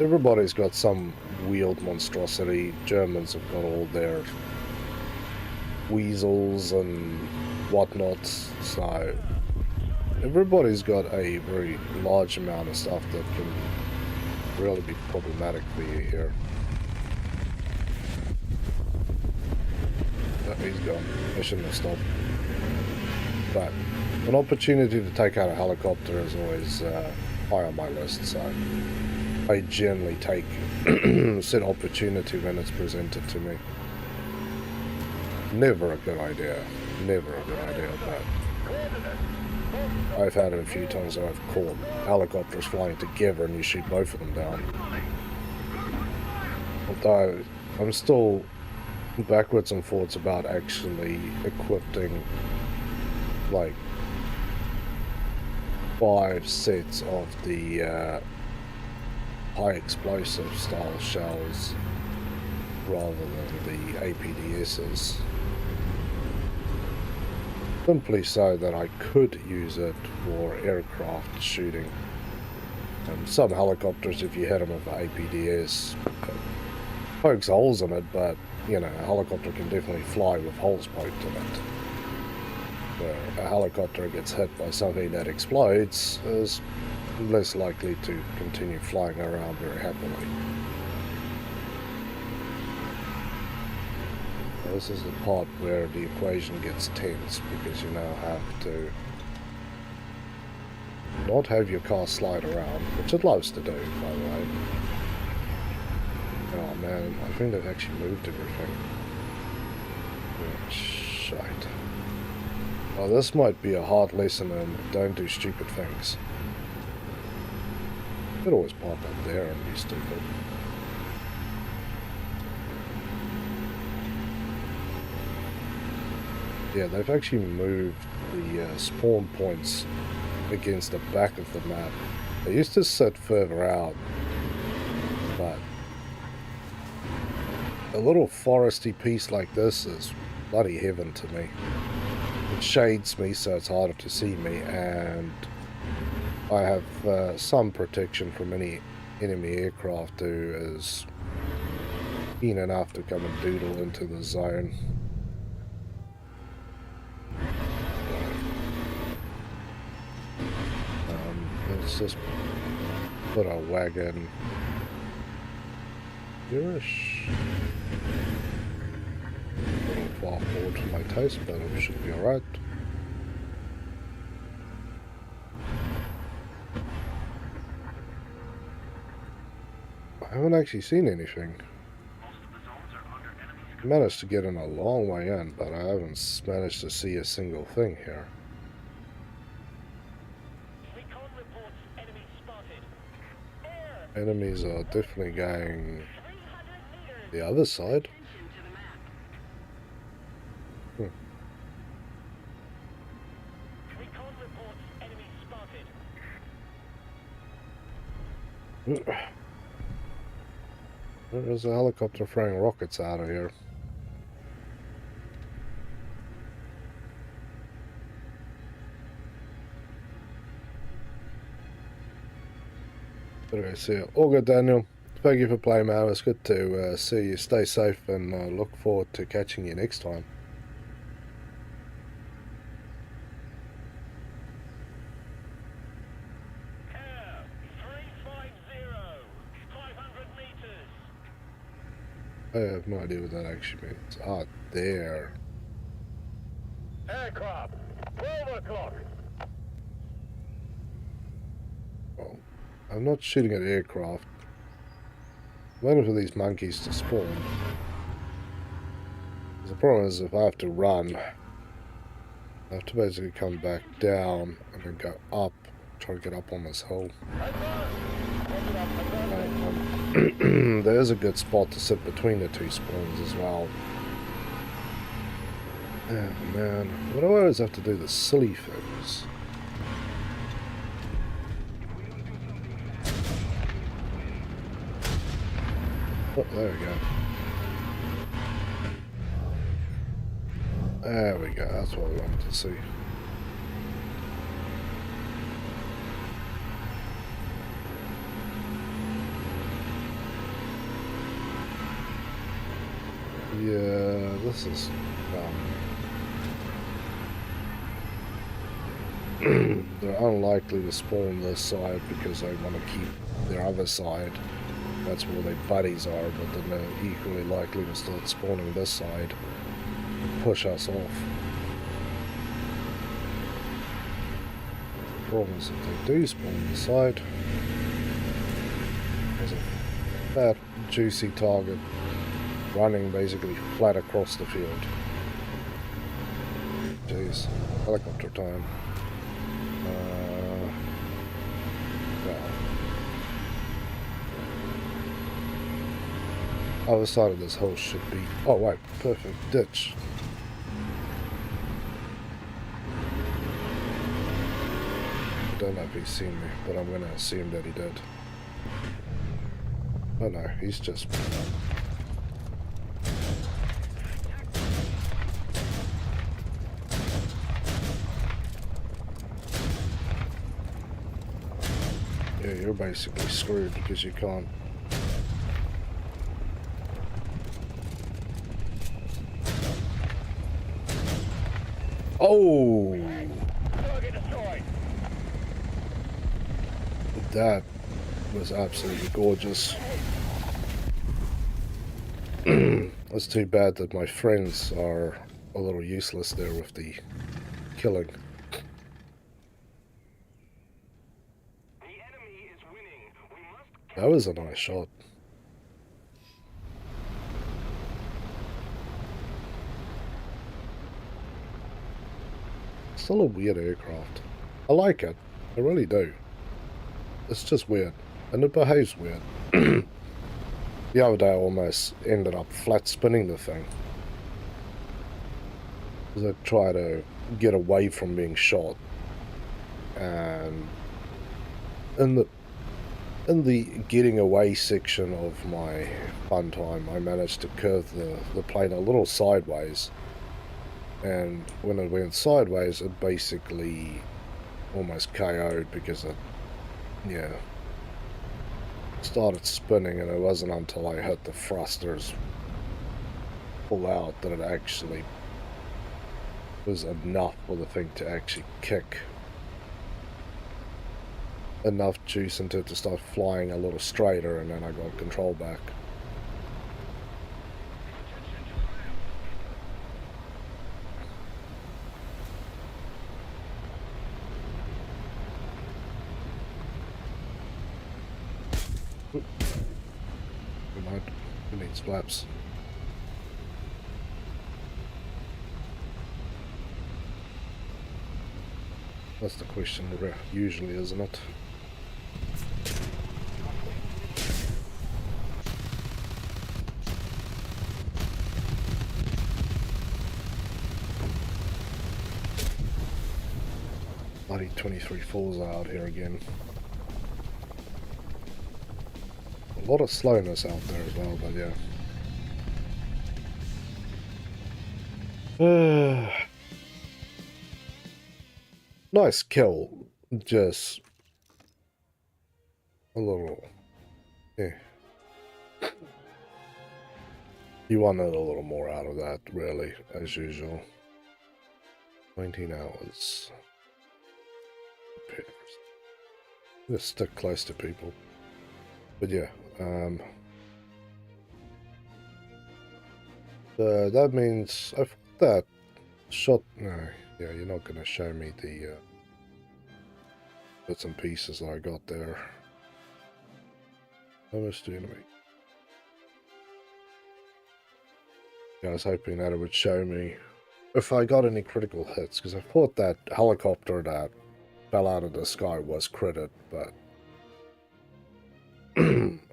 Everybody's got some wheeled monstrosity. Germans have got all their weasels and whatnot. So everybody's got a very large amount of stuff that can really be problematic for you here. He's gone. I shouldn't have stopped. But an opportunity to take out a helicopter is always high on my list, so I generally take said opportunity when it's presented to me. Never a good idea. Never a good idea, but I've had it a few times where I've caught helicopters flying together and you shoot both of them down. Although I'm still backwards and forwards about actually equipping like 5 sets of the high explosive style shells rather than the APDSs, simply so that I could use it for aircraft shooting. Some helicopters, if you hit them with an APDS, pokes holes in it, but you know, a helicopter can definitely fly with holes poked in it. Where a helicopter gets hit by something that explodes is less likely to continue flying around very happily. This is the part where the equation gets tense, because you now have to not have your car slide around, which it loves to do, by the way. Oh man, I think they've actually moved everything. Oh, shite. Well, this might be a hard lesson in don't do stupid things. Could always pop up there and be stupid. Yeah, they've actually moved the spawn points against the back of the map. They used to sit further out, but a little foresty piece like this is bloody heaven to me. It shades me so it's harder to see me, and I have some protection from any enemy aircraft who is keen enough to come and doodle into the zone. Let's just put a wagon here-ish. A little far forward for my taste, but it should be alright. I haven't actually seen anything. I managed to get in a long way in, but I haven't managed to see a single thing here. Enemies are definitely going the other side. There's a helicopter throwing rockets out of here. Anyway, see you. All good, Daniel. Thank you for playing, man. It's good to see you. Stay safe and look forward to catching you next time. Air 350, 500 meters. I have no idea what that actually means. Ah, there. Aircraft, 12 o'clock. Well, I'm not shooting at aircraft. I'm waiting for these monkeys to spawn. The problem is if I have to run, I have to basically come back down and then go up, try to get up on this hill. There's a good spot to sit between the two spawns as well. Oh man, why do I always have to do the silly things? Oh, there we go. There we go, that's what we wanted to see. Yeah, this is they're unlikely to spawn this side because they want to keep their other side. That's where their buddies are, but then they're equally likely to start spawning this side and push us off. The problem is if they do spawn this side, there's a fat, juicy target running basically flat across the field. Jeez, helicopter time. Other side of this hole should be... Oh, wait. Perfect. Ditch. I don't know if he's seen me, but I'm going to assume that he did. Oh, no. He's just... Yeah, you're basically screwed because you can't... Oh! That was absolutely gorgeous. It's too bad that my friends are a little useless there with the killing. The enemy is winning. We must That was a nice shot. Still a weird aircraft. I like it. I really do. It's just weird. And it behaves weird. The other day I almost ended up flat spinning the thing. Because I try to get away from being shot. And in the getting away section of my fun time, I managed to curve the plane a little sideways. And when it went sideways, it basically almost KO'd because it, yeah, started spinning, and it wasn't until I hit the thrusters full out that it actually was enough for the thing to actually kick enough juice into it to start flying a little straighter, and then I got control back. Who needs flaps? That's the question usually, isn't it? Bloody 23 falls out here again. A lot of slowness out there as well, but yeah. Nice kill. Just a little. Yeah. You wanted a little more out of that, really, as usual. 19 hours. Just stick close to people. But yeah, that means I thought that shot. No, yeah, you're not going to show me the bits and pieces that I got there. Almost the enemy. Yeah, I was hoping that it would show me if I got any critical hits, because I thought that helicopter that fell out of the sky was critted, but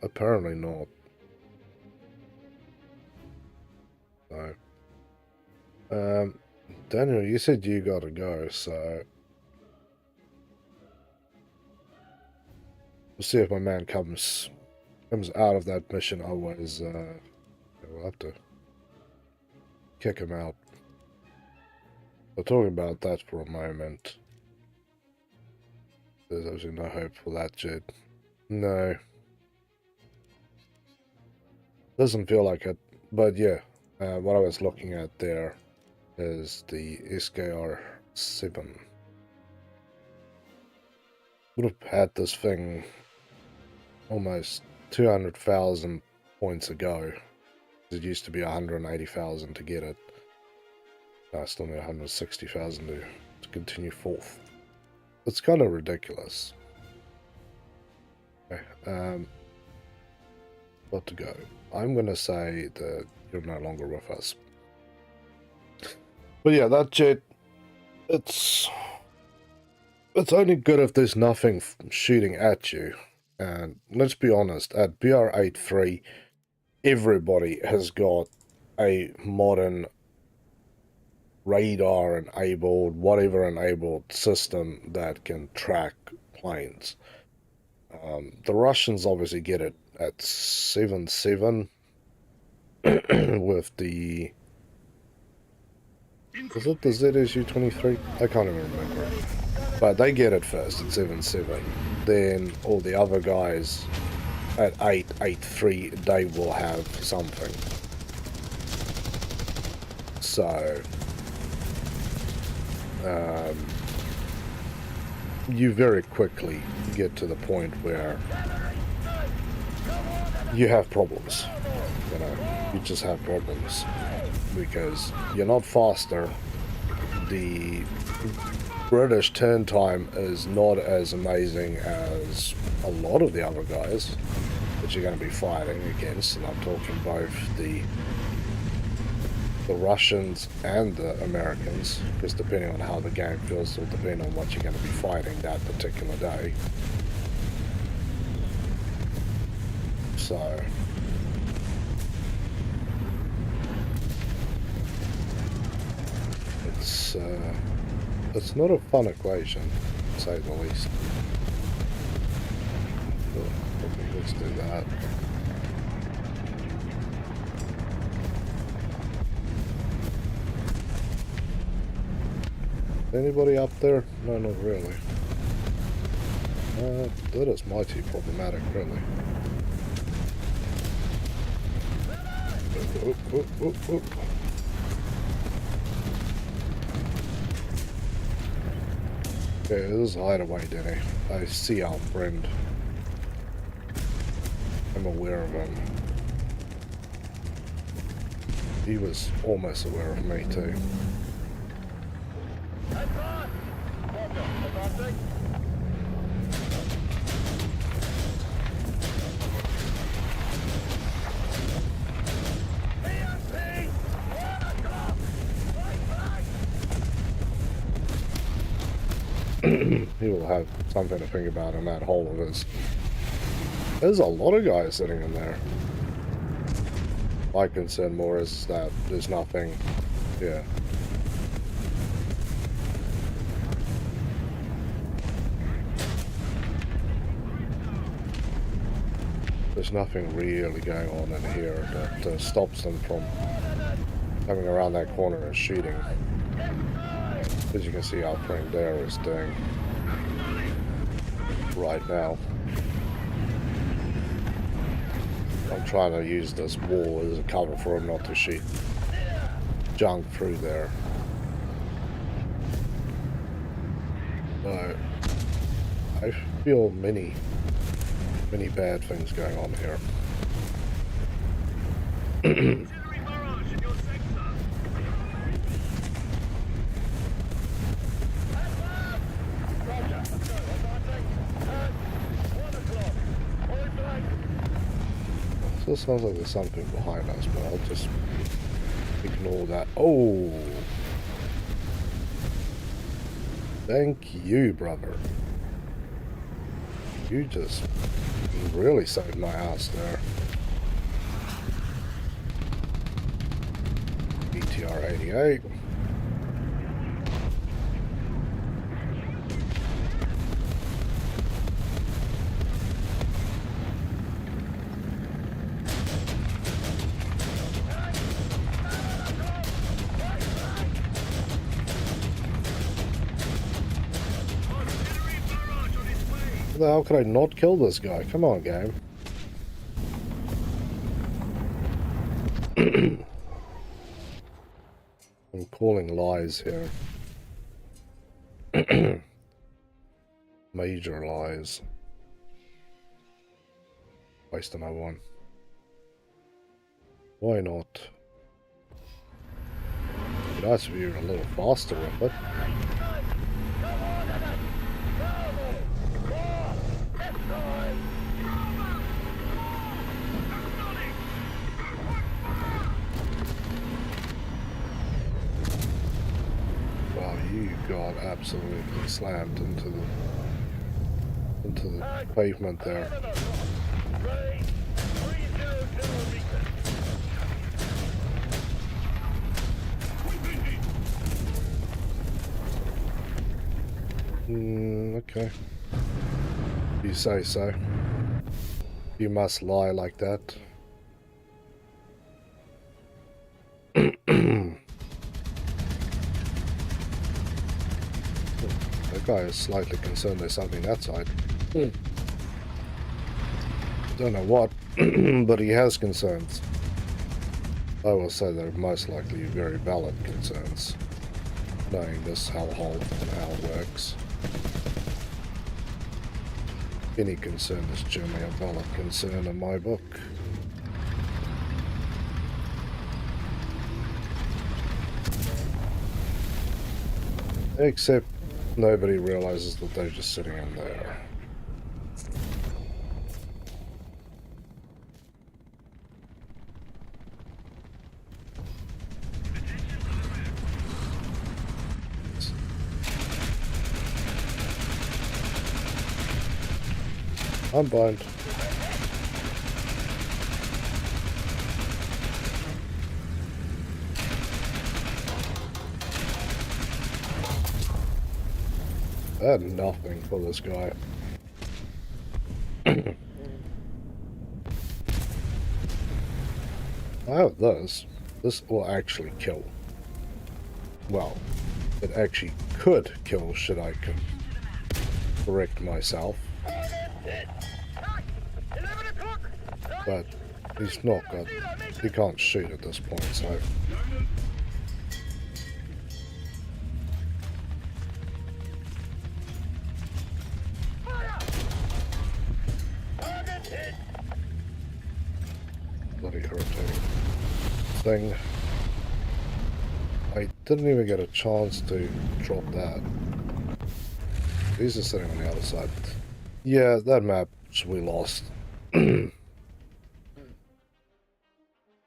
apparently not. So, Daniel, you said you gotta go, so we'll see if my man comes out of that mission. Otherwise, we'll have to kick him out. We'll talk about that for a moment. There's actually no hope for that jet. No. Doesn't feel like it. But yeah, what I was looking at there is the SKR-7. Would have had this thing almost 200,000 points ago. It used to be 180,000 to get it. I still need 160,000 to continue forth. It's kind of ridiculous. Okay, got to go. I'm gonna say that you're no longer with us. But yeah, that jet, it's only good if there's nothing shooting at you. And let's be honest, at BR-83, everybody has got a modern radar enabled, whatever enabled system that can track planes. The Russians obviously get it at 7.7 with the... Is it the ZSU-23? I can't even remember. But they get it first at 7.7. Then all the other guys at 8.3, they will have something. So... you very quickly get to the point where you have problems. You know, you just have problems because you're not faster. The British turn time is not as amazing as a lot of the other guys that you're going to be fighting against, and I'm talking both the Russians and the Americans, because depending on how the game feels will depend on what you're going to be fighting that particular day. So it's not a fun equation, to say the least. Okay, let's do that. Anybody up there? No, not really. That is mighty problematic, really. Oh. Okay, this is hideaway, Denny. I see our friend. I'm aware of him. He was almost aware of me, too. He will have something to think about in that hole of his. There's a lot of guys sitting in there. My concern more is that there's nothing. Yeah. There's nothing really going on in here that stops them from coming around that corner and shooting. As you can see, our friend there is doing right now. I'm trying to use this wall as a cover for him not to shoot junk through there. So I feel many bad things going on here. Still sounds like there's something behind us, but I'll just ignore that. Oh! Thank you, brother. You just really saved my ass there. BTR 88. How the hell could I not kill this guy? Come on, game. I'm calling lies here. Major lies. Waste another one. Why not? It'd be nice if you were a little faster with it. Wow, you got absolutely slammed into the pavement there. Okay. You say so. You must lie like that. That guy is slightly concerned there's something that side. Don't know what, but he has concerns. I will say they're most likely very valid concerns, knowing this hellhole and how it works. Any concern is generally a valid concern in my book. Except nobody realizes that they're just sitting in there. I'm blind. I had nothing for this guy. I have this. This will actually kill. Well, it actually could kill should I correct myself. But he's not got, he can't shoot at this point, so. Bloody irritating thing. I didn't even get a chance to drop that. These are sitting on the other side. Yeah, that map we lost.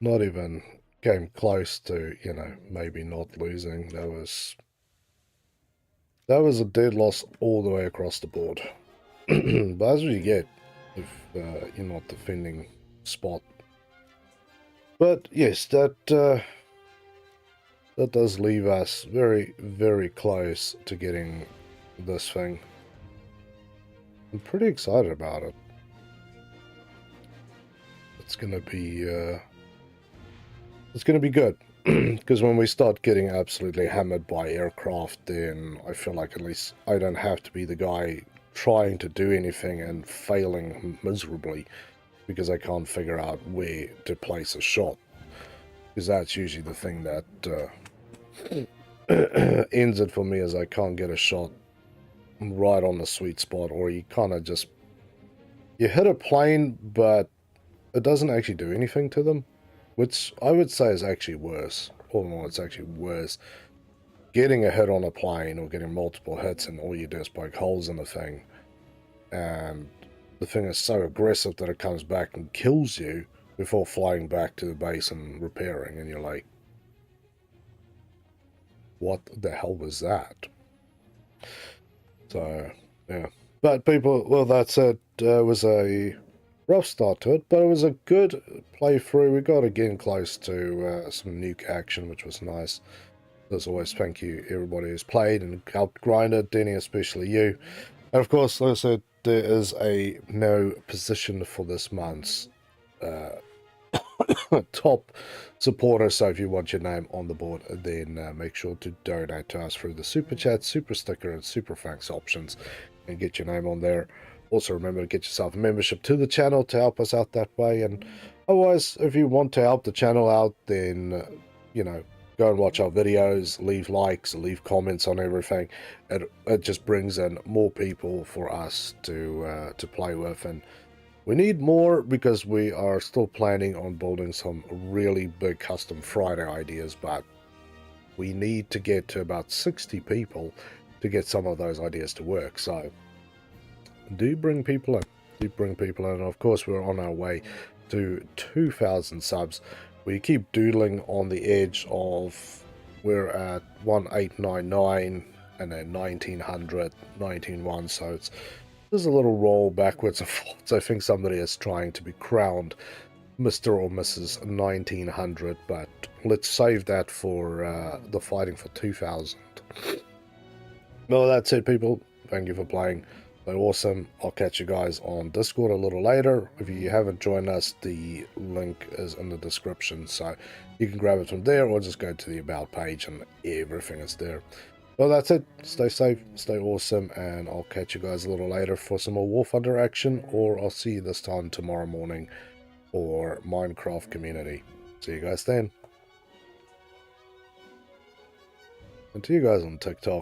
Not even came close to, you know, maybe not losing. That was a dead loss all the way across the board. But that's what you get if you're not defending spot. But yes, that does leave us very, very close to getting this thing. I'm pretty excited about it. it's gonna be good. Because when we start getting absolutely hammered by aircraft, then I feel like at least I don't have to be the guy trying to do anything and failing miserably because I can't figure out where to place a shot. Because that's usually the thing that ends it for me, is I can't get a shot right on the sweet spot, or you kind of just, you hit a plane but it doesn't actually do anything to them, which I would say is actually worse. All in all, it's actually worse getting a hit on a plane or getting multiple hits and all you do is poke holes in the thing, and the thing is so aggressive that it comes back and kills you before flying back to the base and repairing, and you're like, what the hell was that? So, yeah. But people, well, that's it. It was a rough start to it, but it was a good playthrough. We got again close to some nuke action, which was nice. As always, thank you everybody who's played and helped grind it, Denny, especially you. And of course, like I said, there is a no position for this month's top supporter, so if you want your name on the board, then make sure to donate to us through the super chat, super sticker, and super thanks options and get your name on there. Also remember to get yourself a membership to the channel to help us out that way, and otherwise, if you want to help the channel out, then you know, go and watch our videos, leave likes, leave comments on everything. It just brings in more people for us to play with, and we need more because we are still planning on building some really big custom Friday ideas, but we need to get to about 60 people to get some of those ideas to work. So do bring people in. Do bring people in. And of course, we're on our way to 2,000 subs. We keep doodling on the edge of, we're at 1899 and then 1900, 191. So it's, there's a little roll backwards and forwards. I think somebody is trying to be crowned Mr. or Mrs. 1900, but let's save that for the fighting for 2000. Well, that's it, people. Thank you for playing. They're awesome. I'll catch you guys on Discord a little later. If you haven't joined us, the link is in the description, so you can grab it from there or just go to the About page and everything is there. Well, that's it. Stay safe, stay awesome, and I'll catch you guys a little later for some more War Thunder action, or I'll see you this time tomorrow morning for Minecraft community. See you guys then. And to you guys on TikTok,